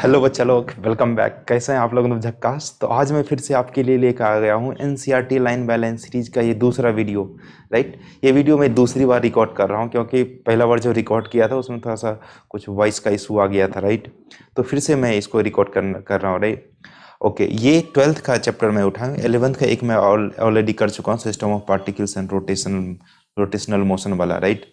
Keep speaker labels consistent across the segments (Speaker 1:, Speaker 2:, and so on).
Speaker 1: Hello बच्चा लोग, welcome back. कैसे हैं आप लोग? झक्कास। तो आज मैं फिर से आपके लिए लेकर आ गया हूँ NCERT line by line series का ये दूसरा वीडियो। राइट, ये वीडियो मैं दूसरी बार रिकॉर्ड कर रहा हूँ क्योंकि पहला बार जो रिकॉर्ड किया था उसमें थोड़ा सा कुछ वॉइस का इशू आ गया था। राइट, तो फिर से मैं इसको रिकॉर्ड कर रहा हूँ। Right, okay. ये 12th का चैप्टर मैं उठाऊँ, 11th का एक मैं ऑलरेडी कर चुका हूँ, system of particles and rotational motion वाला। Right,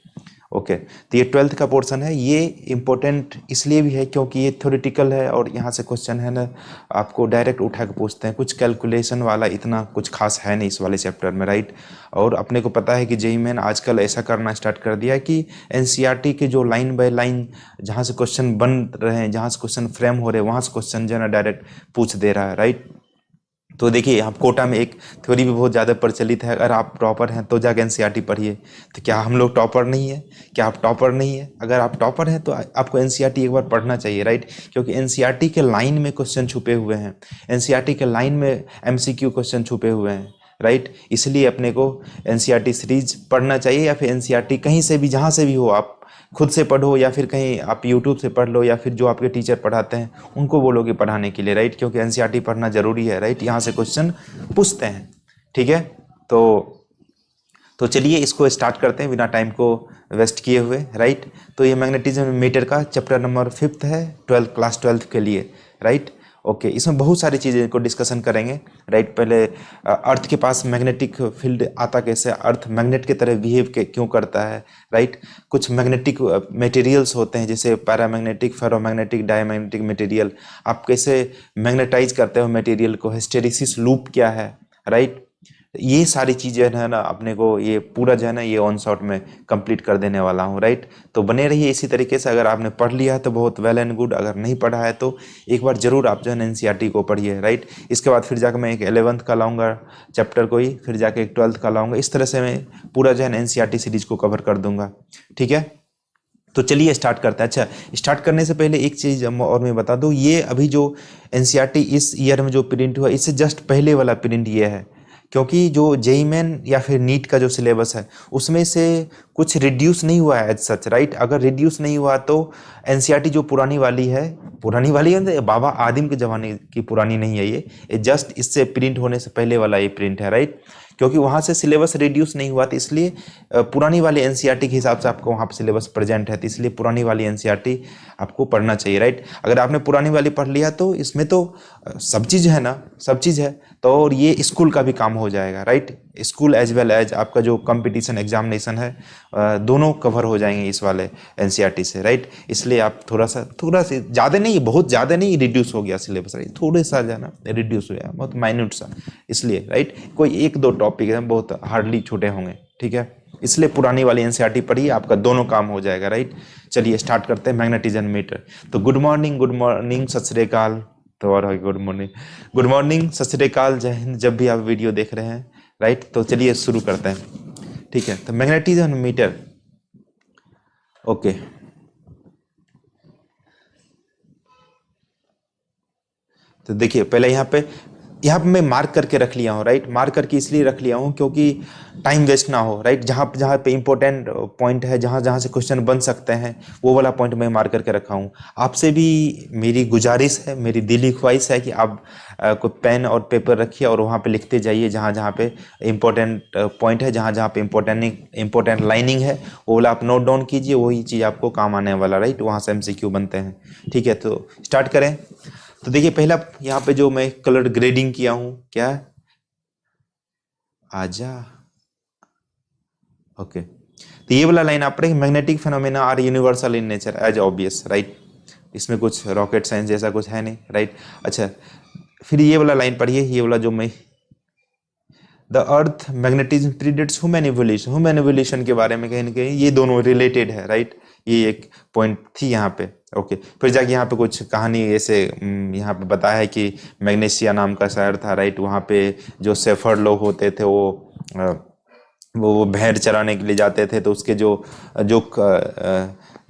Speaker 1: okay. तो ये 12th का पोर्शन है। ये इम्पोर्टेंट इसलिए भी है क्योंकि ये थ्योरेटिकल है और यहाँ से क्वेश्चन है ना, आपको डायरेक्ट उठा के पूछते हैं। कुछ कैलकुलेशन वाला इतना कुछ खास है नहीं इस वाले चैप्टर में। राइट, और अपने को पता है कि जेईई मेन आजकल ऐसा करना स्टार्ट कर दिया है कि एनसीईआरटी के जो लाइन बाय लाइन जहाँ से क्वेश्चन बन रहे हैं, जहाँ से क्वेश्चन फ्रेम हो रहे हैं, वहाँ से क्वेश्चन जो है ना डायरेक्ट पूछ दे रहा है। राइट, तो देखिए आप कोटा में एक थ्योरी भी बहुत ज़्यादा प्रचलित है, अगर आप टॉपर हैं तो जाके एनसीईआरटी पढ़िए। तो क्या हम लोग टॉपर नहीं है? क्या आप टॉपर नहीं है? अगर आप टॉपर हैं तो आपको एनसीईआरटी एक बार पढ़ना चाहिए। राइट, क्योंकि एनसीईआरटी के लाइन में क्वेश्चन छुपे हुए हैं, एनसीईआरटी के लाइन में एमसीक्यू क्वेश्चन छुपे हुए हैं। राइट, इसलिए अपने को एनसीईआरटी सीरीज पढ़ना चाहिए, या फिर एनसीईआरटी कहीं से भी, जहाँ से भी हो, आप खुद से पढ़ो या फिर कहीं आप यूट्यूब से पढ़ लो, या फिर जो आपके टीचर पढ़ाते हैं उनको बोलोगे पढ़ाने के लिए। राइट, क्योंकि एनसीईआरटी पढ़ना जरूरी है। राइट, यहाँ से क्वेश्चन पूछते हैं। ठीक है, तो चलिए इसको स्टार्ट करते हैं बिना टाइम को वेस्ट किए हुए। राइट, तो ये मैग्नेटिज्म मीटर का चैप्टर नंबर 5th है, क्लास 12th के लिए। Right, okay. इसमें बहुत सारी चीज़ें को डिस्कशन करेंगे। राइट, पहले अर्थ के पास मैग्नेटिक फील्ड आता कैसे, अर्थ मैग्नेट की तरह बिहेव क्यों करता है। राइट, कुछ मैग्नेटिक मटेरियल्स होते हैं जैसे पैरामैग्नेटिक, फेरोमैग्नेटिक, डायमैग्नेटिक मटेरियल। आप कैसे मैग्नेटाइज करते हो मटेरियल को, हिस्टेरिसिस लूप क्या है। राइट, ये सारी चीज़ें है ना अपने को ये पूरा जो है ना ये ऑन शॉट में कंप्लीट कर देने वाला हूँ। राइट, तो बने रहिए इसी तरीके से। अगर आपने पढ़ लिया है तो बहुत वेल एंड गुड, अगर नहीं पढ़ा है तो एक बार जरूर आप जो है ना एनसीईआरटी को पढ़िए। राइट, इसके बाद फिर जाकर मैं एक 11th का लाऊंगा चैप्टर को ही, फिर जाके एक 12th का लाऊंगा। इस तरह से मैं पूरा जो है ना एनसीईआरटी सीरीज को कवर कर दूंगा। ठीक है, तो चलिए स्टार्ट करते हैं। अच्छा, स्टार्ट करने से पहले एक चीज़ और मैं बता दूं, ये अभी जो एनसीईआरटी इस ईयर में जो प्रिंट हुआ, इससे जस्ट पहले वाला प्रिंट ये है, क्योंकि जो जेईई मेन या फिर नीट का जो सिलेबस है उसमें से कुछ रिड्यूस नहीं हुआ है एज सच। राइट, अगर रिड्यूस नहीं हुआ तो एनसीईआरटी जो पुरानी वाली है ना, बाबा आदिम के ज़माने की पुरानी नहीं है ये जस्ट इससे प्रिंट होने से पहले वाला ये प्रिंट है। राइट, क्योंकि वहाँ से सिलेबस रिड्यूस नहीं हुआ, तो इसलिए पुरानी वाली एनसीईआरटी के हिसाब से आपको वहाँ पर सिलेबस प्रेजेंट है, तो इसलिए पुरानी वाली एनसीईआरटी आपको पढ़ना चाहिए। राइट, अगर आपने पुरानी वाली पढ़ लिया तो इसमें तो सब चीज़ है ना, सब चीज़ है, तो और ये स्कूल का भी काम हो जाएगा। Right, school as well as आपका जो कंपटीशन एग्जामिनेशन है, दोनों कवर हो जाएंगे इस वाले एनसीईआरटी से। राइट, इसलिए आप थोड़ा सा ज़्यादा नहीं, बहुत ज़्यादा नहीं रिड्यूस हो गया सिलेबस। राइट, थोड़े सा जो है ना रिड्यूस हो गया, बहुत माइन्यूट सा, इसलिए। राइट, कोई एक दो टॉपिक है बहुत हार्डली छूटे होंगे। ठीक है, इसलिए पुरानी वाली एनसीईआरटी पढ़िए, आपका दोनों काम हो जाएगा। राइट, चलिए स्टार्ट करते हैं मैग्नेटिज्म मीटर। तो गुड मॉर्निंग, सत श्री अकाल। तो और गुड मॉर्निंग, सत श्री अकाल, जय हिंद, जब भी आप वीडियो देख रहे हैं। राइट, तो चलिए शुरू करते हैं। ठीक है, तो मैग्नेटिज्म मीटर, ओके। तो देखिए पहले यहाँ पे मैं मार्क करके रख लिया हूँ। राइट, मार्क करके इसलिए रख लिया हूँ क्योंकि टाइम वेस्ट ना हो। राइट, जहाँ जहाँ पे इंपॉर्टेंट पॉइंट है, जहाँ जहाँ से क्वेश्चन बन सकते हैं, वो वाला पॉइंट मैं मार्क करके रखा हूँ। आपसे भी मेरी गुजारिश है, मेरी दिली ख्वाहिश है कि आप कोई पेन और पेपर रखिए और वहाँ पे लिखते जाइए, जहाँ जहाँ पे इंपॉर्टेंट पॉइंट है, जहाँ जहाँ पे इंपॉर्टेंट लाइनिंग है, वो वाला आप नोट डाउन कीजिए, वही चीज़ आपको काम आने वाला। राइट, वहाँ से एमसीक्यू बनते हैं। ठीक है, तो स्टार्ट करें। तो देखिए पहला यहाँ पे जो मैं कलर ग्रेडिंग किया हूँ, क्या आजा, ओके। तो ये वाला लाइन आप पढ़ेंगे, magnetic phenomena are universal in nature as obvious. Right, इसमें कुछ रॉकेट साइंस जैसा कुछ है नहीं। राइट, अच्छा, फिर ये वाला लाइन पढ़िए, ये वाला जो मैं, the earth magnetism predates human evolution के बारे में कहीं ना कहीं ये दोनों रिलेटेड है। राइट, ये एक पॉइंट थी यहाँ पे। ओके, फिर जाके यहाँ पे कुछ कहानी ऐसे यहाँ पे बताया है कि मैग्नेशिया नाम का शहर था। राइट, वहाँ पे जो सेफर्ड लोग होते थे वो भेड़ चराने के लिए जाते थे, तो उसके जो जो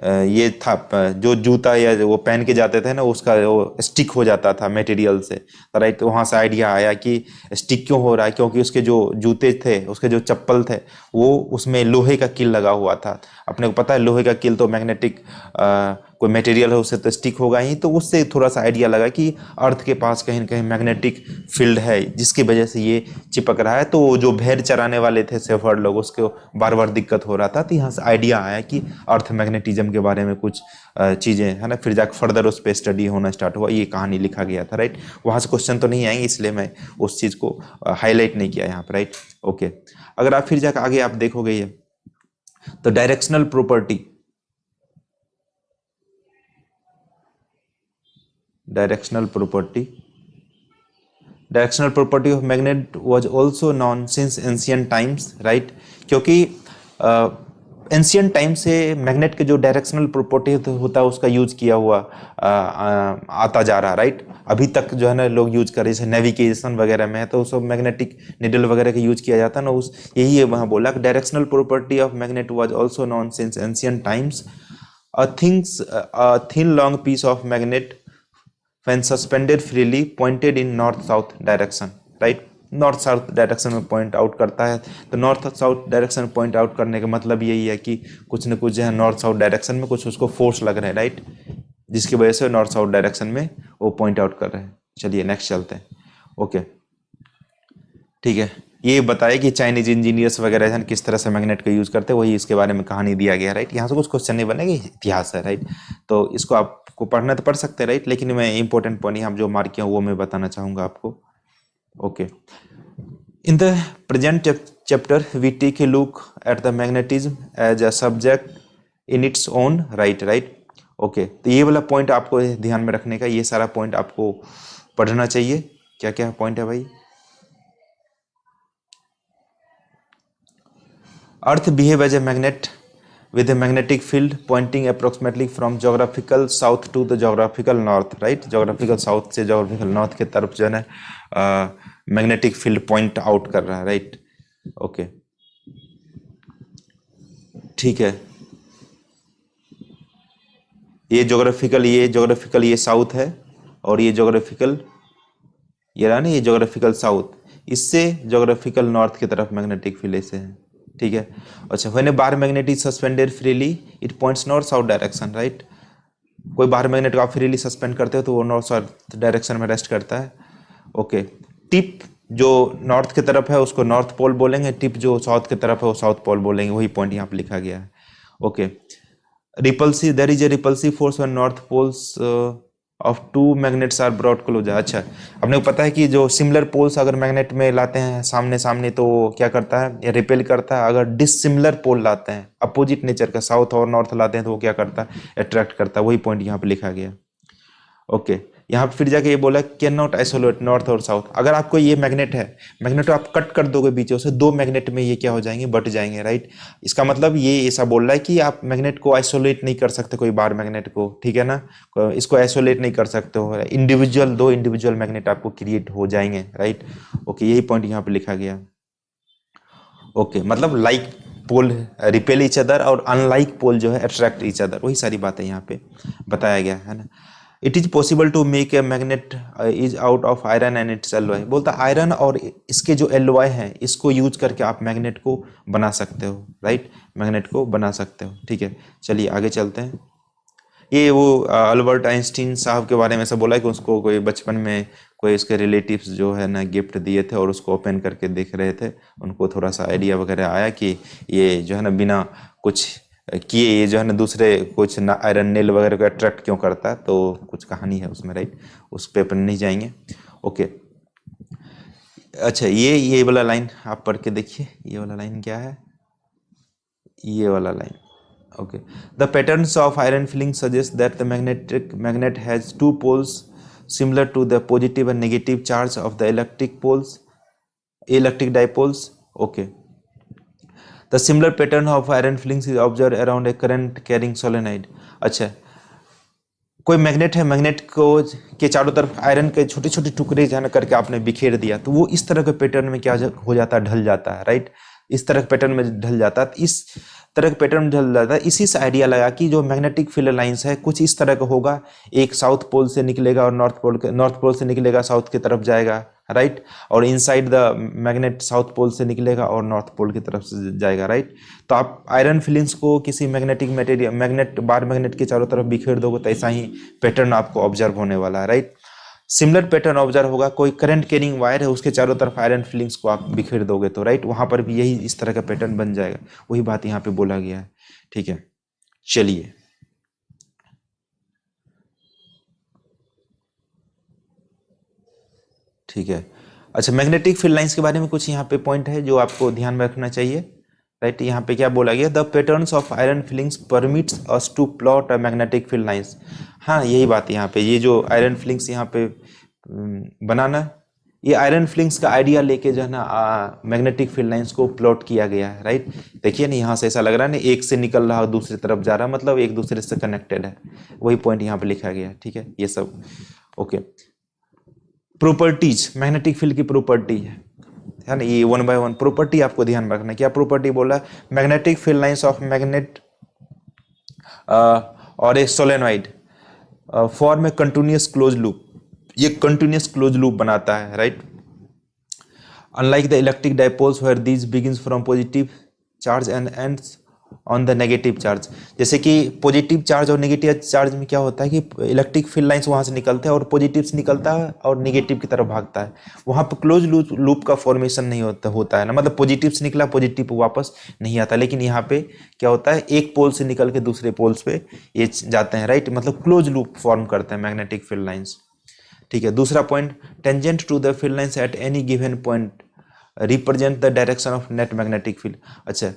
Speaker 1: ये था, जो जूता या वो पहन के जाते थे ना, उसका वो स्टिक हो जाता था मटेरियल से। राइट, वहाँ से आइडिया आया कि स्टिक क्यों हो रहा है, क्योंकि उसके जो जूते थे, उसके जो चप्पल थे, वो उसमें लोहे का कील लगा हुआ था। अपने को पता है लोहे का कील तो मैग्नेटिक कोई मटेरियल है उससे तो स्टिक होगा ही, तो उससे थोड़ा सा आइडिया लगा कि अर्थ के पास कहीं ना कहीं मैग्नेटिक फील्ड है जिसकी वजह से ये चिपक रहा है। तो जो भेड़ चराने वाले थे शेफर्ड लोग, उसको बार बार दिक्कत हो रहा था, तो यहाँ से आइडिया आया कि अर्थ मैग्नेटिज्म के बारे में कुछ चीज़ें है ना, फिर जाकर फर्दर उस पर स्टडी होना स्टार्ट हुआ, ये कहानी लिखा गया था, राइट। वहाँ से क्वेश्चन तो नहीं आएंगे इसलिए मैं उस चीज़ को हाईलाइट नहीं किया यहाँ पर, राइट। ओके, अगर आप फिर जाकर आगे आप देखोगे ये तो directional property, directional property of magnet was also known since ancient times, right. क्योंकि एंशियंट टाइम से मैग्नेट के जो डायरेक्शनल प्रॉपर्टी होता है उसका यूज किया हुआ आता जा रहा, राइट। अभी तक जो है ना लोग यूज कर रहे हैं, जैसे नेविगेशन वगैरह में है तो सब मैग्नेटिक निडल वगैरह का यूज किया जाता है ना, उस यही है वहाँ बोला कि directional property of magnet was also known since ancient times. A thin long piece of magnet when suspended freely pointed in north south direction, right। North south direction में पॉइंट आउट करता है, तो नॉर्थ साउथ डायरेक्शन में point out करने का मतलब यही है कि कुछ न कुछ जो है नॉर्थ साउथ डायरेक्शन में कुछ उसको फोर्स लग रहा है, राइट, जिसकी वजह से नॉर्थ साउथ डायरेक्शन में वो पॉइंट आउट कर रहे हैं। चलिए नेक्स्ट चलते हैं। ओके ठीक है, ये बताया कि चाइनीज इंजीनियर्स वगैरह है किस तरह से मैग्नेट का यूज करते हैं, वही इसके बारे में कहानी दिया गया, राइट। यहाँ से कुछ क्वेश्चन नहीं बनेगा, इतिहास है, राइट। तो इसको आपको पढ़ना तो पढ़ सकते हैं, राइट, लेकिन मैं इंपॉर्टेंट पॉइंट हम जो मार्क किया वो मैं बताना चाहूंगा आपको। Okay, in the present chapter we take a look at the magnetism as a subject in its own right, right. Okay, तो ये वाला पॉइंट आपको ध्यान में रखने का, ये सारा पॉइंट आपको पढ़ना चाहिए। क्या क्या पॉइंट है भाई? Earth behave as a magnet with a magnetic field pointing approximately from geographical south to the geographical north, right। geographical south से geographical north के तरफ जो है ना मैग्नेटिक फील्ड पॉइंट आउट कर रहा है, राइट। ओके ठीक है, ये जोग्राफिकल ये साउथ है और ये जोग्राफिकल ये रहा ना, ये जोग्राफिकल साउथ, इससे जोग्राफिकल नॉर्थ की तरफ मैग्नेटिक फील्ड ऐसे है, ठीक है। अच्छा, when A bar magnet is suspended freely it points north south direction, right. कोई बार मैग्नेट को आप फ्रीली सस्पेंड करते हो तो वो नॉर्थ साउथ डायरेक्शन में रेस्ट करता है। ओके, टिप जो नॉर्थ की तरफ है उसको नॉर्थ पोल बोलेंगे, टिप जो साउथ की तरफ है वो साउथ पोल बोलेंगे, वही पॉइंट यहाँ पे लिखा गया है। Okay, repulsive, there is a repulsive force when north poles of two magnets are brought closer. अच्छा, अपने को पता है कि जो सिमिलर पोल्स अगर मैग्नेट में लाते हैं सामने सामने तो क्या करता है, या रिपेल करता है। अगर डिसिमिलर पोल लाते हैं अपोजिट नेचर का, साउथ और नॉर्थ लाते हैं तो वो क्या करता है, अट्रैक्ट करता है, वही पॉइंट यहाँ पे लिखा गया। ओके, यहाँ पे फिर जाके ये बोला कैन नॉट आइसोलेट नॉर्थ और साउथ। अगर आपको ये मैग्नेट है, मैग्नेट आप कट कर दोगे बीचों से, दो मैग्नेट में ये क्या हो जाएंगे, बट जाएंगे, राइट। इसका मतलब ये ऐसा बोल रहा है कि आप मैग्नेट को आइसोलेट नहीं कर सकते, कोई बार मैग्नेट को, ठीक है ना, इसको आइसोलेट नहीं कर सकते हो, इंडिविजुअल दो इंडिविजुअल मैग्नेट आपको क्रिएट हो जाएंगे, राइट। ओके, यही पॉइंट यहाँ पे लिखा गया। ओके, मतलब like pole repel each other और अनलाइक पोल जो है अट्रैक्ट ईच अदर, वही सारी बातें यहाँ पे बताया गया है ना। It is possible to make a magnet is out of iron and its alloy. बोलता आयरन और इसके जो एलॉय है इसको यूज करके आप मैग्नेट को बना सकते हो, राइट, मैग्नेट को बना सकते हो, ठीक है। चलिए आगे चलते हैं। ये वो अल्बर्ट आइंस्टीन साहब के बारे में ऐसा बोला कि उसको कोई बचपन में कोई उसके रिलेटिव्स जो है ना गिफ्ट दिए थे और उसको ओपन करके देख रहे थे, उनको थोड़ा सा आइडिया वगैरह आया कि ये जो है ना बिना कुछ किए ये जो है ना दूसरे कुछ ना आयरन नेल वगैरह को अट्रैक्ट क्यों करता है, तो कुछ कहानी है उसमें, राइट, उस पेपर नहीं जाएंगे। ओके, अच्छा ये वाला लाइन आप पढ़ के देखिए, ये वाला लाइन क्या है, ये वाला line. Okay, the patterns of iron filling suggest that the magnet has two poles similar to the positive and negative charge of the electric dipoles. Okay, the similar pattern of iron fillings is observed around a current carrying solenoid. अच्छा, कोई magnet है, magnet को के चारों तरफ iron के छोटे छोटे टुकड़े जान करके आपने बिखेर दिया तो वो इस तरह के पैटर्न में क्या हो जाता है, ढल जाता है, राइट, इस तरह के पैटर्न में ढल जाता है। इस तरह के पैटर्न में ढल जाता है, इसी से आइडिया लगा कि जो मैग्नेटिक फील्ड लाइंस है कुछ इस तरह का होगा, एक साउथ पोल से निकलेगा और नॉर्थ पोल से निकलेगा साउथ की तरफ जाएगा, राइट, और inside the magnet south pole से निकलेगा और नॉर्थ पोल की तरफ से जाएगा, राइट। तो आप आयरन फिलिंग्स को किसी मैग्नेटिक मटेरियल बार मैग्नेट के चारों तरफ बिखेर दोगे तो ऐसा ही पैटर्न आपको ऑब्जर्व होने वाला है, राइट। सिमिलर पैटर्न ऑब्जर्व होगा, कोई करंट कैरिंग वायर है उसके चारों तरफ आयरन फिलिंग्स को आप बिखेर दोगे तो, राइट, वहां पर भी यही इस तरह का पैटर्न बन जाएगा। वही बात यहाँ पे बोला गया है, ठीक है। चलिए, ठीक है। अच्छा, मैग्नेटिक फील्ड लाइंस के बारे में कुछ यहाँ पे पॉइंट है जो आपको ध्यान में रखना चाहिए, राइट। यहाँ पे क्या बोला गया, the patterns of iron filings permits us to plot a magnetic field lines. हाँ, यही बात यहाँ पे, ये जो आयरन फिलिंग्स यहाँ पे बनाना, ये आयरन फिलिंग्स का आइडिया लेके जो है ना मैग्नेटिक फील्ड लाइंस को प्लॉट किया गया है, राइट। देखिए ना, यहाँ से ऐसा लग रहा है ना, एक से निकल रहा और दूसरी तरफ जा रहा, मतलब एक दूसरे से कनेक्टेड है, वही पॉइंट यहाँ पे लिखा गया है, ठीक है। ये सब ओके। प्रॉपर्टीज, मैग्नेटिक फील्ड की प्रॉपर्टी है ना, ये 1 बाय 1 प्रॉपर्टी आपको ध्यान में रखना। क्या प्रॉपर्टी बोला, magnetic field lines of magnet और a solenoid form a continuous close loop. ये कंटिन्यूअस क्लोज लूप बनाता है, right. Unlike the electric dipoles where these begins from positive charge and ends on the negative charge. जैसे कि positive charge और negative charge में क्या होता है कि इलेक्ट्रिक फील्ड लाइंस वहां से निकलते हैं और पॉजिटिव से निकलता है और नेगेटिव की तरफ भागता है, वहां पर क्लोज लूप का फॉर्मेशन नहीं होता है ना, मतलब पॉजिटिव से निकला पॉजिटिव वापस नहीं आता। लेकिन यहाँ पे क्या होता है, एक पोल से निकल के दूसरे पोल्स पे ये जाते हैं, राइट, मतलब क्लोज लूप फॉर्म करते हैं मैग्नेटिक फील्ड लाइंस, ठीक है। दूसरा point, tangent to the field lines at any given point represent the direction of net magnetic field. अच्छा,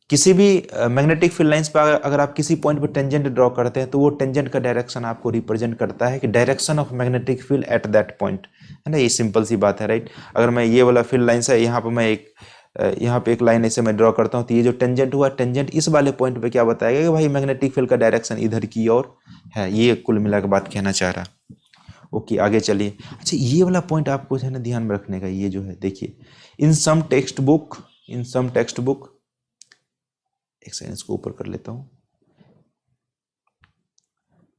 Speaker 1: किसी भी मैग्नेटिक फील्ड लाइंस पर अगर आप किसी पॉइंट पर टेंजेंट ड्रॉ करते हैं तो वो टेंजेंट का डायरेक्शन आपको रिप्रेजेंट करता है कि direction of magnetic field at that point, है ना। ये सिंपल सी बात है, राइट। अगर मैं ये वाला फील्ड लाइंस है, यहाँ पे एक लाइन ऐसे मैं ड्रॉ करता हूँ, तो ये जो टेंजेंट हुआ, टेंजेंट इस वाले पॉइंट पे क्या बताएगा कि भाई मैग्नेटिक फील्ड का डायरेक्शन इधर की ओर है। ये कुल मिला के बात कहना चाह रहा। ओके, आगे चलिए। अच्छा, ये वाला पॉइंट आपको जो है ना ध्यान में रखने का, ये जो है देखिए, इन सम टेक्स्ट बुक एक सेकंड इसको ऊपर कर लेता हूं।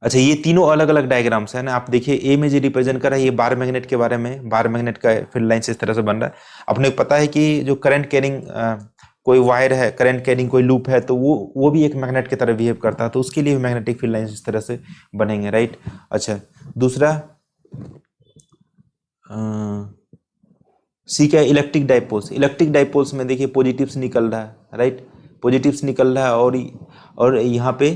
Speaker 1: अच्छा, ये तीनों अलग अलग डायग्राम्स है ना, आप देखिए ए में जो रिप्रेजेंट कर रहा है, ये बार मैग्नेट के बारे में, बार मैग्नेट का फील्ड लाइंस इस तरह से बन रहा है। अपने को पता है कि जो करंट कैरिंग कोई वायर है, करंट कैरिंग कोई लूप है, तो वो भी एक मैग्नेट की तरह बिहेव करता है, तो उसके लिए भी मैग्नेटिक फील्ड लाइंस इस तरह से बनेंगे, राइट। अच्छा, दूसरा सी क्या, इलेक्ट्रिक डाइपोल्स में देखिए पॉजिटिव से निकल रहा है, राइट, पॉजिटिव से निकल रहा है, और यहाँ पे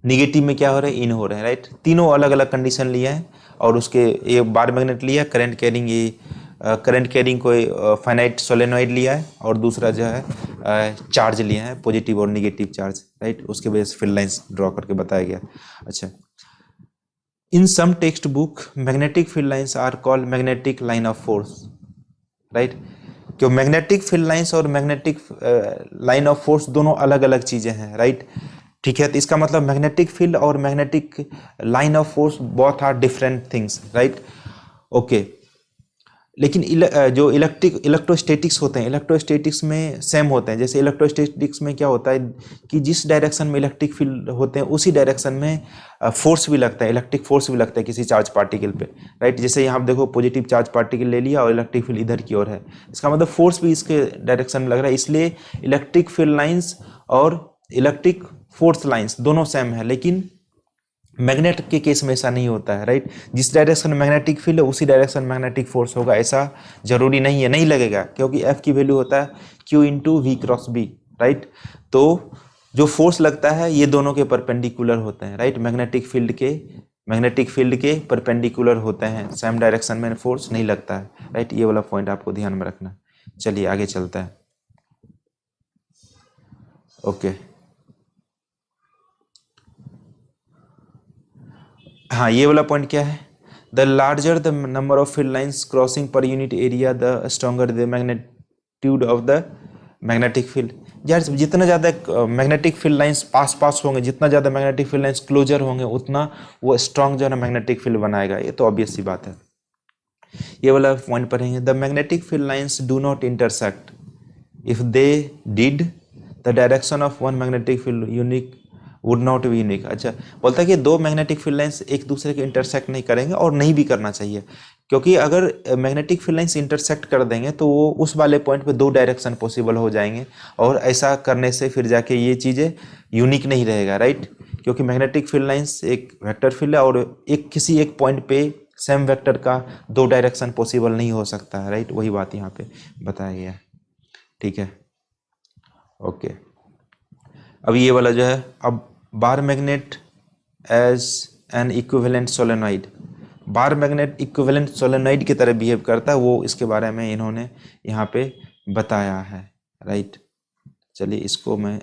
Speaker 1: निगेटिव में क्या हो रहा है, इन हो रहा है, राइट। तीनों अलग अलग कंडीशन लिया है, और उसके ये बार मैग्नेट लिया, करंट कैरिंग कोई फाइनाइट सोलेनॉइड लिया है, और दूसरा जो है चार्ज लिया है, पॉजिटिव और निगेटिव चार्ज, राइट। उसके वजह से फील्ड लाइंस ड्रॉ करके बताया गया। अच्छा, in some text book magnetic field lines are called magnetic line of force, right. क्यों मैग्नेटिक फील्ड लाइंस और मैग्नेटिक लाइन ऑफ फोर्स दोनों अलग अलग चीजें हैं, राइट, ठीक है। तो इसका मतलब मैग्नेटिक फील्ड और magnetic line of force both are different things, right, okay. लेकिन जो इलेक्ट्रोस्टैटिक्स होते हैं, इलेक्ट्रोस्टैटिक्स में सेम होते हैं। जैसे इलेक्ट्रोस्टैटिक्स में क्या होता है कि जिस डायरेक्शन में इलेक्ट्रिक फील्ड होते हैं उसी डायरेक्शन में फोर्स भी लगता है, इलेक्ट्रिक फोर्स भी लगता है किसी चार्ज पार्टिकल पे, राइट। जैसे यहाँ आप देखो पॉजिटिव चार्ज पार्टिकल ले लिया और इलेक्ट्रिक फील्ड इधर की ओर है, इसका मतलब फोर्स भी इसके डायरेक्शन में लग रहा है। इसलिए इलेक्ट्रिक फील्ड लाइंस और इलेक्ट्रिक फोर्स लाइंस दोनों सेम है, लेकिन मैग्नेट के केस में ऐसा नहीं होता है, राइट। जिस डायरेक्शन में मैग्नेटिक फील्ड है उसी डायरेक्शन मैग्नेटिक फोर्स होगा, ऐसा जरूरी नहीं है, नहीं लगेगा, क्योंकि एफ की वैल्यू होता है Q into V cross B, right. तो जो फोर्स लगता है ये दोनों के परपेंडिकुलर होते हैं, राइट। मैग्नेटिक फील्ड के परपेंडिकुलर होते हैं, सेम डायरेक्शन में फोर्स नहीं लगता है, राइट। ये वाला पॉइंट आपको ध्यान में रखना। चलिए आगे चलता है, ओके। हाँ, ये वाला पॉइंट क्या है, the larger the number of field lines crossing per unit area the stronger the magnitude of the magnetic field. यार जितना ज़्यादा मैग्नेटिक फील्ड लाइंस पास होंगे, जितना ज़्यादा मैग्नेटिक फील्ड लाइंस क्लोजर होंगे, उतना वो स्ट्रॉन्ग जो है ना मैग्नेटिक फील्ड बनाएगा, ये तो ऑब्वियस सी बात है। ये वाला पॉइंट पढ़ेंगे, the magnetic field lines do not intersect, if they did the direction of one magnetic field unique would not be unique. अच्छा, बोलता है कि दो मैग्नेटिक फील्ड लाइंस एक दूसरे के इंटरसेक्ट नहीं करेंगे और नहीं भी करना चाहिए, क्योंकि अगर मैग्नेटिक फील्ड लाइंस इंटरसेक्ट कर देंगे तो वो उस वाले पॉइंट पे दो डायरेक्शन पॉसिबल हो जाएंगे, और ऐसा करने से फिर जाके ये चीज़ें यूनिक नहीं रहेगा, राइट। क्योंकि मैग्नेटिक फील्ड लाइंस एक वेक्टर फील्ड है और एक किसी एक पॉइंट पे सेम वेक्टर का दो डायरेक्शन पॉसिबल नहीं हो सकता है, राइट। वही बात यहाँ पे बताया गया, ठीक है, ओके। अब ये वाला जो है, अब bar magnet as an equivalent solenoid, bar magnet equivalent solenoid की तरह बिहेव करता है, वो इसके बारे में इन्होंने यहाँ पे बताया है, राइट। चलिए इसको मैं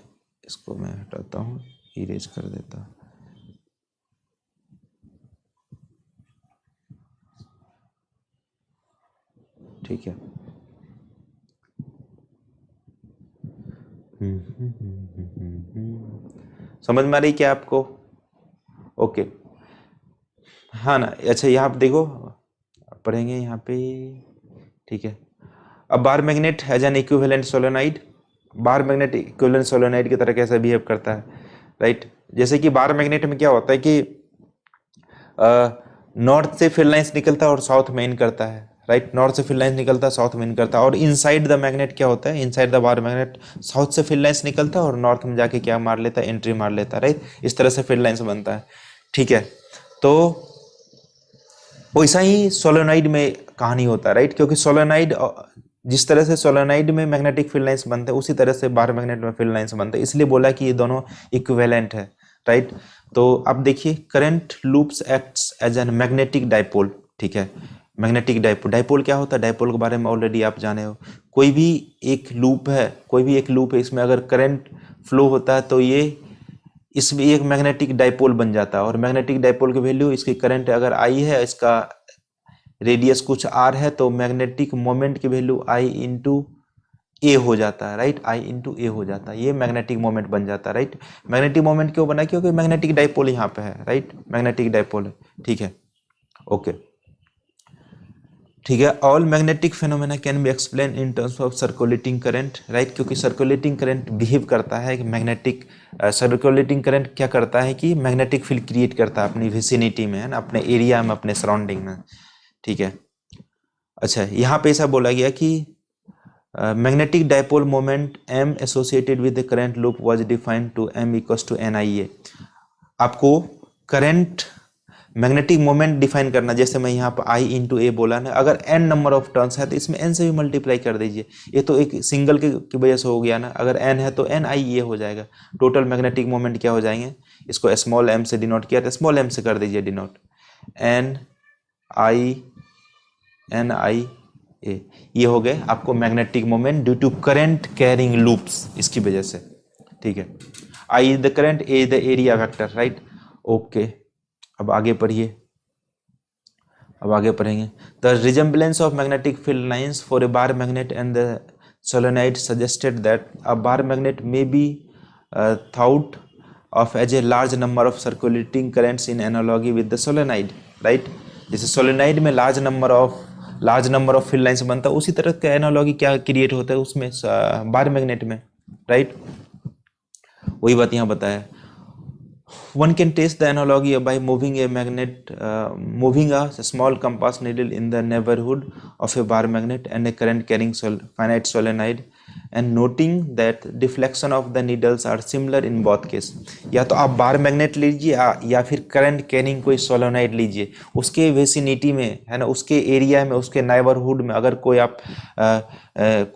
Speaker 1: हटाता हूँ, इरेज कर देता हूँ, ठीक है। समझ में आ रही क्या आपको? ओके, हाँ ना। अच्छा, यहाँ पे देखो, पढ़ेंगे यहाँ पे, ठीक है। अब bar magnet as an equivalent solenoid, bar magnet equivalent solenoid की तरह कैसे बिहेव करता है, राइट। जैसे कि बार मैग्नेट में क्या होता है कि नॉर्थ से फील्ड लाइंस निकलता है और साउथ में इन करता है, राइट। नॉर्थ से फील्ड लाइंस निकलता है, साउथ में इन करता है, और इनसाइड द मैग्नेट क्या होता है, inside the bar magnet south से फील्ड लाइंस निकलता है और नॉर्थ में जाके क्या मार लेता है, एंट्री मार लेता है, राइट। इस तरह से फील्ड लाइंस बनता है, ठीक है। तो वैसा ही सोलेनॉइड में कहानी होता है, राइट। क्योंकि सोलेनॉइड, जिस तरह से सोलेनॉइड में मैग्नेटिक फील्ड लाइंस बनते हैं उसी तरह से बार मैग्नेट में फील्ड लाइंस बनते हैं, इसलिए बोला कि ये दोनों इक्विवेलेंट है, राइट। तो अब देखिए, current loops acts as an magnetic dipole, ठीक है। मैग्नेटिक डाइपोल, डाइपोल क्या होता है, डाइपोल के बारे में ऑलरेडी आप जाने हो। कोई भी एक लूप है, इसमें अगर करंट फ्लो होता है तो ये इसमें एक मैग्नेटिक डाइपोल बन जाता है, और मैग्नेटिक डाइपोल की वैल्यू, इसकी करंट अगर आई है, इसका रेडियस कुछ आर है, तो मैग्नेटिक मोमेंट की वैल्यू आई इंटू ए हो जाता है, राइट। आई इंटू ए हो जाता है, ये मैग्नेटिक मोमेंट बन जाता है, राइट। मैग्नेटिक मोमेंट क्यों बना, क्योंकि मैग्नेटिक डाइपोल यहाँ पे है, राइट। मैग्नेटिक डाइपोल है, ठीक है, ओके, ठीक है। All magnetic phenomena can be explain in terms of circulating current, right. क्योंकि सर्कुलेटिंग करंट बिहेव करता है कि मैग्नेटिक, सर्कुलेटिंग करंट क्या करता है कि मैग्नेटिक फील्ड क्रिएट करता है अपनी विसिनिटी में, है ना, अपने एरिया में, अपने सराउंडिंग में, ठीक है। अच्छा, यहाँ पे ऐसा बोला गया कि magnetic dipole moment m associated with the current loop was defined to m equals to NIA। आपको करंट मैग्नेटिक मोमेंट डिफाइन करना, जैसे मैं यहाँ पर I इंटू ए बोला ना, अगर n नंबर ऑफ टर्न्स है तो इसमें n से भी मल्टीप्लाई कर दीजिए। ये तो एक सिंगल की वजह से हो गया ना, अगर n है तो NIA हो जाएगा। टोटल मैग्नेटिक मोमेंट क्या हो जाएंगे, इसको स्मॉल m से डिनोट किया तो स्मॉल m से कर दीजिए डिनोट, NIA, ये हो गए आपको magnetic moment due to current carrying loops, इसकी वजह से, ठीक है। I is the current, A is the area vector, right, okay. अब आगे पढ़िए, अब आगे पढ़ेंगे। The resemblance of magnetic field lines for a bar magnet and the solenoid suggested that a bar magnet may be thought of as a large number of circulating currents in analogy with the solenoid, right. जैसे solenoid में large number of field lines बनता है, उसी तरह का analogy क्या create होता है उसमें, बार मैग्नेट में, राइट। वही बात यहाँ बताया। One can test the analogy by moving a small compass needle in the neighborhood of a bar magnet and a current carrying finite solenoid and noting that deflection of the needles are similar in both case। या तो आप bar magnet लीजिए या फिर current carrying कोई solenoid लीजिए, उसके vicinity में, है ना, उसके एरिया में, उसके नेबरहुड में अगर कोई आप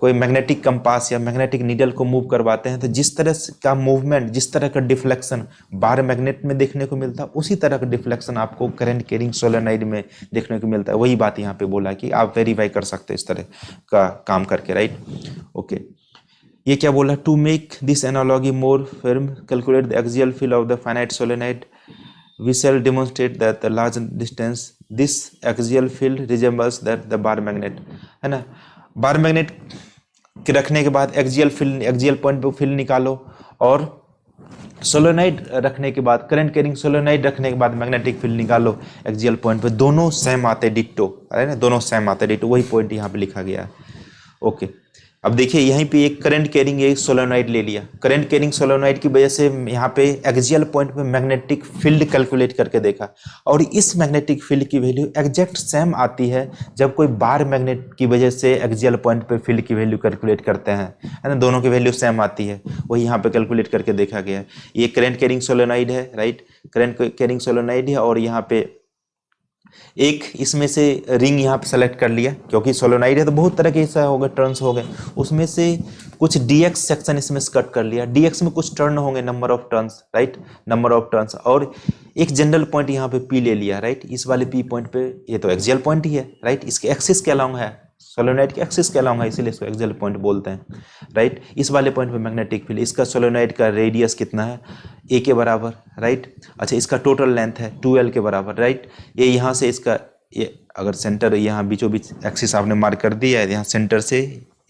Speaker 1: कोई मैग्नेटिक कंपास या मैग्नेटिक नीडल को मूव करवाते हैं, तो जिस तरह का मूवमेंट, जिस तरह का डिफ्लेक्शन बार मैग्नेट में देखने को मिलता है, उसी तरह का डिफ्लेक्शन आपको करंट कैरिंग सोलेनॉइड में देखने को मिलता है। वही बात यहाँ पे बोला कि आप वेरीफाई कर सकते हैं इस तरह का काम करके, राइट, ओके। ये क्या बोला, to make this analogy more firm calculate the axial field of the finite solenoid we shall demonstrate that the large distance this axial field resembles that the bar magnet, है ना। Bar magnet के रखने के बाद axial point पे field निकालो, और solenoid रखने के बाद, करंट कैरिंग सोलेनॉइड रखने के बाद मैग्नेटिक फील्ड निकालो एक्सियल पॉइंट पे, दोनों सेम आते डिट्टो, है ना, दोनों सेम आते डिट्टो। वही पॉइंट यहाँ पे लिखा गया है, ओके। अब देखिए यहीं पे एक करंट कैरिंग एक सोलेनोइड ले लिया। करंट कैरिंग सोलेनोइड की वजह से यहाँ पे एक्सियल पॉइंट पे मैग्नेटिक फील्ड कैलकुलेट करके देखा, और इस मैग्नेटिक फील्ड की वैल्यू एग्जैक्ट सेम आती है जब कोई बार मैग्नेट की वजह से एक्सियल पॉइंट पे फील्ड की वैल्यू कैलकुलेट करते हैं, है ना। दोनों की वैल्यू सेम आती है, वही यहाँ पे कैलकुलेट करके देखा गया है। ये करंट कैरिंग सोलेनोइड है, राइट, करंट कैरिंग सोलेनोइड है। और यहाँ पे एक इसमें से रिंग यहाँ पे सेलेक्ट कर लिया, क्योंकि सोलोनाइड है तो बहुत तरह के ऐसा हो गए, टर्न्स हो गए, उसमें से कुछ डीएक्स सेक्शन इसमें से कट कर लिया। डीएक्स में कुछ टर्न होंगे, number of turns, right, number of turns. और एक जनरल पॉइंट यहाँ पे पी ले लिया, राइट। इस वाले पी पॉइंट पे, ये तो एक्सियल पॉइंट ही है, राइट, इसके एक्सिस के अलोंग है, सोलोनाइड के एक्सिस के अलोंग है, इसीलिए इसको एक्सियल पॉइंट बोलते हैं, राइट। इस वाले पॉइंट पे मैग्नेटिक फील्ड, इसका सोलोनाइड का रेडियस कितना है, ए के बराबर, राइट। अच्छा, इसका टोटल लेंथ है 2l के बराबर, राइट। ये यहाँ से इसका, ये अगर सेंटर यहाँ बीचों बीच एक्सिस आपने मार्क कर दिया है, यहाँ सेंटर से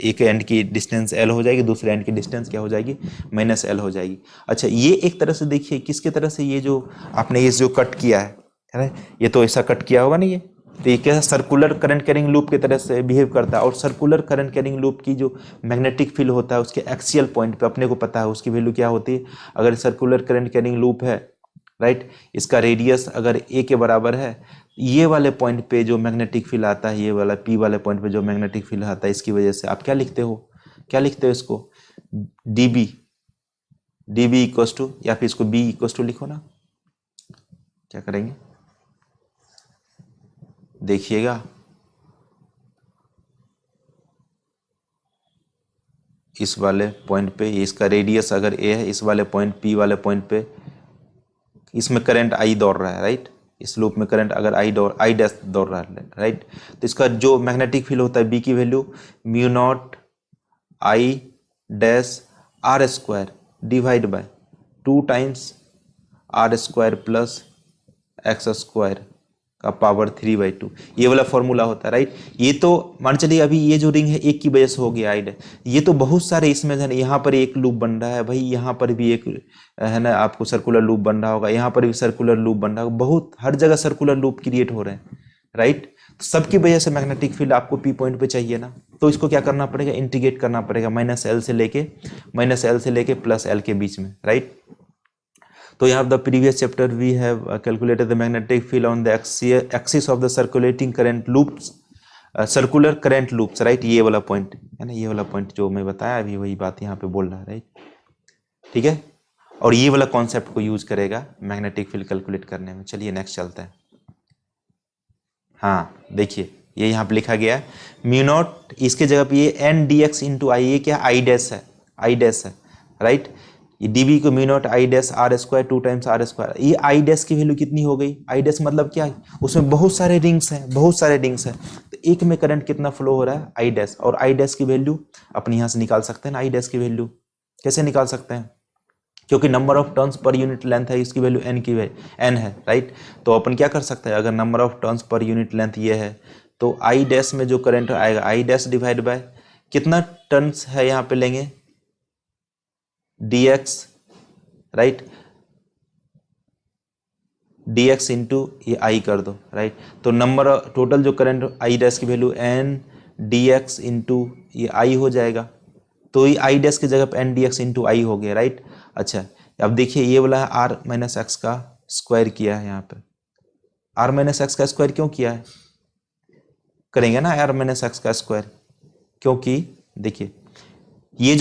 Speaker 1: एक एंड की डिस्टेंस l हो जाएगी, दूसरे एंड की डिस्टेंस क्या हो जाएगी, -l हो जाएगी। अच्छा, ये एक तरह से देखिए किसके तरह से, ये जो आपने ये जो कट किया है, ये तो ऐसा कट किया होगा नहीं, ये तो ये क्या सर्कुलर करंट कैरिंग लूप की तरह से बिहेव करता है। और सर्कुलर करंट कैरिंग लूप की जो मैग्नेटिक फील्ड होता है उसके एक्सियल पॉइंट पे अपने को पता है उसकी वैल्यू क्या होती है। अगर सर्कुलर करंट कैरिंग लूप है, राइट, इसका रेडियस अगर a के बराबर है, ये वाले पॉइंट पे जो मैग्नेटिक फील्ड आता है, ये वाला p वाले पॉइंट पे जो मैग्नेटिक फील्ड आता है, इसकी वजह से आप क्या लिखते हो, क्या लिखते हो इसको, db इक्वस टू, या फिर इसको b इक्वस टू लिखो ना, क्या करेंगे देखिएगा, इस वाले पॉइंट पे इसका रेडियस अगर a है, इस वाले पॉइंट p वाले पॉइंट पे इसमें करंट I दौड़ रहा है, राइट, इस लूप में करंट अगर I डैश दौड़ रहा है, राइट, तो इसका जो मैग्नेटिक फील्ड होता है B की value μ0 I dash r square divide by 2 times r square plus x square का पावर 3/2, ये वाला फॉर्मूला होता है, राइट। ये तो मान चलिए अभी ये जो रिंग है एक की वजह से हो गया आइड, ये तो बहुत सारे इसमें है, यहाँ पर एक लूप बन रहा है भाई, यहाँ पर भी एक है ना, आपको सर्कुलर लूप बन रहा होगा, यहाँ पर भी सर्कुलर लूप बन रहा होगा, बहुत हर जगह सर्कुलर लूप क्रिएट हो रहे हैं, राइट। तो सबकी वजह से मैग्नेटिक फील्ड आपको पी पॉइंट पे चाहिए ना, तो इसको क्या करना पड़ेगा, इंटीग्रेट करना पड़ेगा -l से लेके +l के बीच में, राइट। तो यहाँ the previous chapter we have calculated the magnetic field on the axis of the circulating current loops, circular current loops, right. ये वाला पॉइंट है ना, ये वाला पॉइंट जो मैं बताया अभी वही बात यहाँ पे बोल रहा है, राइट, ठीक है। और ये वाला कॉन्सेप्ट को यूज करेगा मैग्नेटिक फील्ड कैलकुलेट करने में। चलिए नेक्स्ट चलते हैं। हाँ देखिए ये यहाँ पे लिखा गया है μ0, इसके जगह पे ये n dx इंटू आई, ये क्या I डैश है, I डैश है, राइट। ये dv को μ0 I dash r square 2 times r square, ये I डैश की वैल्यू कितनी हो गई, I डैश मतलब क्या है, उसमें बहुत सारे रिंग्स हैं, बहुत सारे रिंग्स हैं, तो एक में करंट कितना फ्लो हो रहा है I डैश, और I डैश की वैल्यू अपने यहाँ से निकाल सकते हैं ना। I डैश की वैल्यू कैसे निकाल सकते हैं, क्योंकि number of turns per unit length है, इसकी वैल्यू n है, राइट। तो अपन क्या कर सकते हैं, अगर number of turns per unit length ये है तो I डैश में जो करंट आएगा I डैश डिवाइड बाय कितना टर्न्स है यहाँ पे लेंगे dx, राइट, dx इंटू ये I कर दो, राइट। तो नंबर टोटल जो करंट I डैश की वैल्यू n dx इंटू ये I हो जाएगा, तो ये I डैश की जगह पे n dx इंटू I हो गया, राइट। अच्छा अब देखिए ये वाला है r माइनस एक्स का स्क्वायर किया है, यहाँ पे r माइनस एक्स का स्क्वायर क्यों किया है, करेंगे ना r माइनस एक्स का स्क्वायर, क्योंकि देखिए ये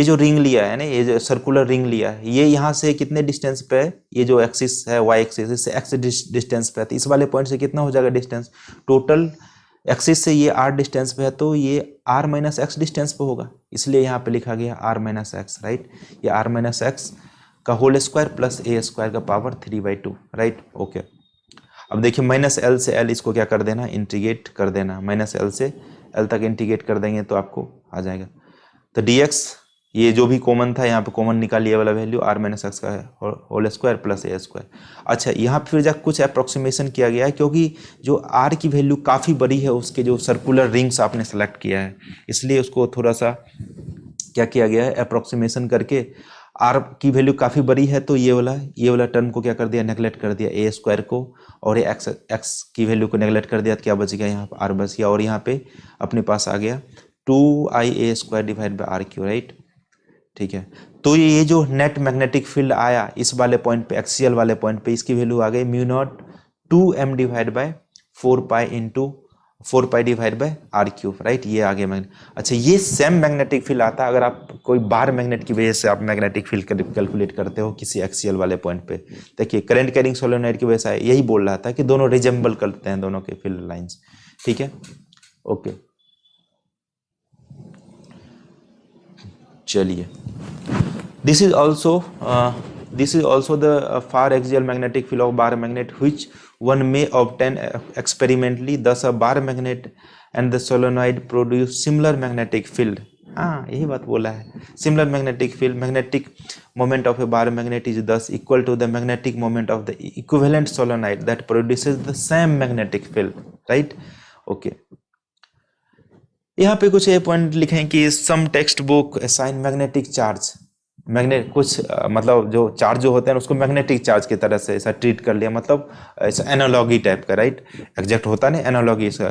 Speaker 1: जो रिंग लिया है ना, ये जो सर्कुलर रिंग लिया है, ये यहाँ से कितने डिस्टेंस पे है, ये जो एक्सिस है y एक्सिस, इससे x डिस्टेंस पे है, तो इस वाले पॉइंट से कितना हो जाएगा डिस्टेंस, टोटल एक्सिस से ये r डिस्टेंस पे है, तो ये r माइनस एक्स डिस्टेंस पे होगा, इसलिए यहाँ पे लिखा गया r माइनस एक्स, राइट। ये r माइनस एक्स का whole square plus a square का पावर 3/2, राइट, ओके। अब देखिए -l से l इसको क्या कर देना, इंटीग्रेट कर देना, -l से l तक इंटीग्रेट कर देंगे तो आपको आ जाएगा। तो dx ये जो भी कॉमन था यहाँ पे कॉमन निकालिए वाला वैल्यू r माइनस एक्स का है whole square plus a square. अच्छा यहाँ पे फिर जा कुछ अप्रोक्सीमेशन किया गया है, क्योंकि जो r की वैल्यू काफ़ी बड़ी है, उसके जो सर्कुलर रिंग्स आपने सेलेक्ट किया है, इसलिए उसको थोड़ा सा क्या किया गया है, अप्रोक्सीमेशन करके r की वैल्यू काफ़ी बड़ी है, तो ये वाला टर्म को क्या कर दिया, नेगलेक्ट कर दिया a स्क्वायर को, और ये x की वैल्यू को नेगलेक्ट कर दिया, तो क्या बच गया यहाँ पर r बच गया, और यहाँ पे अपने पास आ गया 2IA² divide by R Q, right. ठीक है, तो ये जो नेट मैग्नेटिक फील्ड आया इस वाले पॉइंट पे, एक्सियल वाले पॉइंट पे, इसकी वैल्यू आ गई mu naught 2m divide by 4 pi into 4 pi divide by R cube, right. ये आ गया मैग्नेट। अच्छा, ये सेम मैग्नेटिक फील्ड आता है अगर आप कोई बार मैग्नेट की वजह से आप मैग्नेटिक फील्ड कैलकुलेट करते हो किसी एक्सियल वाले पॉइंट पे। देखिए करंट कैरिंग सोलेनोइड की वजह से यही बोल रहा था कि दोनों रिजेंबल करते हैं, दोनों के फील्ड लाइंस। ठीक है, ओके, चलिए। This is also the far axial magnetic field of bar magnet which one may obtain experimentally. Thus a bar magnet and the solenoid produce similar magnetic field. हाँ, यही बात बोला है, similar magnetic field. Magnetic moment of a bar magnet is thus equal to the magnetic moment of the equivalent solenoid that produces the same magnetic field, right? Okay. यहाँ पे कुछ ये point लिखे हैं कि some text book assign magnetic charge, magnet कुछ मतलब जो चार्ज जो होते हैं उसको मैग्नेटिक चार्ज की तरह से ऐसा ट्रीट कर लिया, मतलब ऐसा एनालॉगी टाइप का, राइट। एग्जैक्ट होता नहीं, एनालॉगी इसका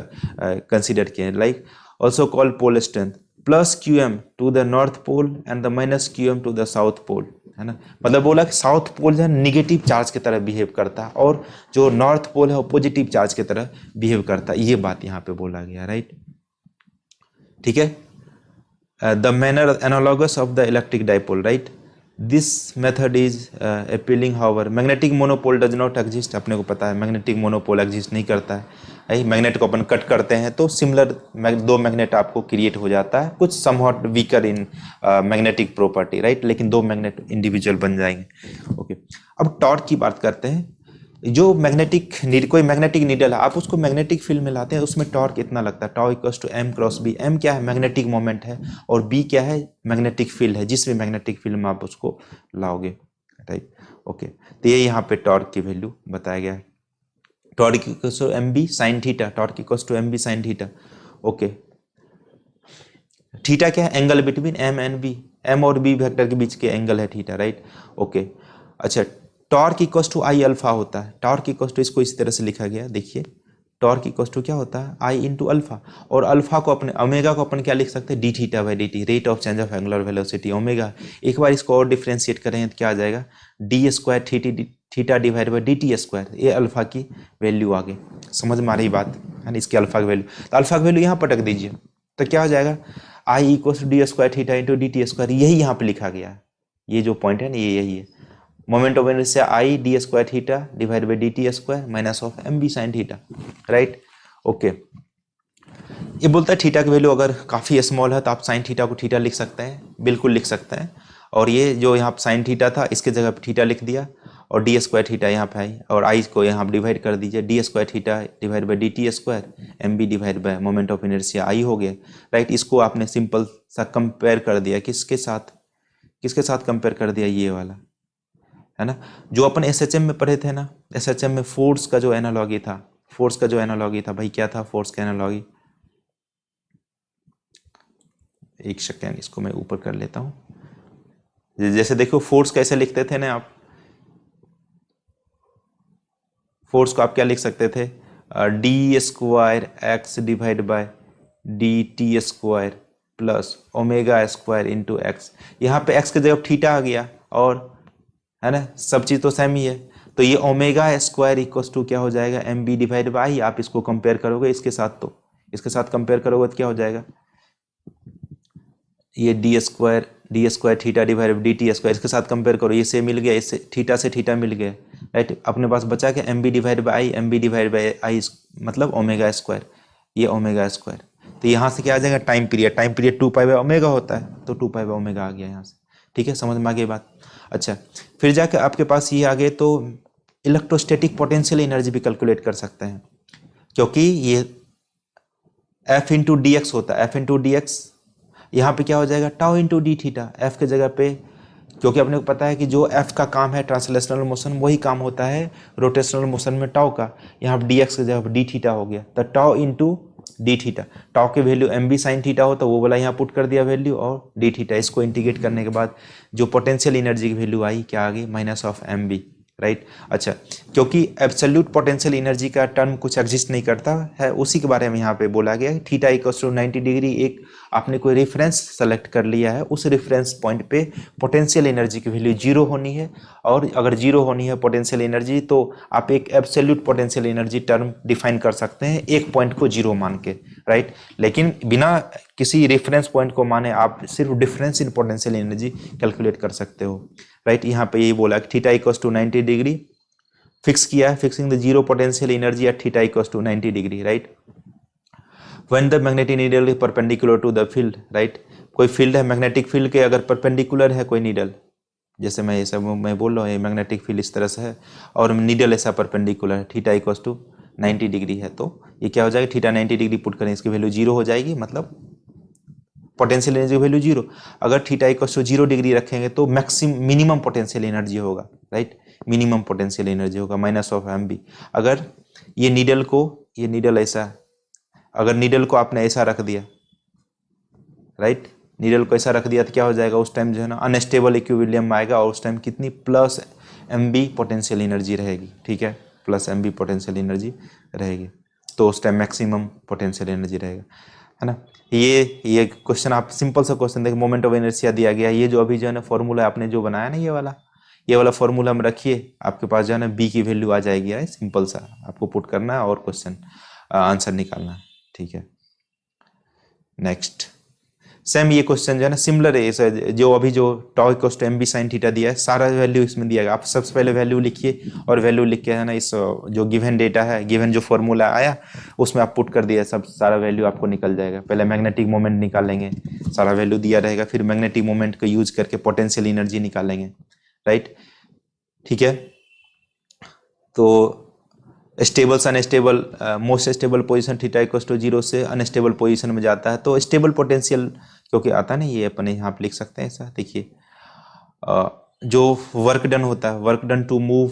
Speaker 1: कंसीडर किए। Like also called pole strength plus QM to the north pole and the minus QM to the south pole, है ना। मतलब बोला कि साउथ पोल जो है निगेटिव चार्ज की तरह बिहेव करता है और जो नॉर्थ पोल है वो पॉजिटिव चार्ज की तरह बिहेव करता है, ये बात यहाँ पे बोला गया, राइट। ठीक है, the manner analogous of the electric dipole, right? This method is appealing. However, magnetic monopole does not exist. अपने को पता है मैग्नेटिक मोनोपोल एग्जिस्ट नहीं करता है। मैग्नेट को अपन कट करते हैं तो सिमिलर दो मैग्नेट आपको क्रिएट हो जाता है, कुछ somewhat weaker in magnetic property, right, लेकिन दो मैग्नेट इंडिविजुअल बन जाएंगे। ओके, अब टॉर्क की बात करते हैं। जो मैग्नेटिक कोई मैग्नेटिक नीडल है, आप उसको मैग्नेटिक फील्ड में लाते हैं, उसमें टॉर्क इतना लगता है, tau equals to m cross b। m क्या है, मैग्नेटिक मोमेंट है, और b क्या है, मैग्नेटिक फील्ड है, जिसमें मैग्नेटिक फील्ड में आप उसको लाओगे, राइट। ओके, तो ये यहाँ पे टॉर्क की वैल्यू बताया गया है, torque equals to mb sine theta, torque equals to mb sine theta. Okay, theta क्या है, angle between m and b, m और b वेक्टर के बीच के एंगल है थीटा, राइट। ओके, अच्छा, torque equals to I alpha होता है, टॉर्क इक्वल्स टू, इसको इस तरह से लिखा गया, देखिए टॉर्क इक्वल्स टू क्या होता है, आई इंटू अल्फा, और अल्फा को अपने ओमेगा को अपन क्या लिख सकते हैं, D theta by d T, rate of change of angular velocity omega. एक बार इसको और डिफ्रेंशिएट करें तो क्या आ जाएगा, D square theta divide by d t square, ये अल्फा की वैल्यू आ गई। समझ में आ रही बात है ना, इसकी अल्फा की वैल्यू, तो अल्फा की वैल्यू यहाँ पटक दीजिए तो क्या हो जाएगा, I equals to d square theta into d t square, यही यहाँ पे लिखा गया है, ये जो पॉइंट है ना, ये यही है, moment of inertia I d square theta divide by d t square minus of M B sine theta, right. Okay, ये बोलता है थीटा की वैल्यू अगर काफ़ी स्मॉल है तो आप साइन थीटा को थीटा लिख सकते हैं, बिल्कुल लिख सकते हैं, और ये जो यहाँ साइन थीटा था इसके जगह पे थीटा लिख दिया, और डी स्क्वायर थीटा यहाँ पे आई, और आई को यहाँ डिवाइड कर दीजिए, d square theta divide by d t square M B divide by moment of inertia I हो गया, राइट। इसको आपने सिंपल सा कंपेयर कर दिया, किसके साथ कंपेयर कर दिया, ये वाला, है ना, जो अपन एसएचएम में पढ़े थे ना, एसएचएम में फोर्स का जो एनालॉगी था, भाई क्या था फोर्स का एनालॉगी, एक सेकेंड इसको मैं ऊपर कर लेता हूं। जैसे देखो फोर्स कैसे लिखते थे ना आप, फोर्स को आप क्या लिख सकते थे, D square x divide by D t square plus omega square into x, यहाँ पे एक्स की जगह थीटा आ गया, और है ना सब चीज़ तो सेम ही है, तो ये ओमेगा स्क्वायर इक्वल्स टू क्या हो जाएगा, एम बी डिवाइड बाई, आप इसको कंपेयर करोगे इसके साथ, तो इसके साथ कंपेयर करोगे तो क्या हो जाएगा, ये D square theta divide by d t square, इसके साथ कंपेयर करो, ये से मिल गया, इससे थीटा मिल गया, राइट। अपने पास बचा क्या, M B divide by I मतलब ओमेगा स्क्वायर, ये ओमेगा स्क्वायर, तो यहाँ से क्या आ जाएगा, time period 2 pi by omega होता है, तो 2 पाई बाई ओमेगा आ गया यहाँ से, ठीक है, समझ में आ गई बात। अच्छा, फिर जाकर आपके पास ये आ गए तो इलेक्ट्रोस्टैटिक पोटेंशियल एनर्जी भी कैलकुलेट कर सकते हैं, क्योंकि ये एफ इंटू डी एक्स होता है, एफ इंटू डी एक्स, यहाँ पर क्या हो जाएगा, tau into d theta, F के जगह पे, क्योंकि अपने को पता है कि जो एफ का काम है ट्रांसलेशनल मोशन, वही काम होता है रोटेशनल मोशन में टाउ का, यहाँ पर डी एक्स की जगह पर डी थीटा हो गया, तो tau into d theta, tau की value m B sine theta हो तो वो वाला यहाँ पुट कर दिया वैल्यू, और डी थीटा, इसको इंटीग्रेट करने के बाद जो पोटेंशियल एनर्जी की वैल्यू आई क्या आ गई, minus of M B, right. अच्छा, क्योंकि एब्सोल्यूट पोटेंशियल एनर्जी का टर्म कुछ एग्जिस्ट नहीं करता है, उसी के बारे में यहाँ पे बोला गया है। थीटा इक्वल्स टू 90 डिग्री, एक आपने कोई रेफरेंस सेलेक्ट कर लिया है, उस रेफरेंस पॉइंट पे पोटेंशियल एनर्जी की वैल्यू जीरो होनी है, और अगर जीरो होनी है पोटेंशियल एनर्जी तो आप एक absolute potential energy term define कर सकते हैं एक पॉइंट को जीरो मान के, राइट। लेकिन बिना किसी रेफरेंस पॉइंट को माने आप सिर्फ difference in potential energy calculate कर सकते हो, राइट। यहाँ पे यही बोला कि theta equals to 90 degree fix किया है, fixing the zero potential energy at theta equals to 90 degree, right. When the magnetic needle is perpendicular to the field, right. कोई फील्ड है मैग्नेटिक फील्ड के, अगर परपेंडिकुलर है कोई नीडल, जैसे मैं ऐसा मैं बोल रहा हूँ ये मैग्नेटिक फील्ड इस तरह से है और नीडल ऐसा परपेंडिकुलर है, थीटा इक्वल्स टू 90 डिग्री है, तो ये क्या हो जाएगा, थीटा 90 डिग्री पुट करें इसकी वैल्यू जीरो हो जाएगी, मतलब पोटेंशियल एनर्जी की वैल्यू जीरो। अगर थीटा इक्वल्स टू 0 डिग्री रखेंगे तो मैक्सिमम मिनिमम पोटेंशियल एनर्जी होगा, राइट। मिनिमम पोटेंशियल एनर्जी होगा माइनस ऑफ एम बी। अगर ये नीडल ऐसा, अगर नीडल को आपने ऐसा रख दिया, राइट, नीडल को ऐसा रख दिया तो क्या हो जाएगा, उस टाइम जो है ना अनस्टेबल इक्विलिब्रियम आएगा, और उस टाइम कितनी plus M B potential energy रहेगी, ठीक है, plus M B potential energy रहेगी, तो उस टाइम मैक्सिमम पोटेंशियल एनर्जी रहेगा, है ना। ये क्वेश्चन आप सिंपल सा क्वेश्चन देखिए, मोमेंट ऑफ इनर्शिया दिया गया, ये जो अभी जो है ना फॉर्मूला आपने जो बनाया ना ये वाला फॉर्मूला में रखिए, आपके पास जो है ना बी की वैल्यू आ जाएगी, राइट। सिंपल सा आपको पुट करना है और क्वेश्चन आंसर निकालना है, ठीक है। नेक्स्ट सेम ये क्वेश्चन जो है ना सिमिलर है, जो अभी जो tau equals to m B sine theta दिया है, सारा वैल्यू इसमें दिया गया। आप सबसे पहले वैल्यू लिखिए, और वैल्यू लिख के है ना इस जो गिवन डेटा है, गिवन जो फॉर्मूला आया उसमें आप पुट कर दिया, सब सारा वैल्यू आपको निकल जाएगा। पहले मैग्नेटिक मोमेंट निकालेंगे, सारा वैल्यू दिया रहेगा, फिर मैग्नेटिक मोमेंट को यूज करके पोटेंशियल एनर्जी निकालेंगे, राइट, ठीक है। तो स्टेबल से unstable, most stable position theta equals to 0 से अनस्टेबल पोजीशन में जाता है, तो स्टेबल पोटेंशियल क्योंकि आता नहीं, ये अपने यहाँ पे लिख सकते हैं ऐसा, देखिए जो वर्क डन होता है, work done to move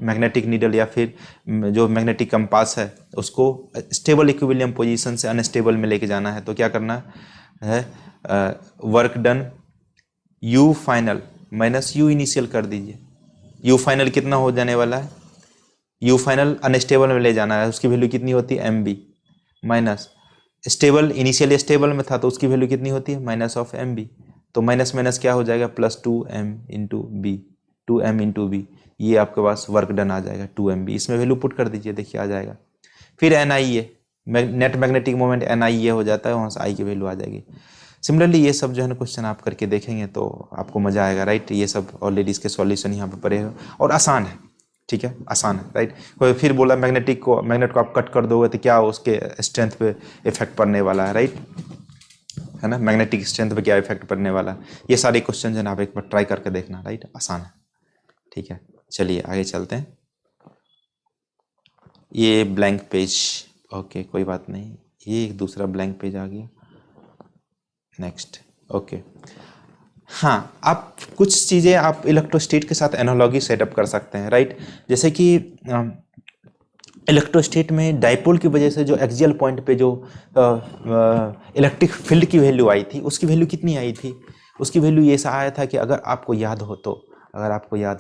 Speaker 1: magnetic needle या फिर जो मैग्नेटिक कंपास है उसको स्टेबल इक्विलिब्रियम पोजीशन से अनस्टेबल में लेके जाना है, तो क्या करना है, work done U final minus U initial कर दीजिए। यू फाइनल कितना हो जाने वाला है, यू फाइनल अनस्टेबल में ले जाना है, उसकी वैल्यू कितनी होती है M B, minus stable, initially stable में था तो उसकी वैल्यू कितनी होती है माइनस ऑफ एम बी, तो माइनस माइनस क्या हो जाएगा plus 2m into B, 2m into B, ये आपके पास वर्क डन आ जाएगा 2mb, इसमें वैल्यू पुट कर दीजिए, देखिए आ जाएगा। फिर एन आई ए, नेट मैग्नेटिक मोमेंट एन आई ए हो जाता है, वहाँ से आई की वैल्यू आ जाएगी। सिमिलरली ये सब जो है ना क्वेश्चन आप करके देखेंगे तो आपको मजा आएगा, राइट। ये सब ऑलरेडी इसके सॉल्यूशन यहाँ पे पड़े हो और आसान है, ठीक है, आसान है, राइट। कोई फिर बोला मैग्नेट को आप कट कर दोगे तो क्या उसके स्ट्रेंथ पे इफेक्ट पड़ने वाला है, राइट, है ना, मैग्नेटिक स्ट्रेंथ पे क्या इफेक्ट पड़ने वाला है, ये सारे क्वेश्चन जो है ना आप एक बार ट्राई करके देखना, राइट, आसान है, ठीक है। चलिए आगे चलते हैं, ये ब्लैंक पेज, ओके कोई बात नहीं, ये एक दूसरा ब्लैंक पेज आ गया, नेक्स्ट, ओके। हाँ, आप कुछ चीज़ें आप इलेक्ट्रोस्टेट के साथ एनालॉजी सेटअप कर सकते हैं, राइट। जैसे कि इलेक्ट्रोस्टेट में डाइपोल की वजह से जो एक्सियल पॉइंट पे जो इलेक्ट्रिक फील्ड की वैल्यू आई थी, उसकी वैल्यू कितनी आई थी, उसकी वैल्यू ये ऐसा आया था कि अगर आपको याद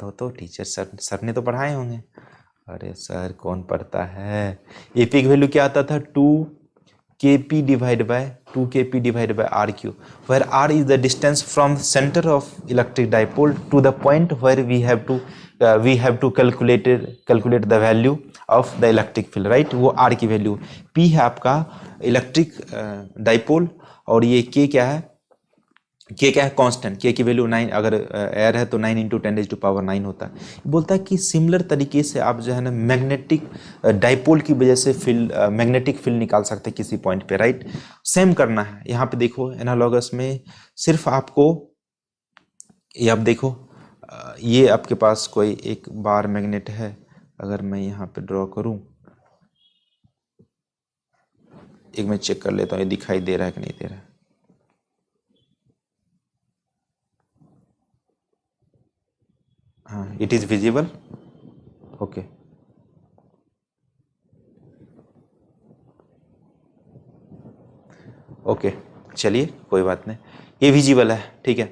Speaker 1: हो तो टीचर सर ने तो पढ़ाए होंगे, अरे सर कौन पढ़ता है, एपी की वैल्यू क्या आता था 2kp divide by R cube, where R is the distance from centre of electric dipole to the point where we have to calculate the value of the electric field, right. वो R की value, P है आपका electric dipole, और ये के क्या है, के क्या है कांस्टेंट, के की वैल्यू 9, अगर एयर है तो 9 इंटू 10⁻⁹ होता है। बोलता है कि सिमिलर तरीके से आप जो है ना मैग्नेटिक डाइपोल की वजह से फील्ड, मैग्नेटिक फील्ड निकाल सकते हैं किसी पॉइंट पे, राइट। सेम करना है यहाँ पे, देखो एनालॉगस में सिर्फ आपको, ये आप देखो, ये आपके पास कोई एक बार मैग्नेट है, अगर मैं यहाँ पे ड्रॉ करूँ, एक मैं चेक कर लेता हूँ ये दिखाई दे रहा है कि नहीं दे रहा है, हाँ it is visible, okay, okay चलिए कोई बात नहीं, ये विजिबल है, ठीक है।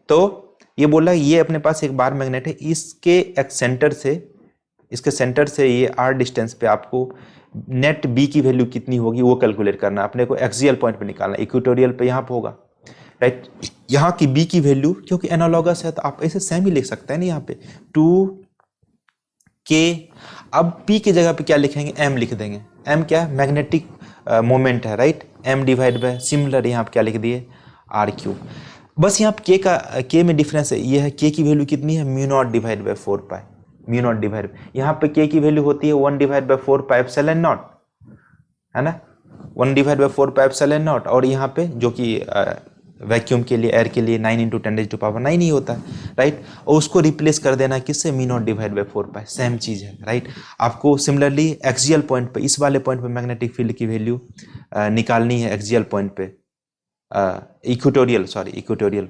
Speaker 1: तो ये बोला ये अपने पास एक बार मैग्नेट है, इसके एक सेंटर से ये आर डिस्टेंस पे आपको नेट बी की वैल्यू कितनी होगी वो कैलकुलेट करना है। अपने को एक्सियल पॉइंट पे निकालना है, इक्वेटोरियल पे यहाँ पे होगा, राइट। यहाँ की बी की वैल्यू क्योंकि एनालॉगस है तो आप ऐसे सेम ही लिख सकते हैं ना, यहाँ पे 2k। अब p की जगह पे क्या लिखेंगे, m लिख देंगे। m क्या है, मैग्नेटिक मोमेंट है, right. m divide by similar यहाँ पे क्या लिख दिए, r3। बस यहाँ पे k में डिफरेंस है, ये है k की वैल्यू कितनी है, mu naught divide by 4 pi, mu naught divide, यहाँ पे k की वैल्यू होती है 1 divide by 4 pi epsilon naught, है ना, 1 divide by 4 pi epsilon not. और यहाँ पे जो कि वैक्यूम के लिए, एयर के लिए 9 × 10⁻⁹ ही होता है, राइट। और उसको रिप्लेस कर देना किससे, mu naught divide by 4 pi, same चीज़ है, राइट। आपको सिमिलरली एक्सियल पॉइंट पे, इस वाले पॉइंट पे मैग्नेटिक फील्ड की वैल्यू निकालनी है, एक्सियल पॉइंट पे, इक्वेटोरियल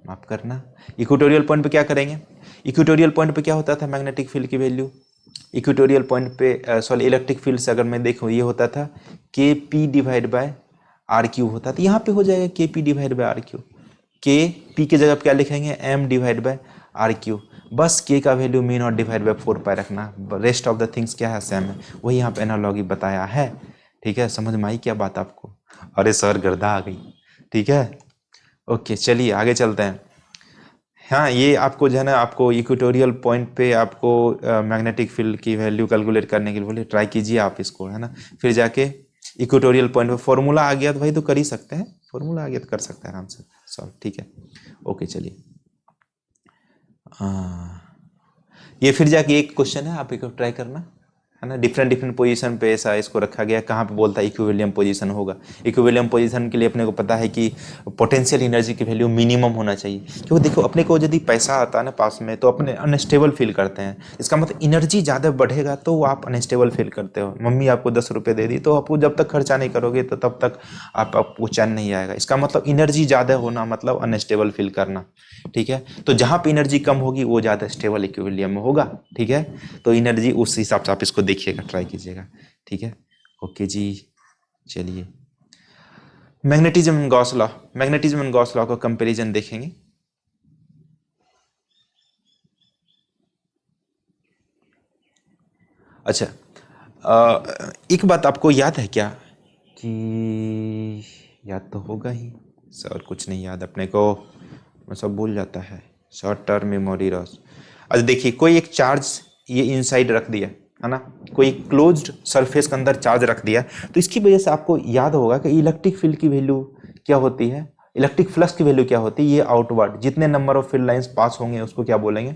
Speaker 1: माफ करना, इक्वेटोरियल पॉइंट पे क्या करेंगे, इक्वेटोरियल पॉइंट पे क्या होता था मैग्नेटिक फील्ड की वैल्यू, इक्वेटोरियल पॉइंट पे इलेक्ट्रिक फील्ड से अगर मैं देखूँ ये होता था kp डिवाइड बाय r3 होता था, यहाँ पे हो जाएगा kp divide by r3, kp की जगह पे क्या लिखेंगे, m डिवाइड बाय r3। बस k का value mu naught divide by 4 पाई रखना, रेस्ट ऑफ द थिंग्स क्या है, सेम है, वही यहाँ पे एनालॉगी बताया है, ठीक है। समझ में आई क्या बात आपको, अरे सर गर्दा आ गई, ठीक है। ओके चलिए आगे चलते हैं। हाँ ये आपको जो है ना, आपको इक्वेटोरियल पॉइंट पे आपको मैग्नेटिक फील्ड की वैल्यू कैलकुलेट करने के लिए बोले, ट्राई कीजिए आप इसको, है ना। फिर जाके इक्वेटोरियल पॉइंट पे फॉर्मूला आ गया तो भाई तो कर ही सकते हैं, फॉर्मूला आ गया तो कर सकते हैं आराम से सॉल्व, ठीक है। ओके चलिए, ये फिर जाके एक क्वेश्चन है, आप एक ट्राई करना, है ना। डिफरेंट पोजीशन पे ऐसा इसको रखा गया, कहाँ पे बोलता है इक्विलिब्रियम पोजीशन होगा। इक्विलिब्रियम पोजीशन के लिए अपने को पता है कि पोटेंशियल एनर्जी की वैल्यू मिनिमम होना चाहिए, क्योंकि देखो अपने को यदि पैसा आता है ना पास में तो अपने अनस्टेबल फील करते हैं। इसका मतलब एनर्जी ज़्यादा बढ़ेगा तो आप अनस्टेबल फील करते हो। मम्मी आपको 10 रुपये दे दी तो आपको जब तक खर्चा नहीं करोगे तो तब तक आपको चैन नहीं आएगा। इसका मतलब एनर्जी ज़्यादा होना मतलब अनस्टेबल फील करना, ठीक है। तो जहाँ पे एनर्जी कम होगी वो ज़्यादा स्टेबल इक्विलिब्रियम में होगा, ठीक है। तो एनर्जी उस हिसाब से आप इसको देखिएगा, ट्राई कीजिएगा, ठीक है। ओके जी चलिए, magnetism and Gauss law, magnetism and Gauss law का कंपैरिजन देखेंगे। अच्छा एक बात आपको याद है क्या, कि याद तो होगा ही सर, कुछ नहीं याद अपने को, मैं सब भूल जाता है, शॉर्ट टर्म मेमोरी लॉस। अच्छा देखिए, कोई एक चार्ज ये इनसाइड रख दिया है ना, कोई क्लोज्ड सरफेस के अंदर चार्ज रख दिया, तो इसकी वजह से आपको याद होगा कि इलेक्ट्रिक फील्ड की वैल्यू क्या होती है, इलेक्ट्रिक फ्लक्स की वैल्यू क्या होती है, ये आउटवर्ड जितने number of field lines pass होंगे उसको क्या बोलेंगे,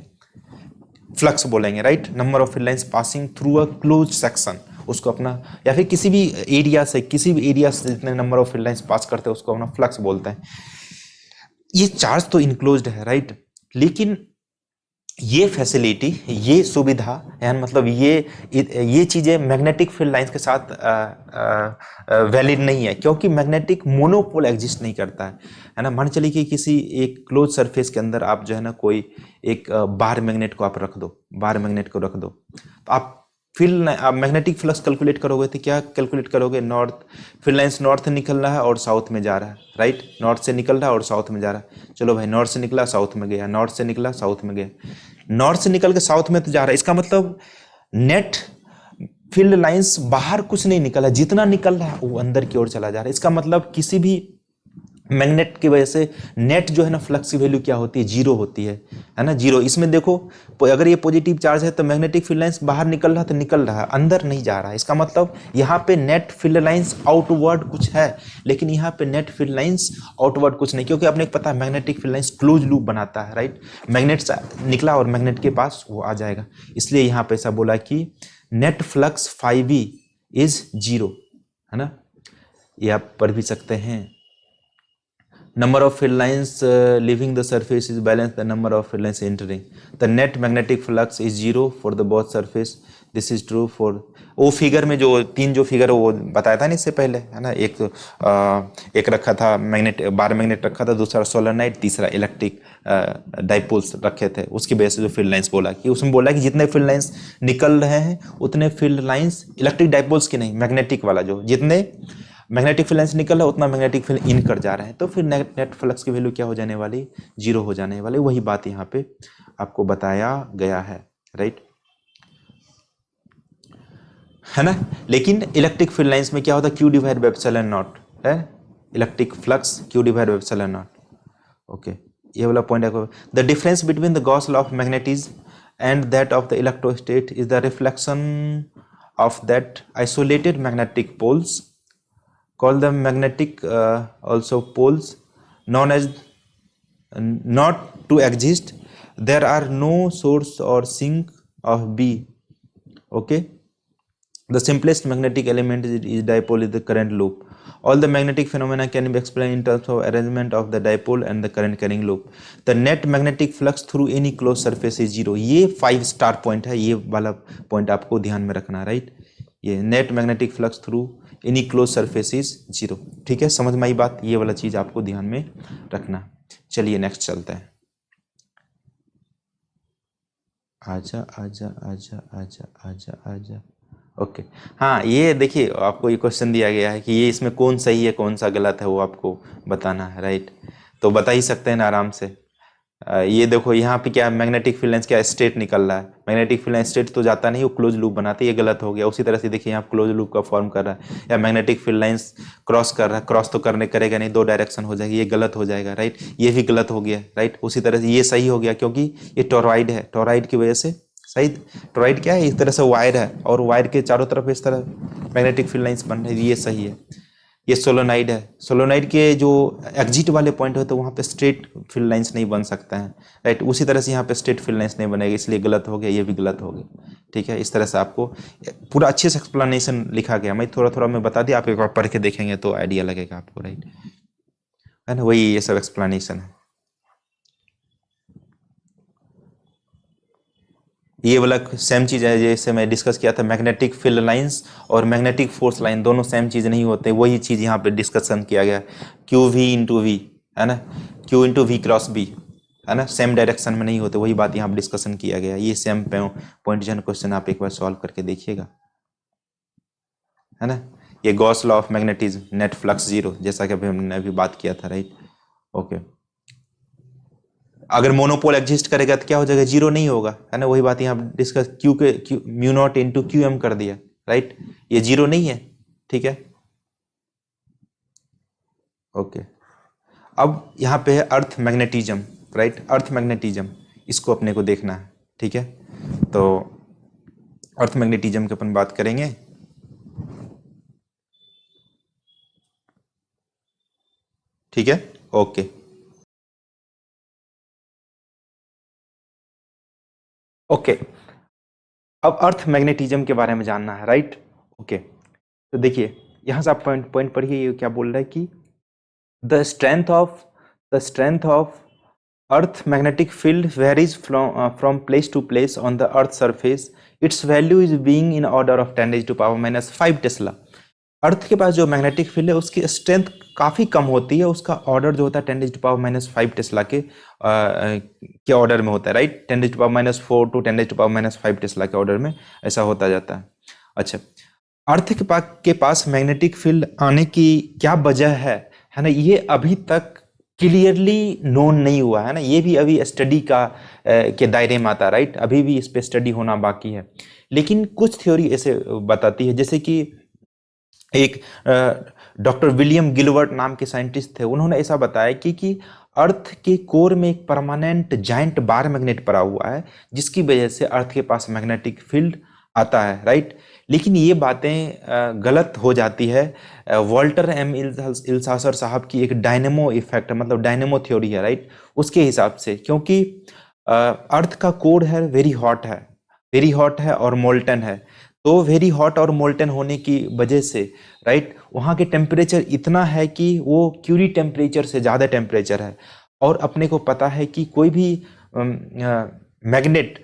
Speaker 1: फ्लक्स बोलेंगे, right. Number of field lines passing through a close section, उसको अपना, या फिर किसी भी एरिया से जितने number of field lines pass करते हैं उसको अपना फ्लक्स बोलते हैं। ये चार्ज तो इनक्लोज्ड है, राइट, लेकिन ये फैसिलिटी, ये सुविधा, यानी मतलब ये चीज़ें मैग्नेटिक फील्ड लाइंस के साथ वैलिड नहीं है, क्योंकि मैग्नेटिक मोनोपोल एग्जिस्ट नहीं करता है ना। मान चलिए कि किसी एक क्लोज सरफेस के अंदर आप जो है ना कोई एक बार मैग्नेट को आप रख दो, बार मैग्नेट को रख दो, तो आप फील्ड आप मैग्नेटिक फ्लक्स कैलकुलेट करोगे तो क्या कैलकुलेट करोगे, नॉर्थ फील्ड लाइंस नॉर्थ निकल रहा है और साउथ में जा रहा है, राइट, नॉर्थ से निकल रहा है और साउथ में जा रहा है। चलो भाई, नॉर्थ से निकला साउथ में गया, नॉर्थ से निकला साउथ में गया, नॉर्थ से निकल के साउथ में तो जा रहा है, इसका मतलब नेट फील्ड लाइंस बाहर कुछ नहीं निकला, जितना निकल रहा है वो अंदर की ओर चला जा रहा है। इसका मतलब किसी भी मैग्नेट की वजह से नेट जो है ना फ्लक्स की वैल्यू क्या होती है, जीरो होती है ना, जीरो। इसमें देखो अगर ये पॉजिटिव चार्ज है तो मैग्नेटिक फील्ड लाइंस बाहर निकल रहा है तो निकल रहा है, अंदर नहीं जा रहा है। इसका मतलब यहाँ पे नेट फील्ड लाइंस आउटवर्ड कुछ है, लेकिन यहाँ पे नेट फील्ड लाइंस आउटवर्ड कुछ नहीं, क्योंकि आपने पता है magnetic field lines close loop बनाता है, राइट। मैग्नेट से निकला और मैग्नेट के पास वो आ जाएगा, इसलिए यहाँ पे ऐसा बोला कि net flux phi B is zero, है ना। ये आप पढ़ भी सकते हैं। Number of field lines leaving the surface is balanced the number of field lines entering. The net magnetic flux is zero for the both surface. This is true for वो figure में जो तीन जो फिगर वो बताया था ना इससे पहले, है ना। एक रखा था मैग्नेट, बार मैग्नेट रखा था, दूसरा सोलेनोइड, तीसरा इलेक्ट्रिक डाइपोल्स रखे थे। उसकी वजह से जो फील्ड लाइंस बोला कि उसमें बोला कि जितने फील्ड लाइंस निकल रहे हैं उतने फील्ड लाइंस इलेक्ट्रिक डाइपोल्स की नहीं, मैग्नेटिक वाला जो जितने मैग्नेटिक फील्ड लाइंस निकल रहा है उतना मैग्नेटिक फील्ड इन कर जा रहे हैं, तो फिर नेट फ्लक्स की वैल्यू क्या हो जाने वाली, 0 हो जाने वाली। वही बात यहाँ पे आपको बताया गया है, राइट, है ना। लेकिन इलेक्ट्रिक फील्ड लाइंस में क्या होता है, Q divide by epsilon naught है, electric flux Q divide by epsilon naught. Okay, ये वाला पॉइंट है। The difference between the Gauss law of magnetism and that of the electrostatic is the reflection of that isolated magnetic poles called the magnetic also poles known as not to exist. There are no source or sink of B. Okay, the simplest magnetic element is dipole is the current loop. All the magnetic phenomena can be explained in terms of arrangement of the dipole and the current carrying loop. The net magnetic flux through any closed surface is 0. ये 5 star point है, ये वाला point आपको ध्यान में रखना, right. ये net magnetic flux through any close surface is 0। ठीक है, समझ में आई बात, ये वाला चीज आपको ध्यान में रखना। चलिए नेक्स्ट चलते हैं। आजा आजा आजा आजा आजा आजा। ओके, हाँ, ये देखिए आपको ये क्वेश्चन दिया गया है कि ये इसमें कौन सही है कौन सा गलत है वो आपको बताना है, राइट। तो बता ही सकते हैं ना आराम से। ये देखो यहाँ पे क्या मैग्नेटिक फील्ड लाइंस क्या स्ट्रेट निकल रहा है, मैग्नेटिक फील्ड लाइन स्ट्रेट तो जाता नहीं, वो क्लोज लूप बनाते, ये गलत हो गया। उसी तरह से देखिए यहाँ क्लोज लूप का फॉर्म कर रहा है, या मैग्नेटिक फील्ड लाइंस क्रॉस कर रहा है, क्रॉस तो करेगा नहीं, 2 डायरेक्शन हो जाएगी, ये गलत हो जाएगा, राइट। ये भी गलत हो गया, राइट। उसी तरह से ये सही हो गया क्योंकि ये टोरॉइड है, टोरॉइड की वजह से सही। टोरॉइड क्या है, इस तरह से वायर है और वायर के चारों तरफ इस तरह मैग्नेटिक फील्ड लाइंस बन रही है, ये सही है। ये सोलोनाइड है, सोलोनाइड के जो एग्जिट वाले पॉइंट होते हैं वहाँ पे स्ट्रेट फील्ड लाइंस नहीं बन सकता है, राइट। उसी तरह से यहाँ पे स्ट्रेट फील्ड लाइंस नहीं बनेगी, इसलिए गलत हो गया, ये भी गलत हो गया। ठीक है, इस तरह से आपको पूरा अच्छे से एक्सप्लेनेशन लिखा गया, मैं थोड़ा मैं बता दिया, आप एक बार पढ़ के देखेंगे तो आइडिया लगेगा आपको, राइट, है ना। वही ये सब एक्सप्लेनेशन है। ये वाला सेम चीज़ है जैसे मैं डिस्कस किया था, मैग्नेटिक फील्ड लाइंस और मैग्नेटिक फोर्स लाइन दोनों सेम चीज़ नहीं होते, वही चीज़ यहाँ पे डिस्कशन किया गया, क्यू वी इंटू वी, है ना, Q into V cross B, है ना, सेम डायरेक्शन में नहीं होते, वही बात यहाँ पे डिस्कशन किया गया। ये सेम पॉइंट जन क्वेश्चन आप एक बार सॉल्व करके देखिएगा, है ना। ये Gauss law of magnetism, net flux 0, जैसा कि अभी हमने अभी बात किया था, राइट। ओके, अगर मोनोपोल एग्जिस्ट करेगा तो क्या हो जाएगा, 0 नहीं होगा, है ना। वही बात यहाँ discuss, Q mu naught into Q M कर दिया, राइट, ये 0 नहीं है, ठीक है। ओके, अब यहाँ पे है अर्थ मैग्नेटिज्म, राइट, अर्थ मैग्नेटिज्म, इसको अपने को देखना है, ठीक है। तो अर्थ मैग्नेटिज्म की अपन बात करेंगे। ठीक है, ओके। ओके, अब अर्थ मैग्नेटिज्म के बारे में जानना है, राइट। ओके, तो देखिए यहाँ से आप पॉइंट पढ़िए, ये क्या बोल रहा है कि the strength of earth magnetic field varies from place to place on the earth surface, its value is being in order of 10⁻⁻5 tesla. Earth के पास जो मैग्नेटिक फील्ड है उसकी स्ट्रेंथ काफ़ी कम होती है, उसका ऑर्डर जो होता है 10⁻⁵ टेस्ला के ऑर्डर में होता है, राइट। 10⁻⁴ टू 10⁻⁵ टेस्ला के ऑर्डर में ऐसा होता जाता है। अच्छा, अर्थ के पास मैग्नेटिक फील्ड आने की क्या वजह है ना, ये अभी तक क्लियरली नोन नहीं हुआ है ना, ये भी अभी स्टडी के दायरे में आता है, राइट। अभी भी इस पे स्टडी होना बाकी है, लेकिन कुछ थ्योरी ऐसे बताती है, जैसे कि एक डॉक्टर विलियम गिलबर्ट नाम के साइंटिस्ट थे, उन्होंने ऐसा बताया कि अर्थ के कोर में एक परमानेंट जाइंट बार मैग्नेट पड़ा हुआ है, जिसकी वजह से अर्थ के पास मैग्नेटिक फील्ड आता है, राइट। लेकिन ये बातें गलत हो जाती है। वॉल्टर एम इल्सासर साहब की एक डायनेमो इफेक्ट, मतलब डायनेमो थ्योरी है, राइट, उसके हिसाब से, क्योंकि अर्थ का कोर है वेरी हॉट है और मोल्टन है, तो वेरी हॉट और मोल्टन होने की वजह से, राइट, वहाँ के टेम्परेचर इतना है कि वो क्यूरी टेम्परेचर से ज़्यादा टेम्परेचर है। और अपने को पता है कि कोई भी मैग्नेट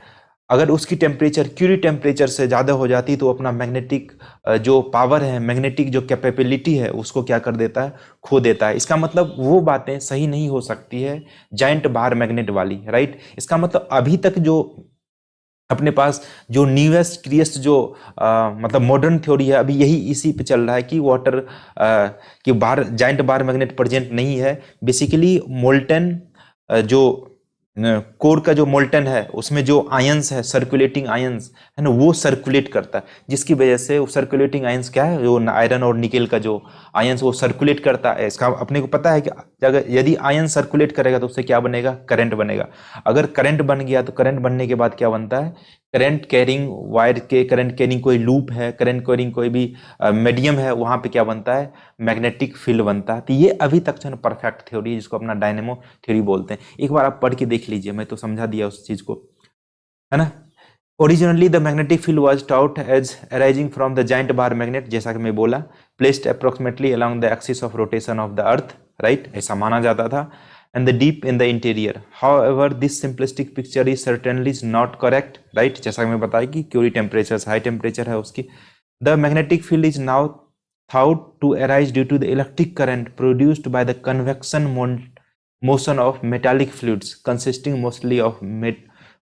Speaker 1: अगर उसकी टेम्परेचर क्यूरी टेम्परेचर से ज़्यादा हो जाती तो अपना मैग्नेटिक जो पावर है, मैग्नेटिक जो कैपेबिलिटी है, उसको क्या कर देता है, खो देता है। इसका मतलब वो बातें सही नहीं हो सकती है जाइंट बार मैग्नेट वाली, राइट। इसका मतलब अभी तक जो अपने पास जो न्यूएस्ट क्रिएस्ट जो मतलब मॉडर्न थ्योरी है अभी यही इसी पे चल रहा है कि वाटर कि बाहर जाइंट बार मैग्नेट प्रेजेंट नहीं है। बेसिकली मोल्टन जो कोर का जो मोल्टन है उसमें जो आयंस है सर्कुलेटिंग आयंस है ना वो सर्कुलेट करता है, जिसकी वजह से वो सर्कुलेटिंग आयंस क्या है जो आयरन और निकेल का जो आयंस वो सर्कुलेट करता है। इसका अपने को पता है कि अगर यदि आयन सर्कुलेट करेगा तो उससे क्या बनेगा, करंट बनेगा। अगर करंट बन गया तो करंट बनने के बाद क्या बनता है, करंट कैरिंग वायर के करंट कैरिंग कोई लूप है, करंट कैरिंग कोई भी मीडियम है, वहां पे क्या बनता है, मैग्नेटिक फील्ड बनता है। तो ये अभी तक जो है परफेक्ट थ्योरी है जिसको अपना डायनेमो थ्योरी बोलते हैं। एक बार आप पढ़ के देख लीजिए, मैं तो समझा दिया उस चीज को, है ना। Originally the magnetic field was thought as arising from the giant bar magnet, जैसा कि मैं बोला, placed approximately along the axis of rotation of the earth, right, ऐसा माना जाता था, and the deep in the interior. However, this simplistic picture is certainly not correct, right? जैसा कि मैं बताया कि क्यूरी टेम्परेचर हाई टेम्परेचर है उसकी। The magnetic field is now thought to arise due to the electric current produced by the convection motion of metallic fluids consisting mostly of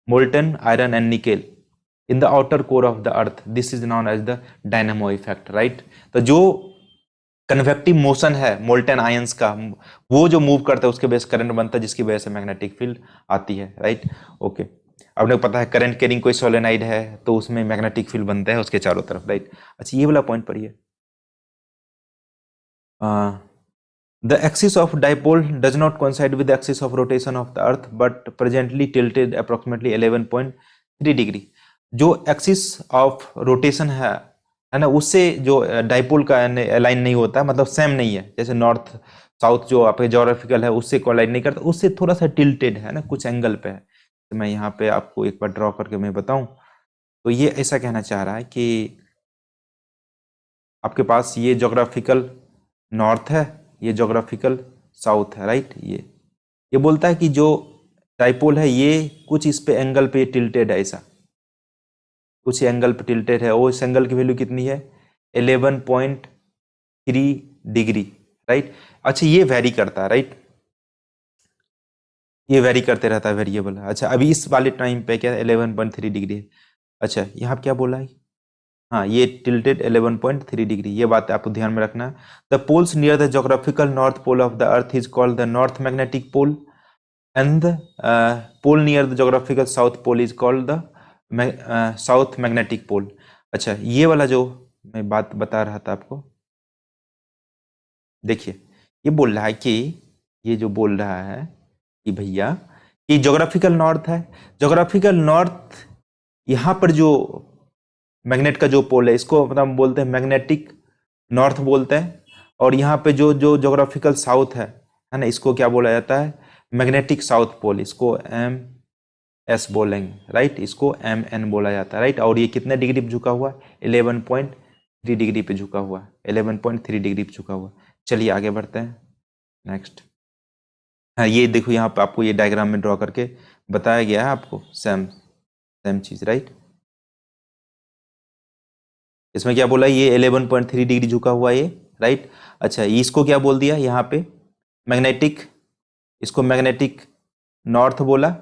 Speaker 1: molten iron and nickel in the outer core of the earth. This is known as the dynamo effect, right? तो जो convective motion है molten ions का, वो जो move करता है उसके base current बनता है, जिसकी वजह से मैग्नेटिक फील्ड आती है, राइट। ओके, आपने पता है करंट कैरिंग कोई सोलेनाइड है तो उसमें मैग्नेटिक फील्ड बनता है उसके चारों तरफ, राइट। अच्छा, ये वाला पॉइंट पढ़िए। The axis of dipole does not coincide with the axis of rotation of the earth but presently tilted approximately 11.3 degree. जो एक्सिस ऑफ रोटेशन है ना, उससे जो डाइपोल का अलाइन नहीं होता, मतलब सेम नहीं है, जैसे नॉर्थ साउथ जो आपके जोग्राफिकल है उससे कोलाइड नहीं करता, उससे थोड़ा सा टिल्टेड है ना, कुछ एंगल पे है। तो मैं यहाँ पे आपको एक बार ड्रॉ करके मैं बताऊं तो ये ऐसा कहना चाह रहा है कि आपके पास ये जोग्राफिकल नॉर्थ है, ये जोग्राफिकल साउथ है, राइट। ये बोलता है कि जो डाइपोल है ये कुछ इस पे एंगल पे टिल्टेड है, ऐसा कुछ एंगल पे टिल्टेड है, वो इस एंगल की वैल्यू कितनी है, 11.3 डिग्री, राइट। अच्छा, ये वेरी करता है, राइट, ये वेरी करते रहता है, वेरिएबल। अच्छा, अभी इस वाले टाइम पे क्या 11.3 डिग्री है। अच्छा, यहाँ क्या बोला है, हाँ, ये टिल्टेड 11.3 डिग्री, ये बात आपको ध्यान में रखना है। The poles near the geographical north pole of the earth is called the north magnetic pole and the pole near the geographical south pole is called the south magnetic pole. अच्छा, ये वाला जो मैं बात बता रहा था आपको, देखिए, ये बोल रहा है कि ये जो बोल रहा है कि भैया ये जोग्राफिकल नॉर्थ है, जोग्राफिकल नॉर्थ यहाँ पर जो मैग्नेट का जो पोल है इसको मतलब बोलते हैं मैग्नेटिक नॉर्थ बोलते हैं, और यहाँ पे जो जो जोग्राफिकल साउथ है ना, इसको क्या बोला जाता है, मैग्नेटिक साउथ पोल, इसको एम एस बोलेंगे, राइट, इसको एम एन बोला जाता है, राइट। और ये कितने डिग्री पे झुका हुआ, 11.3 डिग्री पे झुका हुआ, 11.3 डिग्री पे झुका हुआ। चलिए आगे बढ़ते हैं, नेक्स्ट। हाँ, ये देखो यहाँ पे आपको ये डायग्राम में ड्रॉ करके बताया गया है आपको, सेम सेम चीज, राइट। इसमें क्या बोला, ये 11.3 डिग्री झुका हुआ ये, राइट। अच्छा, इसको क्या बोल दिया यहाँ पे, मैग्नेटिक, इसको मैग्नेटिक नॉर्थ बोला,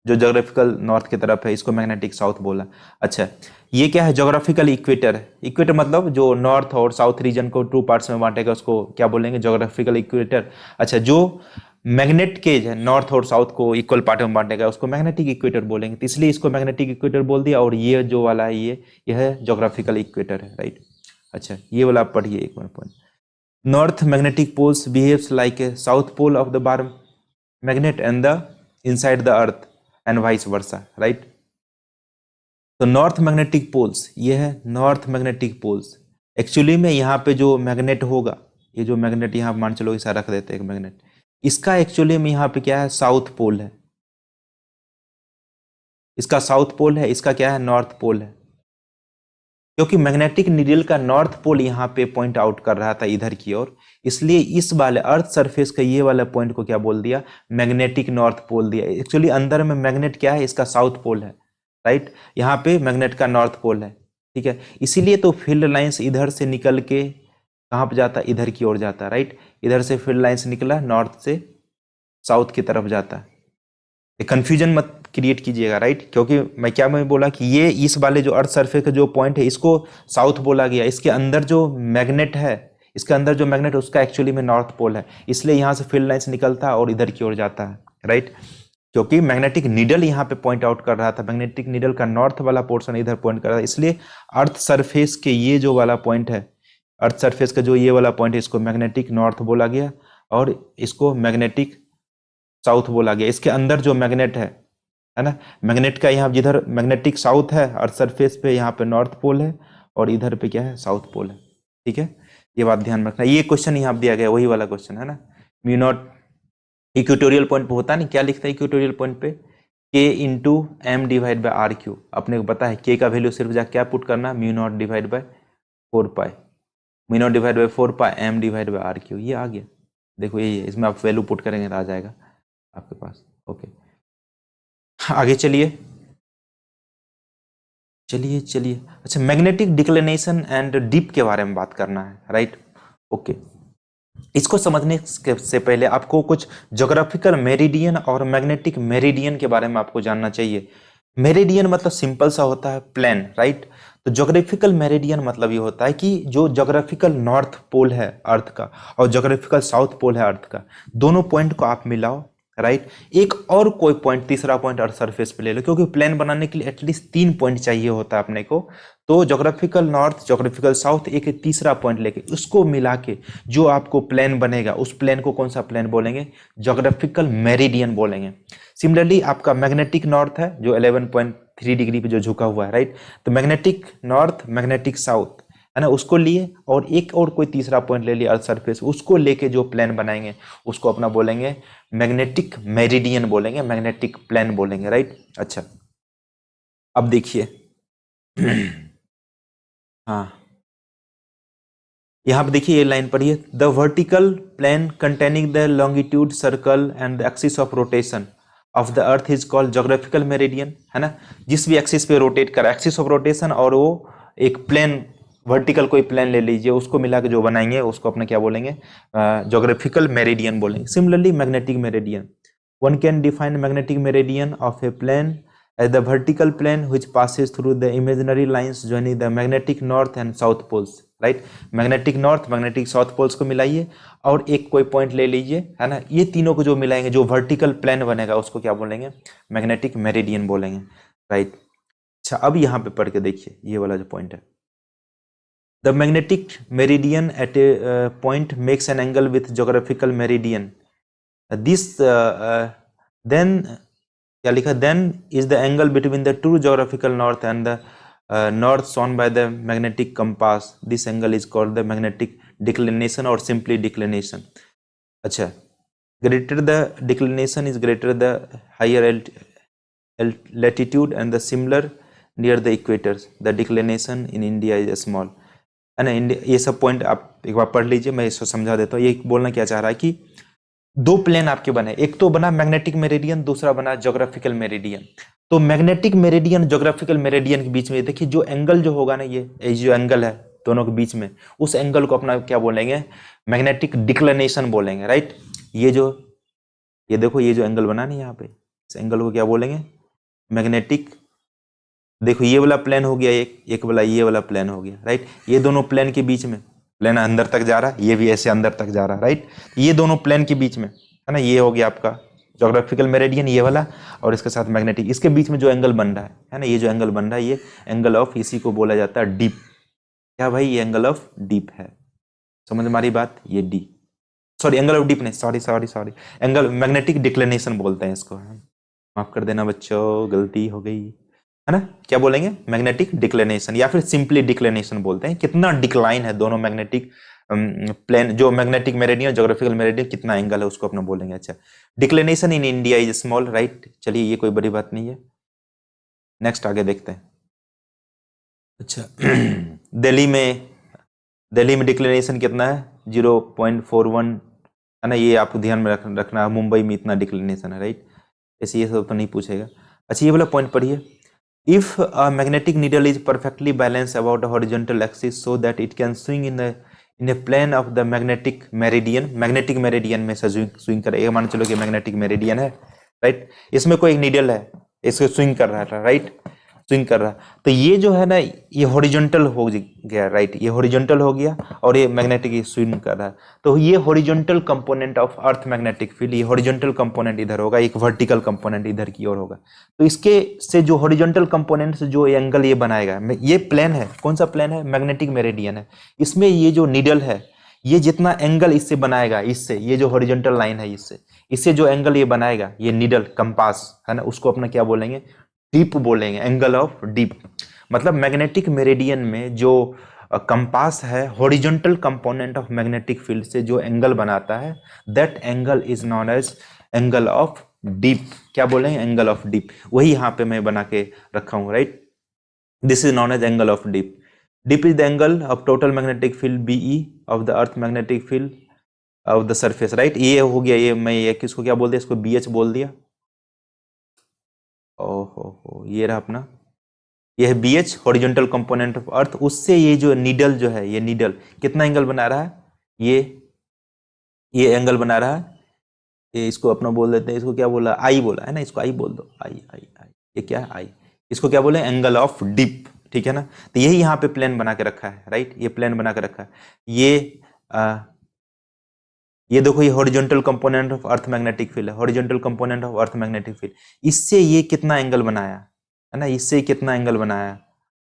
Speaker 1: जो जोग्राफिकल नॉर्थ की तरफ है इसको मैग्नेटिक साउथ बोला। अच्छा, ये क्या है, जोग्राफिकल इक्वेटर है, इक्वेटर मतलब जो नॉर्थ और साउथ रीजन को टू पार्ट्स में बांटेगा उसको क्या बोलेंगे, जोग्राफिकल इक्वेटर। अच्छा, जो मैग्नेट के नॉर्थ और साउथ को इक्वल पार्ट में बांटेगा उसको मैग्नेटिक इक्वेटर बोलेंगे, तो इसलिए इसको मैग्नेटिक इक्वेटर बोल दिया। और ये जो वाला है यह जोग्राफिकल इक्वेटर है, राइट। अच्छा, ये वाला आप पढ़िए एक minute point. North magnetic poles behaves like a south pole of the bar magnet and the inside the earth and vice versa, right. तो नॉर्थ मैग्नेटिक पोल्स, ये है नॉर्थ मैग्नेटिक पोल्स। एक्चुअली में यहाँ पे जो मैग्नेट होगा, ये जो मैग्नेट यहाँ मान चलो ऐसा रख देते हैं, एक मैग्नेट, इसका एक्चुअली में यहाँ पे क्या है, साउथ पोल है, इसका साउथ पोल है, इसका क्या है, नॉर्थ पोल है। क्योंकि मैग्नेटिक नीडल का नॉर्थ पोल यहाँ पे पॉइंट आउट कर रहा था इधर की ओर, इसलिए इस वाले अर्थ सरफेस का ये वाला पॉइंट को क्या बोल दिया, मैग्नेटिक नॉर्थ पोल दिया। एक्चुअली अंदर में मैग्नेट क्या है, इसका साउथ पोल है, राइट, यहाँ पे मैग्नेट का नॉर्थ पोल है, ठीक है। इसीलिए तो फील्ड लाइंस इधर से निकल के कहाँ पे जाता है, इधर की ओर जाता है, राइट। इधर से फील्ड लाइंस निकला नॉर्थ से साउथ की तरफ जाता है। कंफ्यूजन मत क्रिएट कीजिएगा, राइट। क्योंकि मैं बोला कि ये इस वाले जो अर्थ सरफेस का जो पॉइंट है इसको साउथ बोला गया, इसके अंदर जो मैग्नेट है, इसके अंदर जो मैग्नेट है उसका एक्चुअली में नॉर्थ पोल है, इसलिए यहाँ से फील्ड लाइन्स निकलता है और इधर की ओर जाता है, राइट। क्योंकि मैग्नेटिक नीडल यहाँ पे पॉइंट आउट कर रहा था, मैग्नेटिक नीडल का नॉर्थ वाला पोर्शन इधर पॉइंट कर रहा था, इसलिए अर्थ सरफेस के ये जो वाला पॉइंट है, अर्थ सरफेस का जो ये वाला पॉइंट है, इसको मैग्नेटिक नॉर्थ बोला गया और इसको मैग्नेटिक साउथ बोला गया। इसके अंदर जो मैग्नेट है ना, मैग्नेट का यहाँ जिधर मैग्नेटिक साउथ है अर्थ सरफेस पे, यहाँ पे नॉर्थ पोल है और इधर पे क्या है, साउथ पोल है, ठीक है। ये बात ध्यान रखना। ये क्वेश्चन यहाँ दिया गया वही वाला क्वेश्चन है ना, म्यू नॉट इक्वेटोरियल पॉइंट पे होता नहीं, क्या लिखता है इक्वेटोरियल पॉइंट पे, K into M divide by R cube. अपने को पता है के का वैल्यू सिर्फ जा क्या पुट करना, mu naught divide by 4 pi, mu naught divide by 4 pi M divide by R cube, ये आ गया। देखो यही है, इसमें आप वैल्यू पुट करेंगे तो आ जाएगा आपके पास। ओके आगे चलिए चलिए चलिए। अच्छा, मैग्नेटिक डिक्लिनेशन एंड डिप के बारे में बात करना है, राइट। ओके, इसको समझने से पहले आपको कुछ ज्योग्राफिकल मेरिडियन और मैग्नेटिक मेरिडियन के बारे में आपको जानना चाहिए। मेरिडियन मतलब सिंपल सा होता है प्लेन, राइट। तो ज्योग्राफिकल मेरिडियन मतलब ये होता है कि जो ज्योग्राफिकल नॉर्थ पोल है अर्थ का और ज्योग्राफिकल साउथ पोल है अर्थ का, दोनों पॉइंट को आप मिलाओ, राइट। एक और कोई पॉइंट, तीसरा पॉइंट अर्थ सरफेस पे ले लो, क्योंकि प्लेन बनाने के लिए एटलीस्ट 3 पॉइंट चाहिए होता है अपने को। तो ज्योग्राफिकल नॉर्थ, ज्योग्राफिकल साउथ, एक तीसरा पॉइंट लेके उसको मिला के जो आपको प्लेन बनेगा, उस प्लेन को कौन सा प्लेन बोलेंगे, ज्योग्राफिकल मेरिडियन बोलेंगे। सिमिलरली आपका मैग्नेटिक नॉर्थ है जो 11.3 डिग्री पे जो झुका हुआ है, राइट। तो मैग्नेटिक नॉर्थ, मैग्नेटिक साउथ है ना, उसको लिए और एक और कोई तीसरा पॉइंट ले लिया अर्थ सरफेस, उसको लेके जो प्लेन बनाएंगे उसको अपना बोलेंगे मैग्नेटिक मेरिडियन बोलेंगे, मैग्नेटिक प्लेन बोलेंगे, राइट। अच्छा अब देखिए हाँ यहाँ पे देखिए ये लाइन पढ़िए, the vertical plane containing the longitude circle and the axis of rotation of the earth is called geographical meridian, है ना। जिस भी एक्सिस पे रोटेट कर, एक्सिस ऑफ रोटेशन और वो एक प्लेन, वर्टिकल कोई प्लेन ले लीजिए, उसको मिला के जो बनाएंगे उसको अपने क्या बोलेंगे, ज्योग्राफिकल मेरिडियन बोलेंगे। Similarly magnetic meridian, one can define magnetic meridian of a plane as the vertical plane which passes through the imaginary lines joining the magnetic north and south poles, right। Magnetic north, magnetic south poles को मिलाइए और एक कोई point ले लीजिए, है ना। ये तीनों को जो मिलाएंगे, जो वर्टिकल प्लेन बनेगा उसको क्या बोलेंगे, मैग्नेटिक मेरिडियन बोलेंगे, राइट। अच्छा अब यहाँ पे पढ़ के देखिए ये वाला जो पॉइंट है, the magnetic meridian at a point makes an angle with geographical meridian, this then क्या लिखा, then is the angle between the two geographical north and the north shown by the magnetic compass, this angle is called the magnetic declination और simply declination. अच्छा, greater the declination is greater the higher latitude and the similar near the equators, the declination in India is small, है ना। India, ये सब point आप एक बार पढ़ लीजिए, मैं इसको समझा देता हूँ। ये बोलना क्या चाह रहा है कि दो प्लेन आपके बने, एक तो बना मैग्नेटिक मेरिडियन, दूसरा बना ज्योग्राफिकल मेरिडियन। तो मैग्नेटिक मेरिडियन, ज्योग्राफिकल मेरिडियन के बीच में देखिए जो एंगल जो होगा ना, ये जो एंगल है दोनों के बीच में, उस एंगल को अपना क्या बोलेंगे, मैग्नेटिक डिक्लिनेशन बोलेंगे, राइट। ये देखो ये जो एंगल बना नहीं यहाँ पे, इस एंगल को क्या बोलेंगे, मैग्नेटिक। देखो ये वाला प्लेन हो गया, एक वाला ये वाला प्लेन हो गया, राइट। ये दोनों प्लेन के बीच में, प्लेन अंदर तक जा रहा है, ये भी ऐसे अंदर तक जा रहा है, राइट। ये दोनों प्लेन के बीच में, है ना, ये हो गया आपका ज्योग्राफिकल मेरिडियन ये वाला, और इसके साथ मैग्नेटिक, इसके बीच में जो एंगल बन रहा है ना, ये जो एंगल बन रहा है, ये एंगल ऑफ, इसी को बोला जाता है डीप। क्या भाई, ये एंगल ऑफ डीप है, समझ में हमारी बात, ये D, sorry angle of deep नहीं, सॉरी एंगल, मैग्नेटिक डिक्लिनेशन बोलते हैं इसको, माफ कर देना बच्चों, गलती हो गई, है ना। क्या बोलेंगे, मैग्नेटिक डिक्लिनेशन या फिर सिंपली डिक्लिनेशन बोलते हैं। कितना डिक्लाइन है दोनों मैग्नेटिक प्लेन, जो मैग्नेटिक मेरिडियन, ज्योग्राफिकल मेरिडियन, कितना एंगल है उसको अपना बोलेंगे। अच्छा, declination in India is small, right. चलिए ये कोई बड़ी बात नहीं है, नेक्स्ट आगे देखते हैं। अच्छा दिल्ली में डिक्लिनेशन कितना है, 0.41, है ना। ये आपको ध्यान में रखना है, मुंबई में इतना डिक्लिनेशन है, राइट। ऐसे ये सब तो नहीं पूछेगा। अच्छा ये वाला पॉइंट पढ़िए, if a magnetic needle is perfectly balanced about a horizontal axis so that it can swing in a plane of the magnetic meridian में से swing करे, मान चलो कि मैग्नेटिक मेरिडियन है, राइट। इसमें कोई एक नीडल है, इसको स्विंग कर रहा था, राइट, स्विंग कर रहा। तो ये जो है ना, ये हॉरिजॉन्टल हो गया, राइट, ये हॉरिजॉन्टल हो गया और ये मैग्नेटिक स्विंग कर रहा है। तो ये horizontal component of earth magnetic field, ये हॉरिजॉन्टल कंपोनेंट इधर होगा, एक वर्टिकल कंपोनेंट इधर की ओर होगा। तो इसके से जो हॉरिजॉन्टल कंपोनेंट से जो एंगल ये बनाएगा, ये प्लेन है, कौन सा प्लेन है, मैग्नेटिक मेरिडियन है। इसमें ये जो नीडल है, ये जितना एंगल इससे बनाएगा, इससे ये जो हॉरिजॉन्टल लाइन है, इससे जो एंगल ये बनाएगा, ये नीडल कंपास है ना, उसको अपना क्या बोलेंगे, डीप बोलेंगे, एंगल ऑफ डीप। मतलब मैग्नेटिक मेरिडियन में जो कंपास है, horizontal component of magnetic field से जो एंगल बनाता है, that angle is known as angle of dip. क्या बोलेंगे, एंगल ऑफ डीप। वही यहाँ पे मैं बना के रखा हूँ, right, this is known as angle of dip. Dip is the angle of total magnetic field B E of the earth magnetic field of the surface, right. ये हो गया, ये मैं ये किसको क्या बोल दिया, इसको बी एच बोल दिया। ओहो, ये रहा अपना, ये है B H, horizontal component of earth. उससे ये जो नीडल जो है, ये नीडल कितना एंगल बना रहा है, ये एंगल बना रहा है, ये इसको अपना बोल देते हैं, इसको क्या बोला, आई बोला है ना, इसको आई बोल दो, आई आई आई, ये क्या है, आई। इसको क्या बोले, एंगल ऑफ डिप, ठीक है ना। तो यही यहाँ पे प्लेन बना के रखा है, राइट, ये प्लेन बना के रखा है। ये देखो, ये horizontal component of earth magnetic field है, horizontal component of earth magnetic field. इससे ये कितना एंगल बनाया है ना, इससे कितना एंगल बनाया,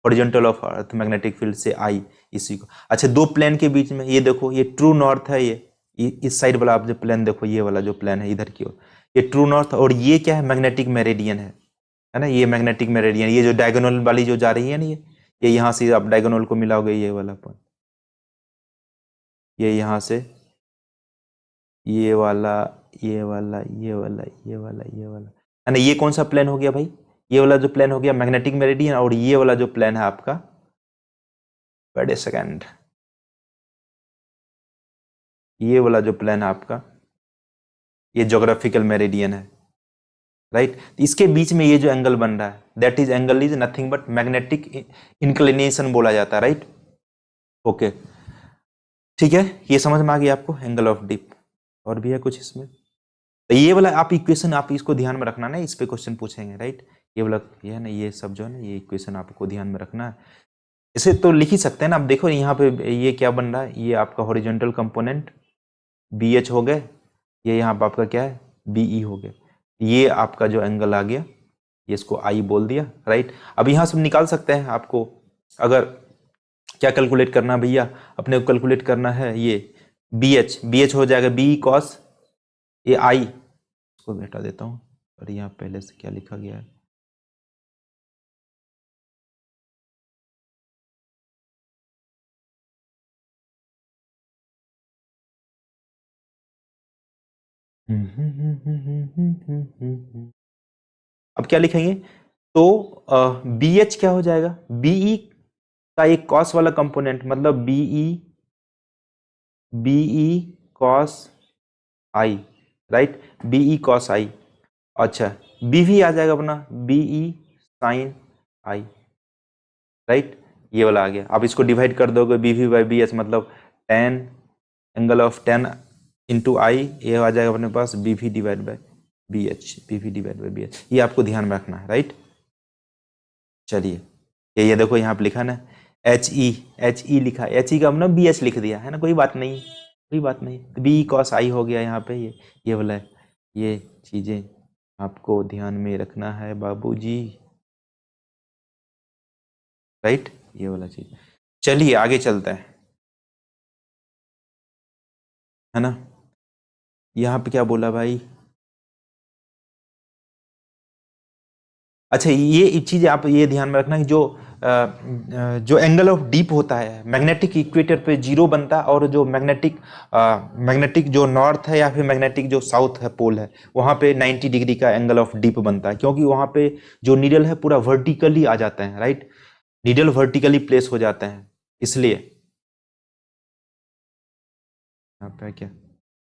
Speaker 1: horizontal of earth magnetic field से आई, इसी को। अच्छा, दो प्लेन के बीच में ये देखो, ये ट्रू नॉर्थ है, ये इस साइड वाला आप जो प्लेन देखो, ये वाला जो प्लेन है इधर की ओर, ये ट्रू नॉर्थ। और ये क्या है, मैग्नेटिक मेरिडियन है ना, ये मैग्नेटिक मेरिडियन। ये जो डायगोनल वाली जो जा रही है ना, ये यहाँ से आप डायगोनल को मिलाओगे, ये वाला पॉइंट, ये यहाँ से ये वाला, ये वाला, ये वाला, ये वाला, ये वाला, है ना। ये कौन सा प्लेन हो गया भाई, ये वाला जो प्लेन हो गया मैग्नेटिक मेरिडियन। और ये वाला जो प्लेन है आपका, वेट ए सेकेंड, ये वाला जो प्लेन है आपका, ये ज्योग्राफिकल मेरिडियन है, राइट। इसके बीच में ये जो एंगल बन रहा है, that is angle is nothing but magnetic inclination बोला जाता है, राइट। ओके, ठीक है, ये समझ में आ गया आपको, एंगल ऑफ डिप। और भी है कुछ इसमें, तो ये वाला आप इक्वेशन, आप इसको ध्यान में रखना ना, इस पे क्वेश्चन पूछेंगे, राइट। ये वाला, ये है ना, ये सब जो है ना, ये इक्वेशन आपको ध्यान में रखना है। इसे तो लिख ही सकते हैं ना, आप देखो यहाँ पे ये क्या बन रहा है, ये आपका हॉरिजॉन्टल कंपोनेंट बी एच हो गए, ये यहाँ पे आपका क्या है, बी ई हो गया। ये आपका जो एंगल आ गया, ये इसको आई बोल दिया, राइट। अब यहाँ से निकाल सकते हैं आपको, अगर क्या कैलकुलेट करना भैया, अपने को कैलकुलेट करना है ये बी एच हो जाएगा बी कॉस ये आई, इसको हटा देता हूँ, और यहाँ पहले से क्या लिखा गया है, अब क्या लिखेंगे, तो बी एच क्या हो जाएगा, बीई का एक कॉस वाला कंपोनेंट, मतलब B E cos I, right, B E cos I. अच्छा, बी भी आ जाएगा अपना, बीई साइन आई, राइट, ये वाला आ गया। आप इसको डिवाइड कर दोगे, B V by B H, मतलब tan angle of 10 into I, ये आ जाएगा अपने पास B V divide by B H, B V divide by B H. ये आपको ध्यान में रखना है, राइट। चलिए, ये देखो यहाँ पे लिखा ना, एच ई लिखा, एच ई का हमने बी एच लिख दिया है ना, कोई बात नहीं, कोई बात नहीं। बी कॉस आई हो गया यहाँ पे, ये वाला, ये चीजें आपको ध्यान में रखना है बाबूजी, राइट, ये वाला चीज। चलिए आगे चलते हैं, है ना। यहाँ पे क्या बोला भाई, अच्छा, ये चीज आप ये ध्यान में रखना कि जो एंगल ऑफ डीप होता है मैग्नेटिक इक्वेटर पे जीरो बनता है, और जो मैग्नेटिक जो नॉर्थ है या फिर मैग्नेटिक जो साउथ है पोल है, वहां पे 90 डिग्री का एंगल ऑफ डीप बनता है, क्योंकि वहां पे जो नीडल है पूरा वर्टिकली आ जाते हैं, राइट, नीडल वर्टिकली प्लेस हो जाते हैं, इसलिए यहाँ पे क्या,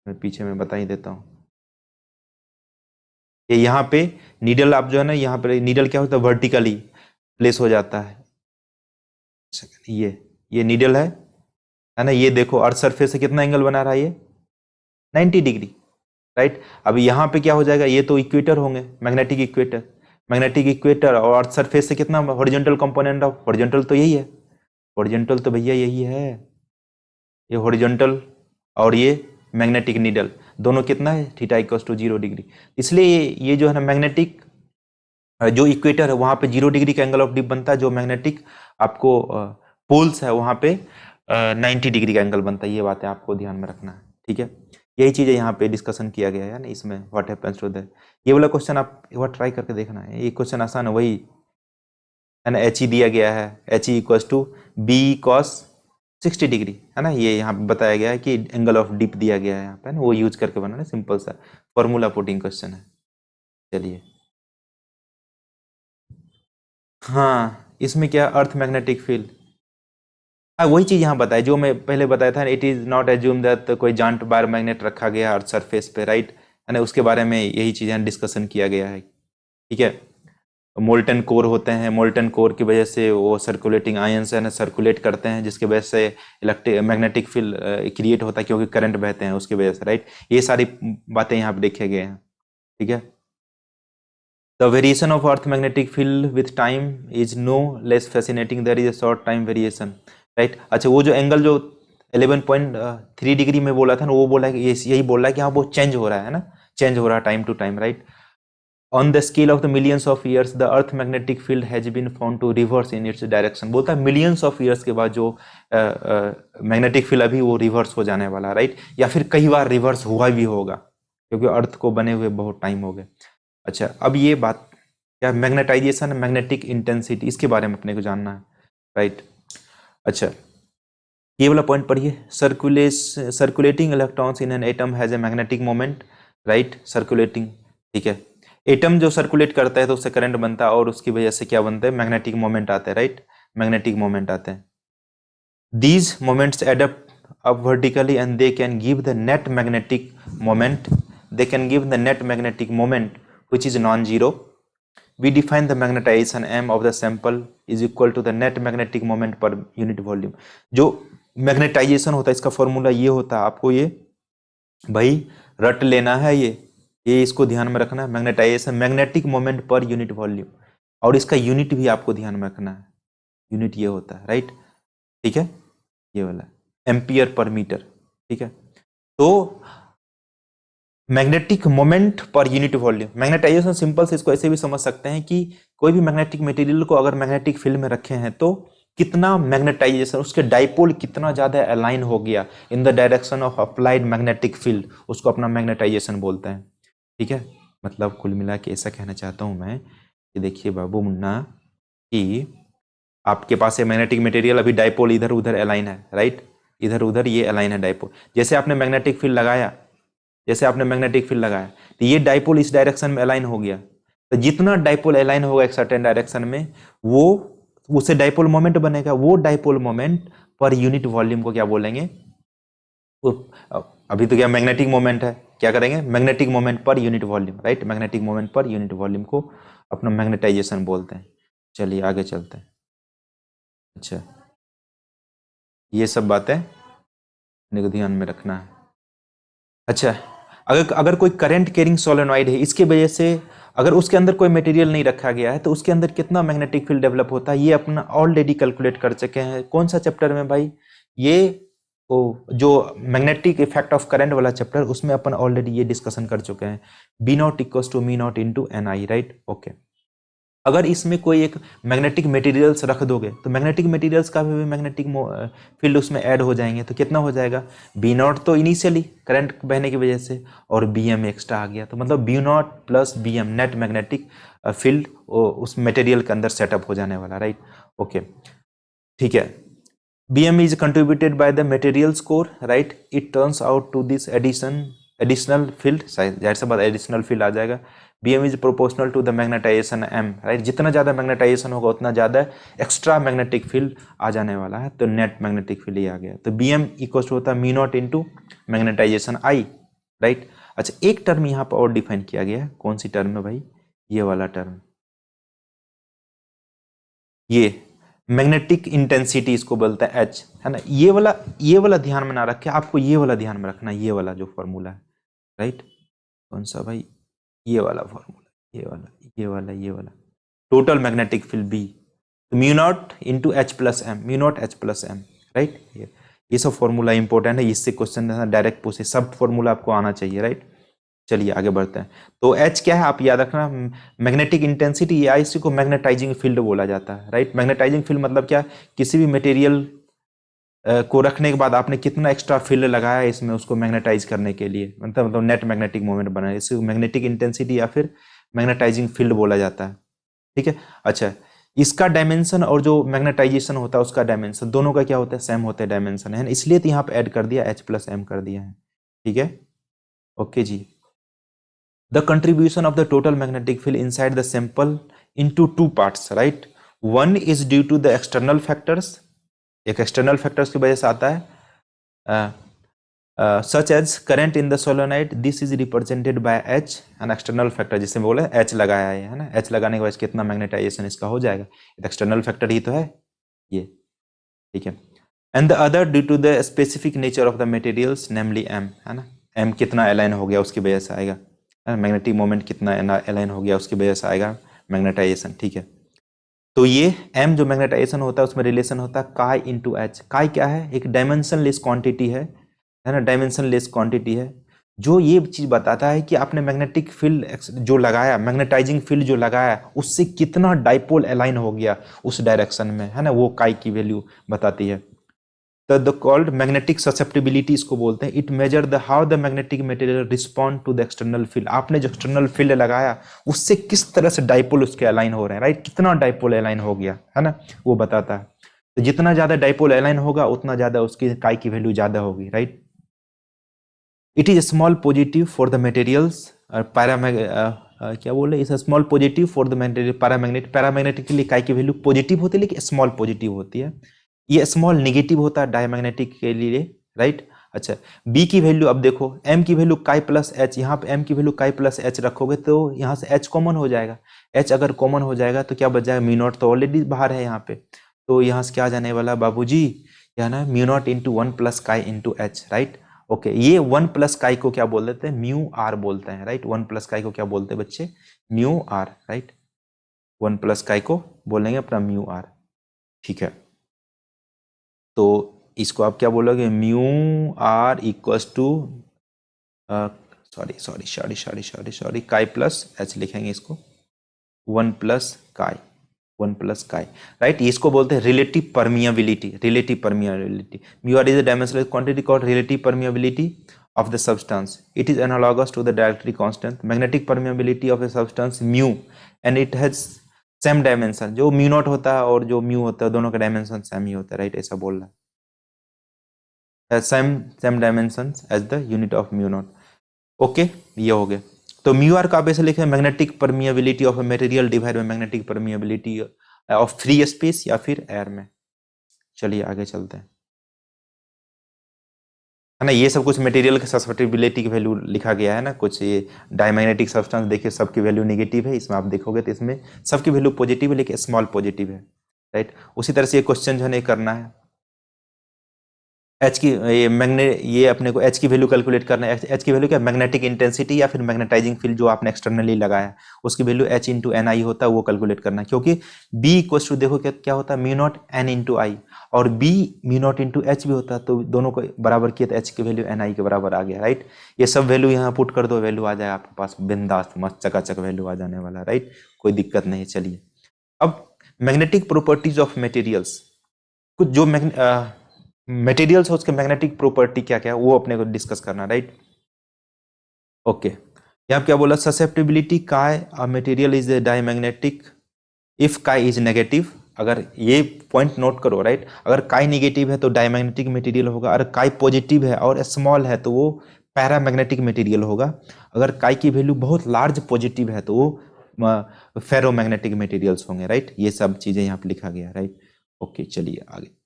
Speaker 1: मैं पीछे में बता ही देता हूँ। ये यहाँ पे नीडल आप जो है ना, यहाँ पे नीडल क्या होता है, वर्टिकली प्लेस हो जाता है। ये नीडल है ना, ये देखो अर्थ सरफेस से कितना एंगल बना रहा है, ये 90 डिग्री, राइट। अब यहाँ पे क्या हो जाएगा, ये तो इक्वेटर होंगे, मैग्नेटिक इक्वेटर, मैग्नेटिक इक्वेटर और अर्थ सरफेस से कितना हॉरिजॉन्टल कंपोनेंट ऑफ हॉरिजॉन्टल तो यही है, हॉरिजॉन्टल तो भैया यही है, ये हॉरिजॉन्टल और ये मैग्नेटिक नीडल दोनों कितना है थीटा इक्वल्स टू 0 डिग्री। इसलिए ये जो है ना मैग्नेटिक जो इक्वेटर है वहां पे 0 डिग्री का एंगल ऑफ डिप बनता है, जो मैग्नेटिक आपको पोल्स है वहां पे 90 डिग्री का एंगल बनता है। ये बातें आपको ध्यान में रखना है, ठीक है। यही चीजें यहाँ पे डिस्कशन किया गया है ना इसमें, व्हाट हैपेंस टू दैट। ये वाला क्वेश्चन आप एक बार ट्राई करके देखना है, ये क्वेश्चन आसान है, वही है ना, एच ई दिया गया है, H E equals to B cos 60 degree है ना, ये यहाँ पे बताया गया है कि एंगल ऑफ डिप दिया गया है यहाँ पे ना, वो यूज करके बनाना, सिंपल सा फॉर्मूला पुटिंग क्वेश्चन है। चलिए हाँ, इसमें क्या अर्थ मैग्नेटिक फील्ड, हाँ वही चीज यहाँ बताया जो मैं पहले बताया था, it is not assume that कोई जांट बार मैग्नेट रखा गया अर्थ सरफेस पे, राइट है ना, उसके बारे में यही चीजें डिस्कशन किया गया है, ठीक है। मोल्टन कोर होते हैं, मोल्टन कोर की वजह से वो सर्कुलेटिंग आयंस है ना सर्कुलेट करते हैं, जिसकी वजह से इलेक्ट्रिक मैग्नेटिक फील्ड क्रिएट होता है क्योंकि करंट बहते हैं उसकी वजह से, राइट। ये सारी बातें यहाँ पे देखे गए हैं, ठीक है। The variation of Earth magnetic field with time is no less fascinating. There is a short time variation, right? अच्छा वो जो एंगल जो 11.3 डिग्री में बोला था ना, वो बोला है कि यही बोल रहा है कि हाँ वो चेंज हो रहा है ना, चेंज हो रहा है time to time, right. On the scale of the millions of years, the Earth magnetic field has been found to reverse in its direction. बोलता है millions of years के बाद जो मैग्नेटिक फील्ड अभी वो रिवर्स हो जाने वाला, राइट, या फिर कई बार रिवर्स हुआ भी होगा क्योंकि अर्थ को बने हुए बहुत टाइम हो गए। अच्छा अब ये बात क्या, मैग्नेटाइजेशन मैग्नेटिक इंटेंसिटी, इसके बारे में अपने को जानना है, राइट। अच्छा ये वाला पॉइंट पढ़िए, circulating electrons in an atom has a magnetic moment, right, circulating, ठीक है। एटम जो सर्कुलेट करता है तो उससे करंट बनता है और उसकी वजह से क्या बनता है, मैग्नेटिक मोमेंट आते हैं, राइट, मैग्नेटिक मोमेंट आते हैं। These moments add up vertically and they can give the net magnetic moment, they can give the net magnetic moment which is non-zero. We define the magnetization m of the sample is equal to the net magnetic moment per unit volume. जो magnetisation होता है इसका formula ये होता है, आपको ये भाई रट लेना है, ये इसको ध्यान में रखना है, magnetization magnetic moment per unit volume, और इसका यूनिट भी आपको ध्यान में रखना है, यूनिट ये होता है, राइट, ठीक है, ये वाला एम्पियर पर मीटर, ठीक है। तो magnetic moment per unit volume, magnetization simple से इसको ऐसे भी समझ सकते हैं कि कोई भी मैग्नेटिक मटेरियल को अगर मैग्नेटिक फील्ड में रखे हैं तो कितना मैग्नेटाइजेशन, उसके डाइपोल कितना ज्यादा अलाइन हो गया इन the direction of applied magnetic field, उसको अपना मैग्नेटाइजेशन बोलते हैं, ठीक है। मतलब कुल मिला के ऐसा कहना चाहता हूं मैं कि देखिए बाबू मुन्ना कि आपके पास ये मैग्नेटिक मटेरियल अभी डाइपोल इधर उधर अलाइन है, राइट, इधर उधर ये अलाइन है डाइपोल, जैसे आपने मैग्नेटिक फील्ड लगाया, जैसे आपने मैग्नेटिक फील्ड लगाया तो ये डाइपोल इस डायरेक्शन में अलाइन हो गया, तो जितना डाइपोल अलाइन होगा एक सर्टेन डायरेक्शन में वो उससे डाइपोल मोमेंट बनेगा, वो dipole moment per unit volume को क्या बोलेंगे, अभी तो क्या मैग्नेटिक मोमेंट है, क्या करेंगे magnetic moment per unit volume, right, magnetic moment per unit volume को अपना मैग्नेटाइजेशन बोलते हैं। चलिए आगे चलते हैं। अच्छा ये सब बातें अपने को ध्यान में रखना है। अच्छा अगर कोई करंट कैरिंग सोलेनॉइड है, इसके वजह से अगर उसके अंदर कोई मटेरियल नहीं रखा गया है तो उसके अंदर कितना मैग्नेटिक फील्ड डेवलप होता है, ये अपना ऑलरेडी कैलकुलेट कर चुके हैं। कौन सा चैप्टर में भाई, ये जो मैग्नेटिक इफेक्ट ऑफ करंट वाला चैप्टर, उसमें अपन ऑलरेडी ये डिस्कशन कर चुके हैं, B naught equals to mu naught into N I, right, okay. अगर इसमें कोई एक मैग्नेटिक मटेरियल्स रख दोगे तो मैग्नेटिक मटेरियल्स का भी मैग्नेटिक फील्ड उसमें ऐड हो जाएंगे, तो कितना हो जाएगा, बी नॉट तो इनिशियली करंट बहने की वजह से और बी एम एक्स्ट्रा आ गया, तो मतलब B naught plus B M net magnetic field उस मटेरियल के अंदर सेटअप हो जाने वाला, राइट, ओके, ठीक है। B M is contributed by the materials core, right, it turns out to this additional field, जाहिर सी बात एडिशनल फील्ड आ जाएगा। Bm is proportional to the magnetization m, right, जितना ज्यादा मैग्नेटाइजेशन होगा उतना ज्यादा एक्स्ट्रा मैग्नेटिक फील्ड आ जाने वाला है, तो नेट मैग्नेटिक फील्ड ही आ गया, तो Bm इक्वल होता है mu naught into magnetization I, right. अच्छा एक टर्म यहाँ पर और डिफाइन किया गया है, कौन सी टर्म है भाई, ये वाला टर्म, ये मैग्नेटिक इंटेंसिटी इसको बोलता है H, है ना, ये वाला ध्यान में ना रखे, आपको ये वाला ध्यान में रखना, ये वाला जो फॉर्मूला है, राइट, कौन सा भाई, ये वाला फॉर्मूला, ये वाला, ये वाला, ये वाला, टोटल मैग्नेटिक फील्ड बी, तो mu naught into H plus M, mu naught H plus M, right. ये सब फॉर्मूला इंपॉर्टेंट है, इससे क्वेश्चन डायरेक्ट पूछे, सब फॉर्मूला आपको आना चाहिए, राइट। चलिए आगे बढ़ते हैं। तो एच क्या है आप याद रखना, मैग्नेटिक इंटेंसिटी, या इसी को मैग्नेटाइजिंग फील्ड बोला जाता है, राइट। मैग्नेटाइजिंग फील्ड मतलब क्या, किसी भी मटेरियल को रखने के बाद आपने कितना एक्स्ट्रा फील्ड लगाया है इसमें उसको मैग्नेटाइज करने के लिए, मतलब नेट मैग्नेटिक मोमेंट बना है, इसको मैग्नेटिक इंटेंसिटी या फिर मैग्नेटाइजिंग फील्ड बोला जाता है, ठीक है। अच्छा, इसका डायमेंशन और जो मैग्नेटाइजेशन होता है उसका डायमेंशन, दोनों का क्या होता है, सेम होता है डायमेंशन, है ना, इसलिए तो यहाँ पे ऐड कर दिया एच प्लस एम कर दिया है, ठीक है। ओके जी। The contribution of the total magnetic field inside the sample into two parts, right? One is due to the external factors, एक external factors की वजह से आता है, such as current in the solenoid. This is represented by H, an external factor, जिसे बोले H लगाया है ना, H लगाने के बाद कितना मैग्नेटाइजेशन इसका हो जाएगा, एक्सटर्नल फैक्टर ही तो है ये, ठीक है। And the other due to the specific nature of the materials, namely M, है ना, M कितना अलाइन हो गया उसकी वजह से आएगा, मैग्नेटिक मोमेंट कितना अलाइन हो गया उसकी वजह से आएगा मैग्नेटाइजेशन, ठीक है। तो ये M जो मैग्नेटाइजेशन होता है उसमें रिलेशन होता है काई इंटू एच। काई क्या है, एक डायमेंशन लेस क्वांटिटी है ना, डायमेंशन लेस क्वांटिटी है, जो ये चीज बताता है कि आपने मैग्नेटिक फील्ड जो लगाया, मैग्नेटाइजिंग फील्ड जो लगाया उससे कितना डाइपोल अलाइन हो गया उस डायरेक्शन में, है ना, वो काई की वैल्यू बताती है। तो द कॉल्ड मैग्नेटिक ससेप्टिबिलिटी इसको बोलते हैं। It measure the how the magnetic material respond to the external field. आपने जो एक्सटर्नल फील्ड लगाया उससे किस तरह से डाइपोल उसके अलाइन हो रहे हैं, राइट, कितना डाइपोल अलाइन हो गया, है ना, वो बताता है। तो जितना ज्यादा डाइपोल अलाइन होगा उतना ज्यादा उसकी काई की वैल्यू ज्यादा होगी, right. It is small positive for the materials, क्या बोले, इस small positive for the material paramagnetic के लिए काई की वैल्यू पॉजिटिव होती है लेकिन स्मॉल पॉजिटिव होती है, ये स्मॉल नेगेटिव होता है डायमैग्नेटिक के लिए, राइट। अच्छा, बी की वैल्यू अब देखो, एम की वैल्यू काई प्लस एच, यहाँ पे एम की वैल्यू काई प्लस एच रखोगे तो यहाँ से एच कॉमन हो जाएगा, एच अगर कॉमन हो जाएगा तो क्या बच जाएगा, म्यू नॉट तो ऑलरेडी बाहर है यहाँ पे, तो यहाँ से क्या आ जाने वाला बाबूजी, यहाँ ना mu naught into one plus काई इंटू एच, राइट। ओके, ये वन प्लस काई को क्या बोल देते हैं, म्यू आर बोलते हैं, राइट। वन प्लस काई को क्या बोलते हैं बच्चे, mu R, right. One plus chi को बोलेंगे अपना म्यू आर, ठीक है। तो इसको आप क्या बोलोगे, mu R equals to, sorry chi plus H लिखेंगे इसको, one plus chi, one plus chi, right. इसको बोलते हैं relative permeability, relative permeability. Mu R is the dimensionless quantity called relative permeability of the substance. It is analogous to the dielectric constant. Magnetic permeability of a substance mu, and it has same dimension. जो mu naught होता है और जो mu होता है दोनों का dimension same ही होता है, राइट, ऐसा बोल रहा है, same dimension as the unit of mu naught. Okay, ये हो गया। तो म्यू आर का आप ऐसे लिखे, magnetic permeability of a material divide by magnetic permeability of free space या फिर एयर में। चलिए आगे चलते हैं, है ना, ये सब कुछ मटेरियल के ससेप्टिबिलिटी की वैल्यू लिखा गया है ना, कुछ ये डायमैग्नेटिक सब्सटेंस देखिए सबकी वैल्यू नेगेटिव है, इसमें आप देखोगे तो इसमें सबकी वैल्यू पॉजिटिव है लेकिन स्मॉल पॉजिटिव है, राइट। उसी तरह से ये क्वेश्चन जो है करना है, एच की ये अपने को एच की वैल्यू कैलकुलेट करना है। एच की वैल्यू क्या, मैग्नेटिक इंटेंसिटी या फिर मैग्नेटाइजिंग फील्ड जो आपने एक्सटर्नली लगाया उसकी वैल्यू एच इंटू एन आई होता है, वो कैलकुलेट करना है, क्योंकि बी इक्वल टू देखो क्या होता है, mu naught N into I, और B mu naught into H भी होता है, तो दोनों को बराबर किया तो एच की वैल्यू एन आई के बराबर आ गया, राइट। ये सब वैल्यू यहाँ पुट कर दो, वैल्यू आ जाए आपके पास बिंदास मस्त चकाचक वैल्यू आ जाने वाला, राइट, कोई दिक्कत नहीं। चलिए अब मैग्नेटिक प्रॉपर्टीज ऑफ मटेरियल्स, कुछ जो मटेरियल्स है उसके मैग्नेटिक प्रॉपर्टी क्या क्या है वो अपने को डिस्कस करना, राइट। ओके, यहाँ क्या बोला, ससेप्टिबिलिटी काय a material is diamagnetic if काय इज नेगेटिव। अगर ये पॉइंट नोट करो, राइट, अगर काय नेगेटिव है तो डायमैग्नेटिक मटेरियल होगा, अगर काय पॉजिटिव है और स्मॉल है तो वो पैरामैग्नेटिक मटेरियल होगा, अगर काय की वैल्यू बहुत लार्ज पॉजिटिव है तो वो फेरोमैग्नेटिक मटेरियल्स होंगे, राइट। ये सब चीजें यहाँ पे लिखा गया, राइट। ओके, चलिए आगे,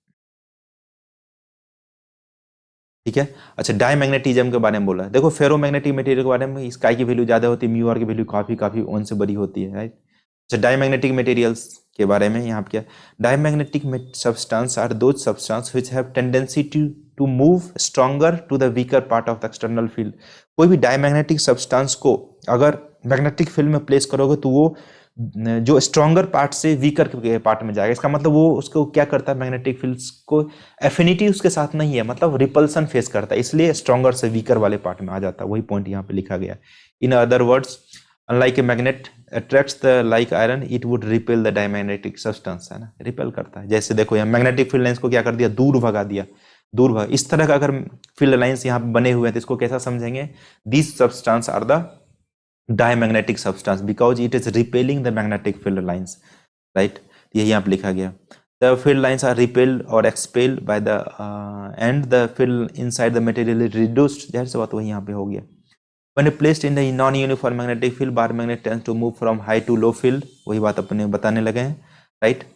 Speaker 1: ठीक है। अच्छा, डायमैग्नेटिज्म के बारे में बोला, देखो फेरोमैग्नेटिक मटेरियल के बारे में स्काई की वैल्यू ज्यादा होती है, म्यू आर की वैल्यू काफी वन से बड़ी होती है, राइट। अच्छा, डायमैग्नेटिक मटेरियल्स के बारे में यहाँ पे क्या, diamagnetic substance are those substance which have tendency to move stronger to the weaker part of the external field. कोई भी डायमैग्नेटिक सब्सटेंस को अगर मैग्नेटिक फील्ड में प्लेस करोगे तो वो जो स्ट्रॉन्गर पार्ट से वीकर पार्ट में जाएगा। इसका मतलब वो उसको क्या करता है, मैग्नेटिक फील्ड्स को एफिनिटी उसके साथ नहीं है, मतलब रिपल्सन फेस करता है, इसलिए स्ट्रॉन्गर से वीकर वाले पार्ट में आ जाता है। वही पॉइंट यहाँ पे लिखा गया है। In other words, unlike a magnet attracts the like iron, it would repel the diamagnetic substance, है ना, रिपेल करता है। जैसे देखो यहाँ मैग्नेटिक फील्ड लाइंस को क्या कर दिया, दूर भगा दिया, दूर भगा। इस तरह का अगर फील्ड लाइंस यहाँ बने हुए हैं तो इसको कैसा समझेंगे, this substance are the diamagnetic substance because it is repelling the magnetic field lines, right? ये यहाँ पे लिखा गया, the field lines are repelled or expelled by the and the field inside the material is reduced। जाहिर सी बात वही यहाँ पे हो गया। when placed in the non-uniform magnetic field, bar magnet tends to move from high to low field। वही बात अपने बताने लगे हैं, right?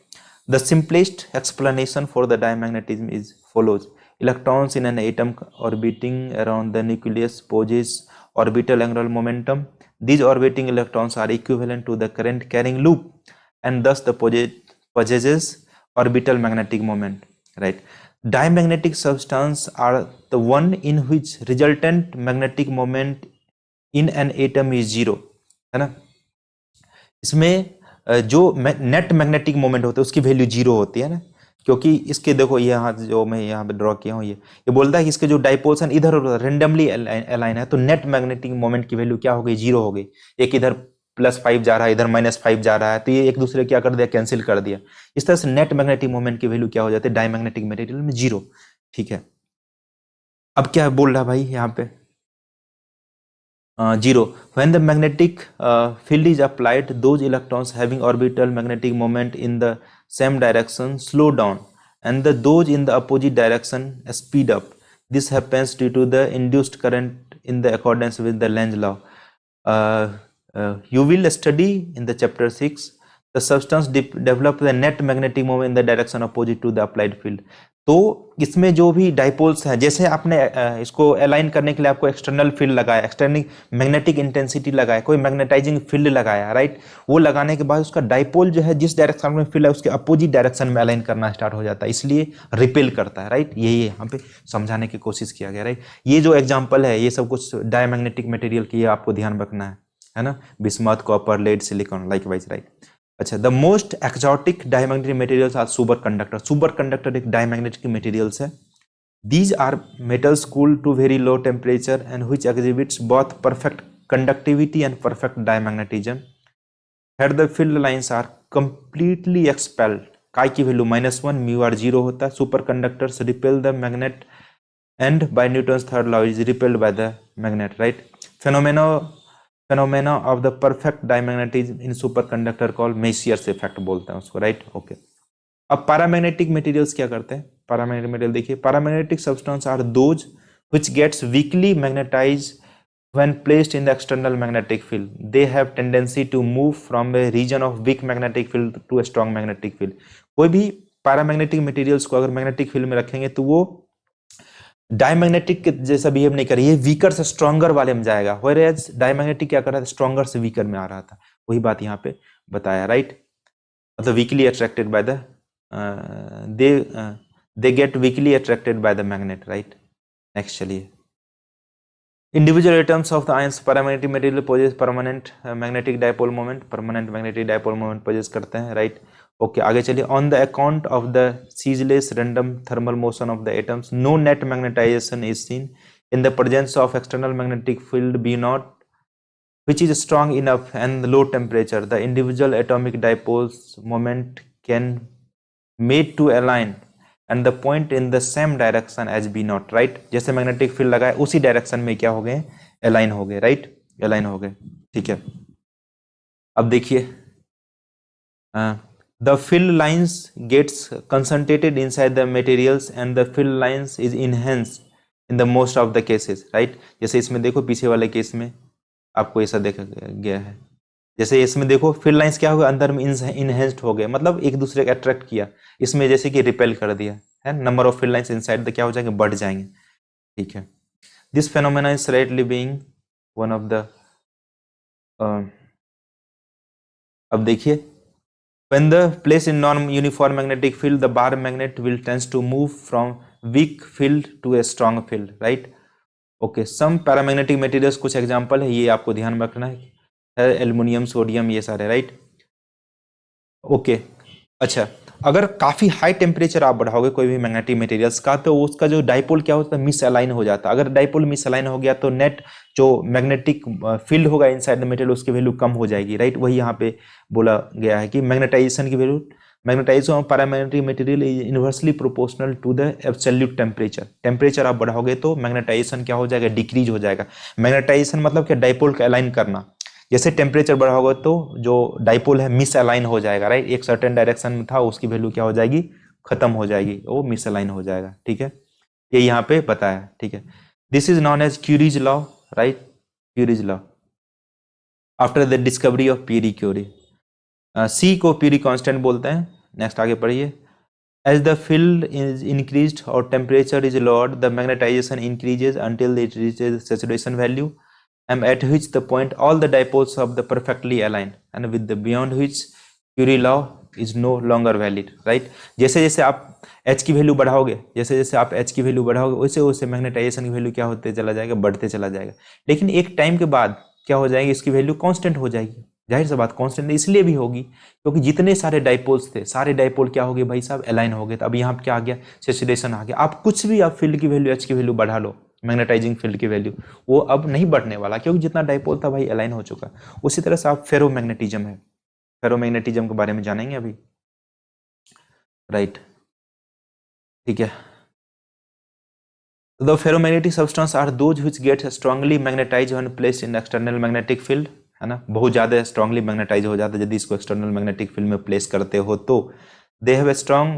Speaker 1: the simplest explanation for the diamagnetism is follows: electrons in an atom orbiting around the nucleus possess orbital angular momentum। These orbiting electrons are equivalent to the current carrying loop and thus the possesses orbital magnetic moment, right? Diamagnetic substances are the one in which resultant magnetic moment in an atom is zero, है ना। इसमें जो net magnetic moment होता है उसकी value zero होती है ना, क्योंकि इसके देखो यहाँ जो मैं यहाँ पे ड्रॉ किया हूँ, ये बोलता है कि इसके जो डाइपोल्स हैं इधर उधर रेंडमली अलाइन है, तो नेट मैग्नेटिक मोमेंट की वैल्यू क्या हो गई, जीरो हो गई। एक इधर +5 जा रहा है, इधर -5 जा रहा है, तो ये एक दूसरे क्या कर दिया, कैंसिल कर दिया। इस तरह से नेट मैग्नेटिक मोमेंट की वैल्यू क्या हो जाती है डायमैग्नेटिक मटेरियल में, जीरो। ठीक है, अब क्या बोल रहा है भाई यहाँ पे, zero। When the magnetic field is applied, those electrons having orbital magnetic moment in the same direction slow down and those in the opposite direction speed up। This happens due to the induced current in the accordance with the Lenz law। You will study in the chapter 6 the substance develop the net magnetic moment in the direction opposite to the applied field। तो इसमें जो भी dipoles हैं, जैसे आपने इसको align करने के लिए आपको एक्सटर्नल फील्ड लगाया, एक्सटर्नल मैग्नेटिक इंटेंसिटी लगाया, कोई मैग्नेटाइजिंग फील्ड लगाया, राइट, वो लगाने के बाद उसका डाइपोल जो है जिस डायरेक्शन में फील्ड है उसके अपोजिट डायरेक्शन में अलाइन करना स्टार्ट हो जाता है, इसलिए रिपेल करता है, राइट। यही यहाँ पे समझाने की कोशिश किया गया, राइट। ये जो एग्जाम्पल है ये सब कुछ डायमैग्नेटिक मटेरियल की आपको ध्यान रखना है ना, bismuth, copper, lead, silicon, likewise, right. अच्छा, the most exotic diamagnetic materials are superconductor. Superconductor एक डायमैग्नेटिक मटेरियल्स है। These are metals cooled to very low temperature and which exhibits both perfect conductivity and perfect diamagnetism. Head the field lines are completely expelled. Chi की value -1, mu r 0 होता है। Superconductors repel the magnet and by Newton's third law is repelled by the magnet, right. Phenomena of the perfect diamagnetism in superconductor call Meissner's effect बोलते हैं उसको, right, okay. अब paramagnetic materials क्या करते हैं, paramagnetic material देखिए, paramagnetic substance are those which gets weakly magnetised when placed in the external magnetic field। they have tendency to move from a region of weak magnetic field to a strong magnetic field। कोई भी paramagnetic materials को अगर magnetic field में रखेंगे तो वो diamagnetic के जैसा बिहेव नहीं करेगी, वीकर से स्ट्रॉन्गर वाले में जाएगा। व्हेयरएज डायमैग्नेटिक क्या कर रहा था, स्ट्रॉन्गर से वीकर में आ रहा था। वही बात यहाँ पे बताया, राइट। मतलब weakly attracted by the they get weakly attracted by the magnet, right. Next चलिए, individual atoms of the ions paramagnetic material possess permanent magnetic dipole moment, permanent magnetic dipole moment possess करते हैं, right, okay. आगे चलिए, on the account of the ceaseless random thermal motion of the atoms no net magnetization is seen in the presence of external magnetic field B naught which is strong enough and low temperature the individual atomic dipoles moment can made to align and the point in the same direction as B naught, right। जैसे magnetic field लगा है उसी direction में क्या हो गए, align हो गए, राइट, अलाइन हो गए, ठीक है। अब देखिए, the field lines gets concentrated inside the materials and the field lines is enhanced in the most of the cases, right। जैसे इसमें देखो पीछे वाले केस में आपको ऐसा देखा गया है, जैसे इसमें देखो फील्ड लाइंस क्या हो गया, अंदर में इनहेंस्ड हो गए, मतलब एक दूसरे को अट्रैक्ट किया। इसमें जैसे कि रिपेल कर दिया है, number of field lines inside the क्या हो जाएंगे, बढ़ जाएंगे, ठीक है। This phenomena is rightly being one of the अब देखिए, when the placed in non-uniform magnetic field the bar magnet will tends to move from weak field to a strong field, right, okay। some paramagnetic materials कुछ example है, ये आपको ध्यान रखना है, aluminium, sodium, ये सारे, राइट। ओके। अच्छा, अगर काफी हाई टेम्परेचर आप बढ़ाओगे कोई भी मैग्नेटिक मटेरियल्स का, तो उसका जो डाइपोल क्या होता है, मिस अलाइन हो जाता है। अगर डाइपोल मिस अलाइन हो गया तो नेट जो मैग्नेटिक फील्ड होगा इनसाइड द मटेरियल, उसकी वैल्यू कम हो जाएगी, राइट। वही यहाँ पे बोला गया है कि मैग्नेटाइजेशन की value, magnetization of paramagnetic material is inversely proportional to the absolute temperature. Temperature आप बढ़ाओगे तो मैग्नेटाइजेशन क्या हो जाएगा, डिक्रीज हो जाएगा। मैग्नेटाइजेशन मतलब क्या, डाइपोल का अलाइन करना। जैसे टेम्परेचर बढ़ा होगा तो जो डाइपोल है मिस अलाइन हो जाएगा, राइट। एक सर्टेन डायरेक्शन में था, उसकी वैल्यू क्या हो जाएगी, खत्म हो जाएगी, वो मिस अलाइन हो जाएगा, ठीक है। ये यहाँ पे बताया, ठीक है। This is known as Curie's law, right, Curie's law after the discovery of Pierre Curie. C को पीरी कांस्टेंट बोलते हैं। नेक्स्ट आगे पढ़िए। As the field is increased or temperature is lowered, the magnetization increases until it reaches saturation value, and at which the point all the dipoles of the perfectly align, and with the beyond which Curie law is no longer valid, right? जैसे जैसे आप H की value बढ़ाओगे, जैसे जैसे आप H की value बढ़ाओगे, वैसे वैसे मैग्नेटाइजेशन की वैल्यू क्या होते चला जाएगा, बढ़ते चला जाएगा। लेकिन एक टाइम के बाद क्या हो जाएगी, इसकी वैल्यू कांस्टेंट हो जाएगी। जाहिर सी बात कांस्टेंट इसलिए भी होगी क्योंकि जितने सारे डाइपोल्स थे, सारे डाइपोल क्या हो गए भाई साहब, अलाइन हो गए। तो अब यहाँ क्या आ गया, सैचुरेशन आ गया। आप कुछ भी, आप फील्ड की वैल्यू, H की वैल्यू बढ़ा लो, मैग्नेटाइजिंग फील्ड की वैल्यू, वो अब नहीं बढ़ने वाला क्योंकि जितना डाइपोल था भाई अलाइन हो चुका। उसी तरह से आप फेरोमैग्नेटिज्म है, फेरोमैग्नेटिज्म के बारे में जानेंगे अभी, राइट, ठीक है। The ferromagnetic substance are those which get strongly magnetized when placed in external magnetic field, है ना, बहुत ज़्यादा स्ट्रांगली मैग्नेटाइज हो जाता है यदि इसको एक्सटर्नल मैग्नेटिक फील्ड में प्लेस करते हो तो। They have a strong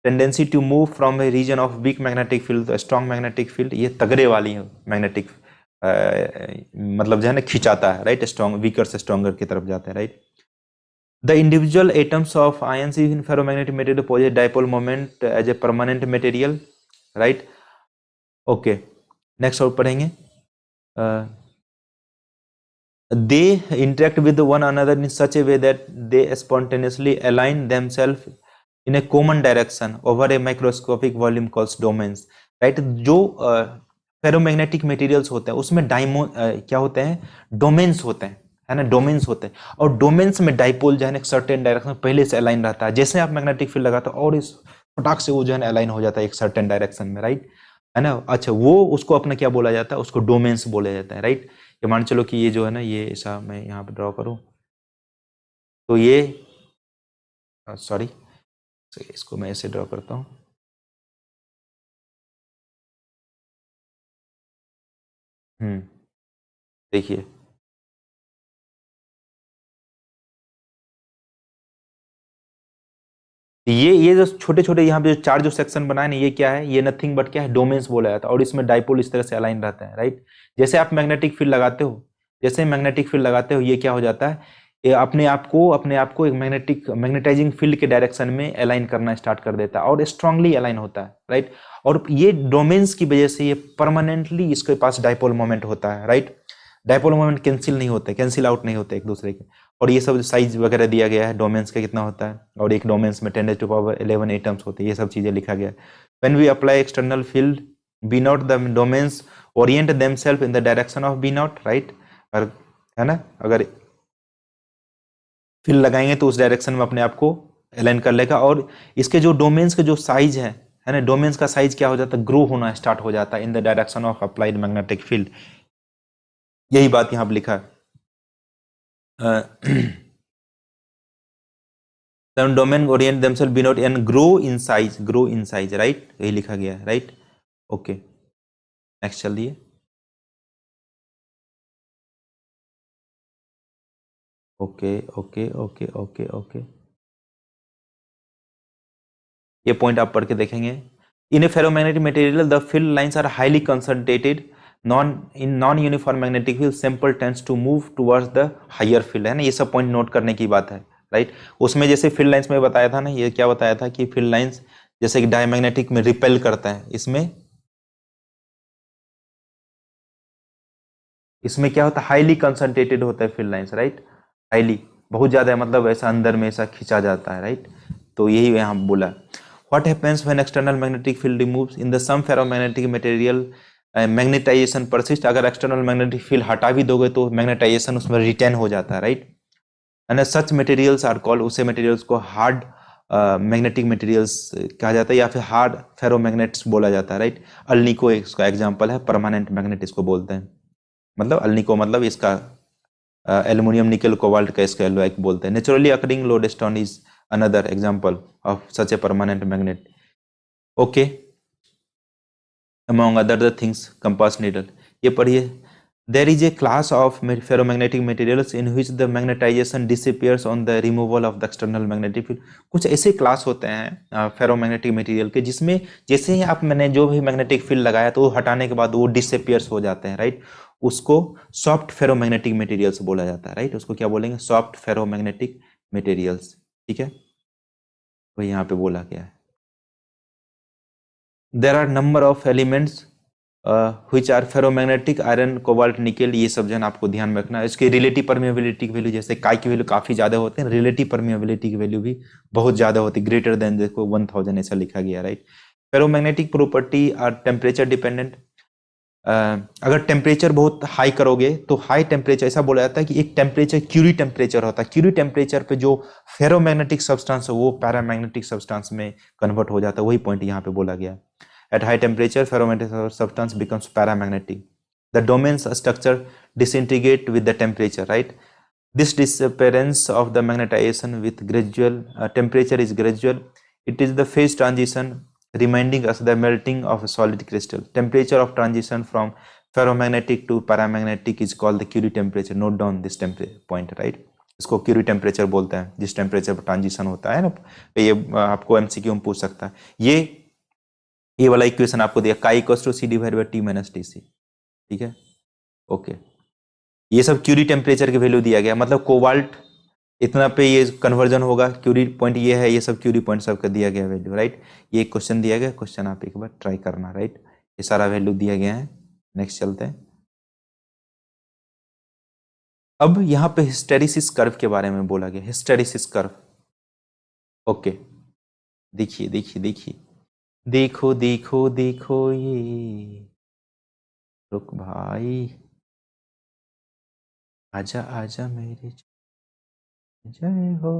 Speaker 1: tendency to move from a region of weak magnetic field to strong magnetic field, ये तगड़े वाली है मैग्नेटिक, मतलब जो है ना खिंचाता है, राइट, स्ट्रांग वीकर से स्ट्रांगर की तरफ जाते हैं, right. The individual atoms of ions in ferromagnetic material possess dipole moment as a permanent material, right? Okay. Next और पढ़ेंगे। They interact with one another in such a way that they spontaneously align themselves in a common direction over a microscopic volume called domains, right? जो ferromagnetic materials होते हैं उसमें क्या होते हैं, domains होते हैं, है ना, डोमेन्स होते हैं। और डोमेन्स में डाइपोल जो है एक सर्टेन डायरेक्शन में पहले से अलाइन रहता है। जैसे आप मैग्नेटिक फील्ड लगाते हो और इस फटाक से वो जो है अलाइन हो जाता है एक सर्टेन डायरेक्शन में, राइट, है ना। अच्छा, वो उसको अपना क्या बोला जाता है, उसको डोमेन्स बोला जाता है, राइट। ये मान चलो कि ये जो है ना, ये ऐसा मैं यहाँ पे ड्रॉ करूँ तो ये, सॉरी, इसको मैं ऐसे ड्रॉ करता हूँ। देखिए, ये जो छोटे छोटे यहाँ पे जो चार जो सेक्शन बनाए ना, ये क्या है, ये नथिंग बट क्या है, डोमेन्स बोला जाता है। और इसमें डाइपोल इस तरह से अलाइन रहता है, राइट। जैसे आप मैग्नेटिक फील्ड लगाते हो, जैसे मैग्नेटिक फील्ड लगाते हो, ये क्या हो जाता है, ये अपने आप को एक मैग्नेटाइजिंग फील्ड के डायरेक्शन में अलाइन करना स्टार्ट कर देता है और स्ट्रांगली अलाइन होता है, राइट। और ये डोमेन्स की वजह से ये परमानेंटली इसके पास डाइपोल मोमेंट होता है, राइट। डाइपोल मोमेंट कैंसिल नहीं होते, कैंसिल आउट नहीं होते एक दूसरे के। और ये सब साइज वगैरह दिया गया है, डोमेन्स का कितना होता है, और एक डोमेन्स में 10⁻11 एटम्स होते हैं, ये सब चीजें लिखा गया है। When we apply external field B naught, the domains orient themselves in the direction of B naught, right. और है ना, अगर फील्ड लगाएंगे तो उस डायरेक्शन में अपने आप को अलाइन कर लेगा। और इसके जो डोमेन्स के जो साइज है ना, डोमेन्स का साइज क्या हो जाता है, ग्रो होना स्टार्ट हो जाता है in the direction of applied magnetic field. यही बात यहाँ पर लिखा है। Domain orient themselves be not and grow in size, right, यही लिखा गया है, राइट। ओके, नेक्स्ट चलिए। Okay okay okay okay okay, ये पॉइंट आप पढ़ के देखेंगे। In a ferromagnetic material the field lines are highly concentrated, non uniform magnetic field sample tends to move towards the higher field, है ना। ये सब पॉइंट नोट करने की बात है, राइट। उसमें जैसे फील्ड लाइंस में बताया था ना, ये क्या बताया था कि फील्ड लाइंस जैसे कि डायमैग्नेटिक में रिपेल करता है, इसमें क्या होता है, हाईली कंसंट्रेटेड होता है फील्ड लाइंस, राइट। हाईली बहुत ज्यादा है, मतलब ऐसा अंदर में ऐसा खींचा जाता है, राइट। तो यही यहाँ बोला। What happens when external magnetic field removes in the some ferromagnetic material, magnetization persist. अगर एक्सटर्नल मैग्नेटिक फील्ड हटा भी दोगे तो मैग्नेटाइजेशन उसमें रिटेन हो जाता है, right. And such materials are called, उसे मटेरियल्स को हार्ड मैग्नेटिक मटेरियल्स कहा जाता है या फिर हार्ड फेरोमैग्नेट्स बोला जाता है, राइट। अल्निको इसका एग्जांपल है, परमानेंट मैग्नेट इसको बोलते हैं। मतलब अल्निको मतलब इसका एल्युमिनियम निकल कोबाल्ट का इसका एल्लोइक बोलते हैं। Naturally occurring lodestone is another example of such A permanent magnet. Okay, among other things, compass needle, ये पढ़िए। There is a class of ferromagnetic materials in which the magnetization disappears on the removal of the external magnetic field। कुछ ऐसे class होते हैं ferromagnetic material के जिसमें जैसे ही आप मैंने जो भी मैग्नेटिक फील्ड लगाया तो वो हटाने के बाद वो डिसअपियर्स हो जाते हैं, राइट। उसको सॉफ्ट फेरोमैग्नेटिक मटेरियल्स बोला जाता है, राइट। उसको क्या बोलेंगे? सॉफ्ट फेरोमैग्नेटिक मटेरियल्स, ठीक है। तो यहाँ पे बोला गया है there are number of elements which are ferromagnetic, iron, cobalt, nickel, ये सब जन आपको ध्यान में रखना है। इसके रिलेटिव परमिएबिलिटी की वैल्यू, जैसे काय की वैल्यू काफी ज्यादा होते हैं, रिलेटिव परमिएबिलिटी की वैल्यू भी बहुत ज्यादा होती है, ग्रेटर देन, देखो 1000 ऐसा लिखा गया, right. Ferromagnetic property are temperature dependent. अगर टेम्परेचर बहुत हाई करोगे तो हाई टेम्परेचर, ऐसा बोला जाता है कि एक टेम्परेचर क्यूरी टेम्परेचर होता है, क्यूरी टेम्परेचर पे जो फेरोमैग्नेटिक सब्सटेंस है वो पैरामैग्नेटिक सब्सटेंस में कन्वर्ट हो जाता है, वही पॉइंट यहाँ पे बोला गया। At high temperature, ferromagnetic substance becomes paramagnetic. The domain's structure disintegrate with the temperature, right? This disappearance of the magnetization with gradual temperature is gradual. It is the phase transition, reminding us the melting of a solid crystal. Temperature of transition from ferromagnetic to paramagnetic is called the Curie temperature. Note down this point, right? इसको Curie temperature बोलते हैं जिस temperature पर transition होता है ना। ये आपको एमसीक्यू में पूछ सकता है। ये वाला इक्वेशन आपको दिया, chi equals to C divide by T minus T C, ठीक है। ओके, ये सब क्यूरी टेम्परेचर की वैल्यू दिया गया, मतलब कोबाल्ट इतना पे ये कन्वर्जन होगा, क्यूरी पॉइंट ये है, ये सब क्यूरी पॉइंट सबका दिया गया वैल्यू, राइट। ये क्वेश्चन दिया गया, क्वेश्चन आप एक बार ट्राई करना, राइट। ये सारा वैल्यू दिया गया है। नेक्स्ट चलते हैं। अब यहाँ पे हिस्टेरिसिस कर्व के बारे में बोला गया, हिस्टेरिसिस कर्व। ओके, देखिए देखिए देखिए, देखो देखो देखो ये, रुक भाई, आजा आजा मेरे जय हो।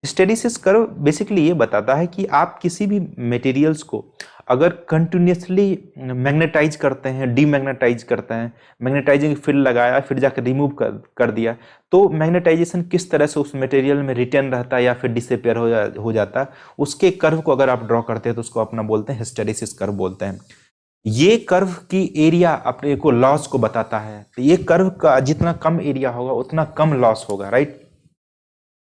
Speaker 1: हिस्टेरिसिस कर्व बेसिकली ये बताता है कि आप किसी भी मटेरियल्स को अगर कंटिन्यूसली मैग्नेटाइज करते हैं, डीमैग्नेटाइज करते हैं, मैग्नेटाइजिंग फील्ड लगाया फिर जाकर रिमूव कर दिया, तो मैग्नेटाइजेशन किस तरह से उस मटेरियल में रिटर्न रहता है या फिर डिसअपियर हो जाता है, उसके कर्व को अगर आप ड्रॉ करते हैं तो उसको अपना बोलते हैं हिस्टेरिसिस कर्व बोलते हैं। ये कर्व की एरिया अपने को लॉस को बताता है, तो ये कर्व का जितना कम एरिया होगा उतना कम लॉस होगा, राइट।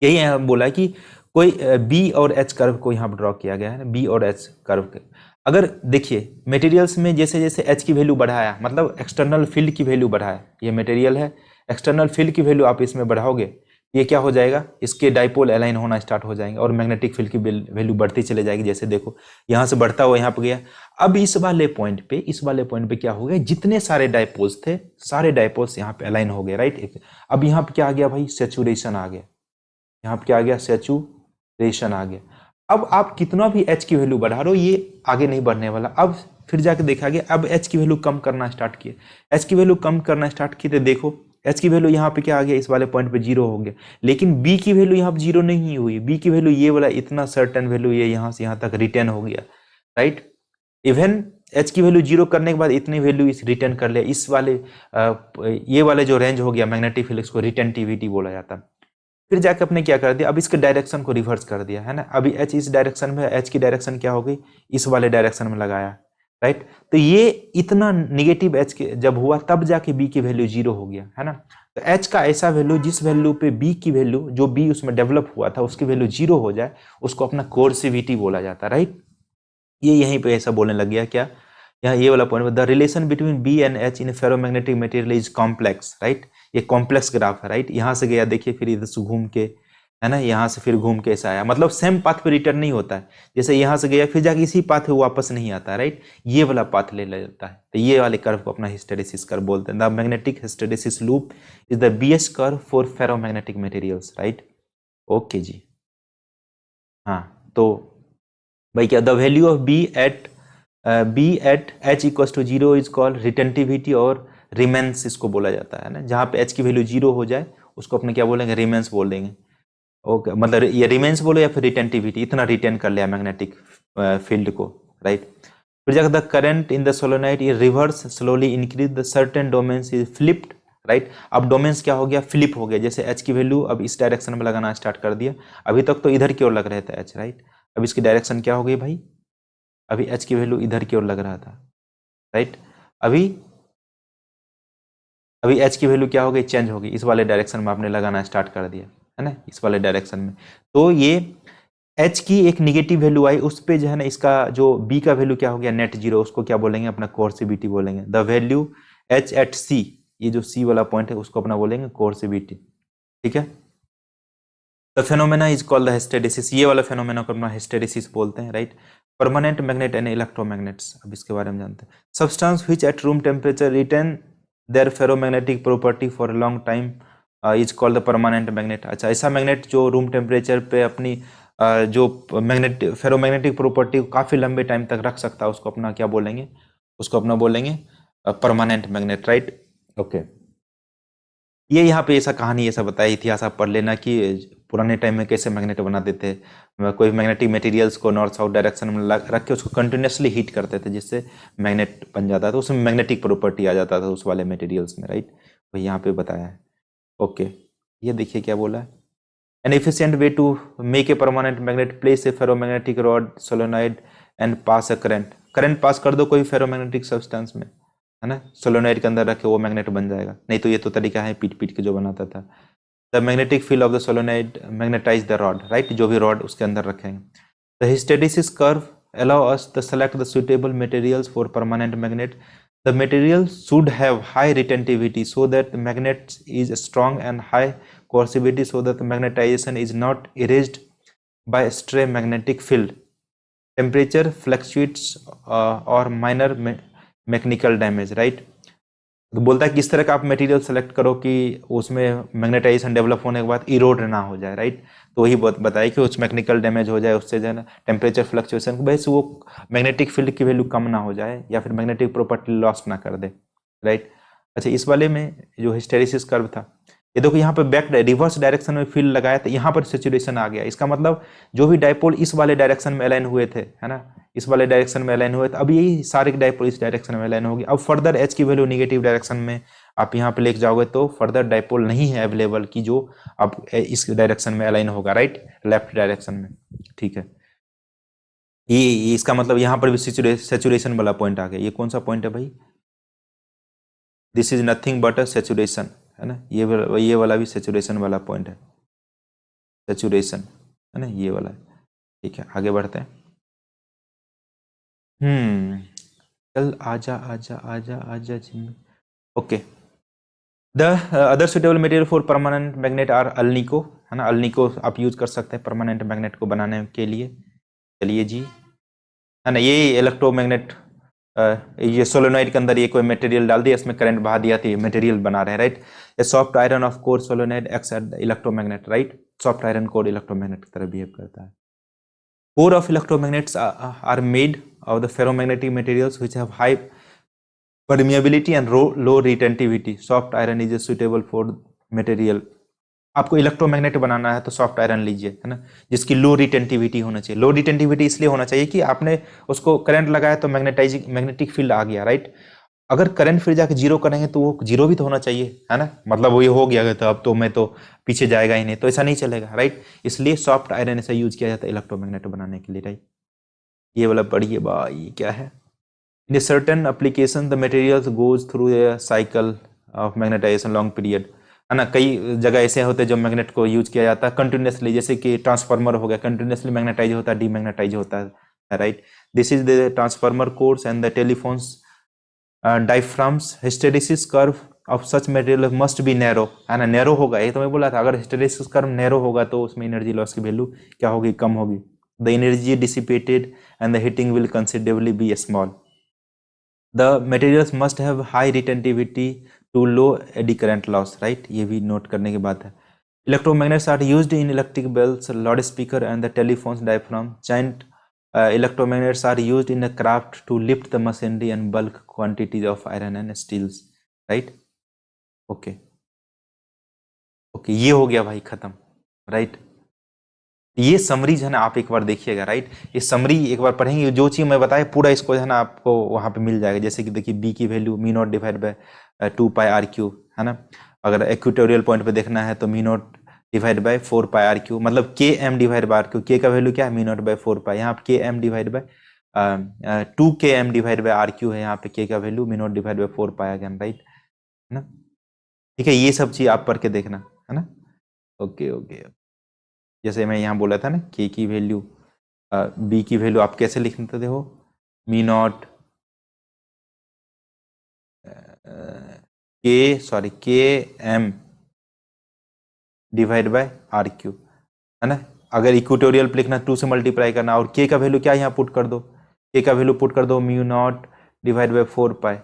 Speaker 1: यही यहाँ बोला है कि कोई बी और एच कर्व को यहाँ पर ड्रॉ किया गया है, बी और एच कर्व के। अगर देखिए मटेरियल्स में जैसे जैसे एच की वैल्यू बढ़ाया, मतलब एक्सटर्नल फील्ड की वैल्यू बढ़ाया, ये मटेरियल है, एक्सटर्नल फील्ड की वैल्यू आप इसमें बढ़ाओगे, ये क्या हो जाएगा, इसके डाइपोल अलाइन होना स्टार्ट हो जाएंगे और मैग्नेटिक फील्ड की वैल्यू बढ़ती चले जाएगी। जैसे देखो यहाँ से बढ़ता हुआ यहाँ पे गया। अब इस वाले पॉइंट पे क्या हो गया, जितने सारे डाइपोल्स थे सारे डाइपोल्स यहाँ पे अलाइन हो गए, राइट। अब यहाँ पे क्या आ गया भाई, सेचुरेशन आ गया, यहाँ पे क्या आ गया, सेचुरेशन आ गया। अब आप कितना भी एच की वैल्यू बढ़ा रहे हो ये आगे नहीं बढ़ने वाला। अब फिर जाके देखा गया, अब एच की वैल्यू कम करना स्टार्ट किए, एच की वैल्यू कम करना स्टार्ट किए तो देखो एच की वैल्यू यहाँ पे क्या आ गया, इस वाले पॉइंट पे 0 हो गया। लेकिन बी की वैल्यू यहाँ पे 0 नहीं हुई, बी की वैल्यू ये वाला इतना सर्टेन वैल्यू ये यहाँ से यहाँ तक रिटर्न हो गया, राइट। इवन एच की वैल्यू 0 करने के बाद इतनी वैल्यू इस रिटर्न कर लिया, इस वाले ये वाले जो रेंज हो गया मैग्नेटिक फील्ड को रिटेंटिविटी बोला जाता है। फिर जाके अपने क्या कर दिया, अब इसके डायरेक्शन को रिवर्स कर दिया, है ना। अभी एच इस डायरेक्शन में, एच की डायरेक्शन क्या हो गई, इस वाले डायरेक्शन में लगाया, राइट। तो ये इतना निगेटिव एच के जब हुआ तब जाके बी की वैल्यू 0 हो गया, है ना। तो एच का ऐसा वैल्यू जिस वैल्यू पे बी की वैल्यू, जो बी उसमें डेवलप हुआ था उसकी वैल्यू 0 हो जाए, उसको अपना कोर्सिविटी बोला जाता है, राइट। ये यहीं पे ऐसा बोलने लग गया क्या, यहाँ ये वाला point, the relation between B and H in ferromagnetic material is complex, right. ये कॉम्प्लेक्स ग्राफ है, राइट। यहाँ से गया देखिए, फिर इधर से घूम के, है ना, यहाँ से फिर घूम के ऐसा आया, मतलब सेम पाथ पे रिटर्न नहीं होता है। जैसे यहाँ से गया फिर जाके इसी पाथ पे वापस नहीं आता, राइट। ये वाला पाथ ले लेता है, तो ये वाले कर्व को अपना हिस्टेरिसिस कर्व बोलते हैं। The magnetic hysteresis loop is the BS curve for ferromagnetic materials, right. Okay जी, हाँ। तो भाई क्या, the value of B at B at H equals to zero is called retentivity और रिमेंस इसको बोला जाता है ना। जहाँ पे एच की वैल्यू जीरो हो जाए उसको अपने क्या बोलेंगे, रिमेंस बोल देंगे। ओके, मतलब ये रिमेंस बोलो या फिर रिटेंटिविटी, इतना रिटेन कर लिया मैग्नेटिक फील्ड को, राइट। फिर जाकर the current in the solenoid ये reverse slowly increase the certain domains is flipped, right. अब डोमेन्स क्या हो गया, फ्लिप हो गया। जैसे एच की वैल्यू अब इस डायरेक्शन में लगाना स्टार्ट कर दिया, अभी तक तो इधर की ओर लग रहे थे एच, राइट। अब इसकी डायरेक्शन क्या हो गई भाई, अभी एच की वैल्यू इधर की ओर लग रहा था, राइट। अभी अभी एच की वैल्यू क्या हो गई, चेंज हो गई, इस वाले डायरेक्शन में आपने लगाना स्टार्ट कर दिया है ना, इस वाले डायरेक्शन में। तो ये एच की एक निगेटिव वैल्यू आई, उस पे जो है ना इसका जो बी का वैल्यू क्या हो गया, नेट जीरो, उसको क्या बोलेंगे, अपना कोर्सिविटी बोलेंगे। द वैल्यू एच एट सी, ये जो सी वाला पॉइंट है उसको अपना बोलेंगे कोर्सिविटी, ठीक है। The phenomena is called the hysteresis, ये वाला फेनोमेना को अपना हिस्टेरिसिस बोलते हैं, right. Permanent magnet and electromagnets, अब इसके बारे में जानते हैं। Substance which at room temperature retain their ferromagnetic property for a long time is called the permanent magnet. अच्छा, ऐसा मैग्नेट जो रूम टेम्परेचर पे अपनी जो मैग्नेट फेरोमैग्नेटिक प्रॉपर्टी को काफ़ी लंबे टाइम तक रख सकता है, उसको अपना क्या बोलेंगे, उसको अपना बोलेंगे परमानेंट मैग्नेट, राइट। ओके, ये यहाँ पे ऐसा कहानी ऐसा बताया, इतिहास आप पढ़ लेना कि पुराने टाइम में कैसे मैग्नेट बनाते थे। कोई मैग्नेटिक मटेरियल्स को नॉर्थ साउथ डायरेक्शन में रख के उसको कंटिन्यूसली हीट करते थे, जिससे मैग्नेट बन जाता था, उसमें मैग्नेटिक प्रॉपर्टी आ जाता था उस वाले मटेरियल्स में, राइट। वही यहाँ पे बताया है। ओके, ये देखिए क्या बोला है। An efficient way to make a permanent magnet, place a ferromagnetic rod solenoid and pass a current. Current pass कर दो कोई फेरोमैग्नेटिक सब्सटेंस में, है ना, सोलोनॉइड के अंदर रखे वो मैग्नेट बन जाएगा। नहीं तो ये तो तरीका है पीट पीट के जो बनाता था। The magnetic field of the solenoid magnetize the rod, right, जो भी रॉड उसके अंदर रखेंगे। The hysteresis curve allow us to select the suitable materials for permanent magnet. The material should have high retentivity so that the magnet is strong and high coercivity so that the magnetization is not erased by stray magnetic field. Temperature fluctuates or minor mechanical damage, right. तो बोलता है किस तरह का आप material select करो कि उसमें मैग्नेटाइजेशन डेवलप होने के बाद इरोड ना हो जाए, राइट। तो वही बताया कि उस मैकेनिकल डैमेज हो जाए, उससे जो है ना टेम्परेचर फ्लक्चुएशन की वजह से वो मैग्नेटिक फील्ड की वैल्यू कम ना हो जाए या फिर मैग्नेटिक प्रॉपर्टी लॉस ना कर दे, राइट। अच्छा, इस वाले में जो हिस्टेरिसिस कर्व था, ये देखो यहाँ पे बैक रिवर्स डायरेक्शन में फील्ड लगाया था, यहाँ पर सेचुरेशन आ गया। इसका मतलब जो भी डायपोल इस वाले डायरेक्शन में अलाइन हुए थे, है ना, इस वाले डायरेक्शन में अलाइन हुए थे, अब यही सारे डायपोल इस डायरेक्शन में अलाइन होगी। अब फर्दर एच की वैल्यू नेगेटिव डायरेक्शन में आप यहाँ पे लेके जाओगे तो फर्दर डायपोल नहीं है अवेलेबल की जो अब इस डायरेक्शन में अलाइन होगा, राइट, लेफ्ट डायरेक्शन में, ठीक है। ये इसका मतलब यहाँ पर भी सेचुरेशन वाला पॉइंट आ गया। ये कौन सा पॉइंट है भाई, this is nothing but a saturation, है ना। ये वाला भी सेचुरेशन वाला पॉइंट है, सेचुरेशन, है ना, ये वाला है। ठीक है, आगे बढ़ते हैं। चल आजा आजा आजा आजा Jimmy. Okay, the other suitable material for permanent magnet are alnico, है ना, अल्निको आप यूज कर सकते हैं परमानेंट मैग्नेट को बनाने के लिए। चलिए जी, है ना, ये इलेक्ट्रोमैग्नेट, ये सोलोनॉइड के अंदर ये कोई मटेरियल डाल दिया, इसमें करंट बहा दिया तो ये मटेरियल बना रहे हैं, right. A soft iron of core solenoid acts at electromagnet, right. Soft iron core electromagnet की तरह बिहेव करता है। Core of electromagnets are made of the ferromagnetic materials which have high permeability and low retentivity. Soft iron is suitable for material. आपको electromagnet बनाना है तो soft iron लीजिए, है ना, जिसकी लो रिटेंटिविटी होना चाहिए। लो रिटेंटिविटी इसलिए होना चाहिए कि आपने उसको करंट लगाया तो मैग्नेटिक फील्ड आ गया, राइट। अगर करंट फिर जाके जीरो करेंगे तो वो जीरो भी तो होना चाहिए, है ना, मतलब वो ये हो गया तो अब तो मैं तो पीछे जाएगा ही नहीं, तो ऐसा नहीं चलेगा, राइट। इसलिए सॉफ्ट आयरन ऐसा यूज किया जाता है इलेक्ट्रोमैग्नेट बनाने के लिए, राइट। ये वाला पढ़िए भाई, ये क्या है। In a certain application the material goes through a cycle of magnetization long period, है ना। कई जगह ऐसे होते हैं जो मैग्नेट को यूज किया जाता है कंटिन्यूसली, जैसे कि ट्रांसफार्मर हो गया, कंटिन्यूसली मैग्नेटाइज होता है, डीमैग्नेटाइज होता है, right. This is the transformer cores and the telephones diaphragms. Hysteresis curve of such material must be narrow, है ना, नैरो होगा। ये तो मैं बोला था, अगर हिस्टेरिसिस कर्व नैरो होगा तो उसमें एनर्जी लॉस की वैल्यू क्या होगी, कम होगी। The energy dissipated and the heating will considerably be small. The materials must have high retentivity to low eddy current loss, right, ये भी नोट करने की बात है। Electromagnets are used in electric bells, loud speaker and the telephones diaphragm, giant electromagnets are used in a craft to lift the machinery and bulk quantities of iron and steels, right. Okay okay, ये हो गया भाई खत्म, right. ये summary जो है ना आप एक बार देखिएगा, राइट। ये समरी एक बार पढ़ेंगे, जो चीज मैं बताया पूरा इसको जो है ना आपको वहां पे मिल जाएगा। जैसे कि देखिए बी की value mu not divide by 2 πr cube, है ना। अगर इक्वेटोरियल पॉइंट पे देखना है तो mu not divide by 4 πr cube, मतलब K M divide by R cube. K का वैल्यू क्या है, मी नॉट बाय 4 π, यहाँ पे K M divide by 2 km divide by R Q है, यहाँ पे के का value mu not divide by 4 π again, right, है ना। ठीक है, ये सब चीज आप पढ़ के देखना, है ना। ओके ओके, जैसे मैं यहाँ बोला था ना के की वैल्यू, बी की वैल्यू आप कैसे लिखते थे, देखो mu not K M divide by R Q, है ना। अगर इक्वेटोरियल पे लिखना 2 से मल्टीप्लाई करना, और के का वैल्यू क्या यहाँ पुट कर दो, के का वैल्यू पुट कर दो mu naught divide by 4 π,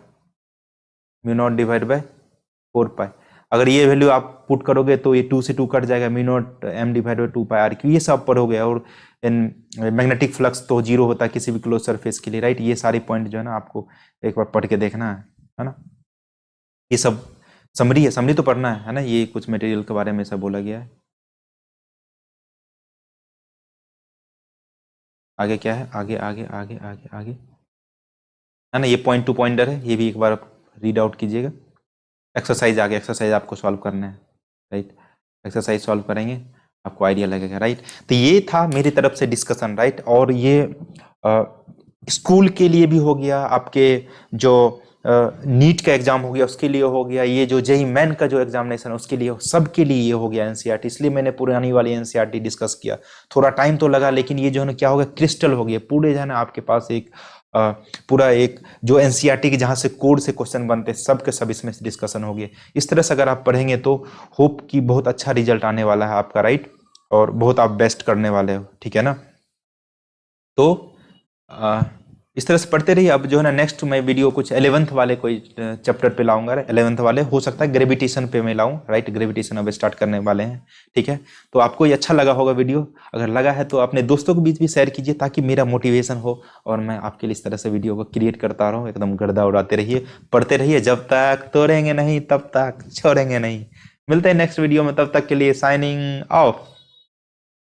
Speaker 1: mu naught divide by 4 π। अगर ये वैल्यू आप पुट करोगे तो ये 2 से 2 कट जाएगा, mu not M divide by 2 πr cube, ये सब पढ़ोगे। और मैग्नेटिक फ्लक्स तो जीरो होता है किसी भी क्लोज सरफेस के लिए, राइट। ये सारे पॉइंट जो है ना आपको एक बार पढ़ के देखना है ना। ये सब समरी है, समरी तो पढ़ना है ना। ये कुछ मटेरियल के बारे में सब बोला गया है। आगे क्या है, आगे आगे आगे आगे आगे, है ना। ये पॉइंट टू पॉइंटर है, ये भी एक बार रीड आउट कीजिएगा। एक्सरसाइज आगे, एक्सरसाइज आपको सॉल्व करना है, राइट। एक्सरसाइज सॉल्व करेंगे आपको आइडिया लगेगा, राइट। तो ये था मेरी तरफ से डिस्कशन, राइट। और ये स्कूल के लिए भी हो गया, आपके जो नीट का एग्जाम हो गया उसके लिए हो गया, ये जो जेई मेन का जो एग्जामिनेशन है उसके लिए, सबके लिए ये हो गया एनसीईआरटी। इसलिए मैंने पुरानी वाली एनसीईआरटी डिस्कस किया, थोड़ा टाइम तो लगा, लेकिन ये जो है ना क्या हो गया, क्रिस्टल हो गया पूरे जो है ना आपके पास एक पूरा एक जो एनसीईआरटी के जहां से कोड से क्वेश्चन बनते हैं सब के सब इसमें डिस्कशन हो गया। इस तरह से अगर आप पढ़ेंगे तो होप कि बहुत अच्छा रिजल्ट आने वाला है आपका, राइट। और बहुत आप बेस्ट करने वाले हो, ठीक है ना। तो इस तरह से पढ़ते रहिए। अब जो है ना नेक्स्ट मैं वीडियो कुछ 11th वाले कोई चैप्टर पे लाऊंगा, 11th वाले हो सकता है ग्रेविटेशन पे मैं लाऊं, राइट। ग्रेविटेशन अब स्टार्ट करने वाले हैं, ठीक है। तो आपको ये अच्छा लगा होगा वीडियो, अगर लगा है तो अपने दोस्तों के बीच भी शेयर कीजिए ताकि मेरा मोटिवेशन हो और मैं आपके लिए इस तरह से वीडियो को क्रिएट करता रहूँ। एकदम गर्दा उड़ाते रहिए, पढ़ते रहिए, जब तक तोड़ेंगे नहीं तब तक छोड़ेंगे नहीं। मिलते हैं नेक्स्ट वीडियो में, तब तक के लिए साइनिंग ऑफ।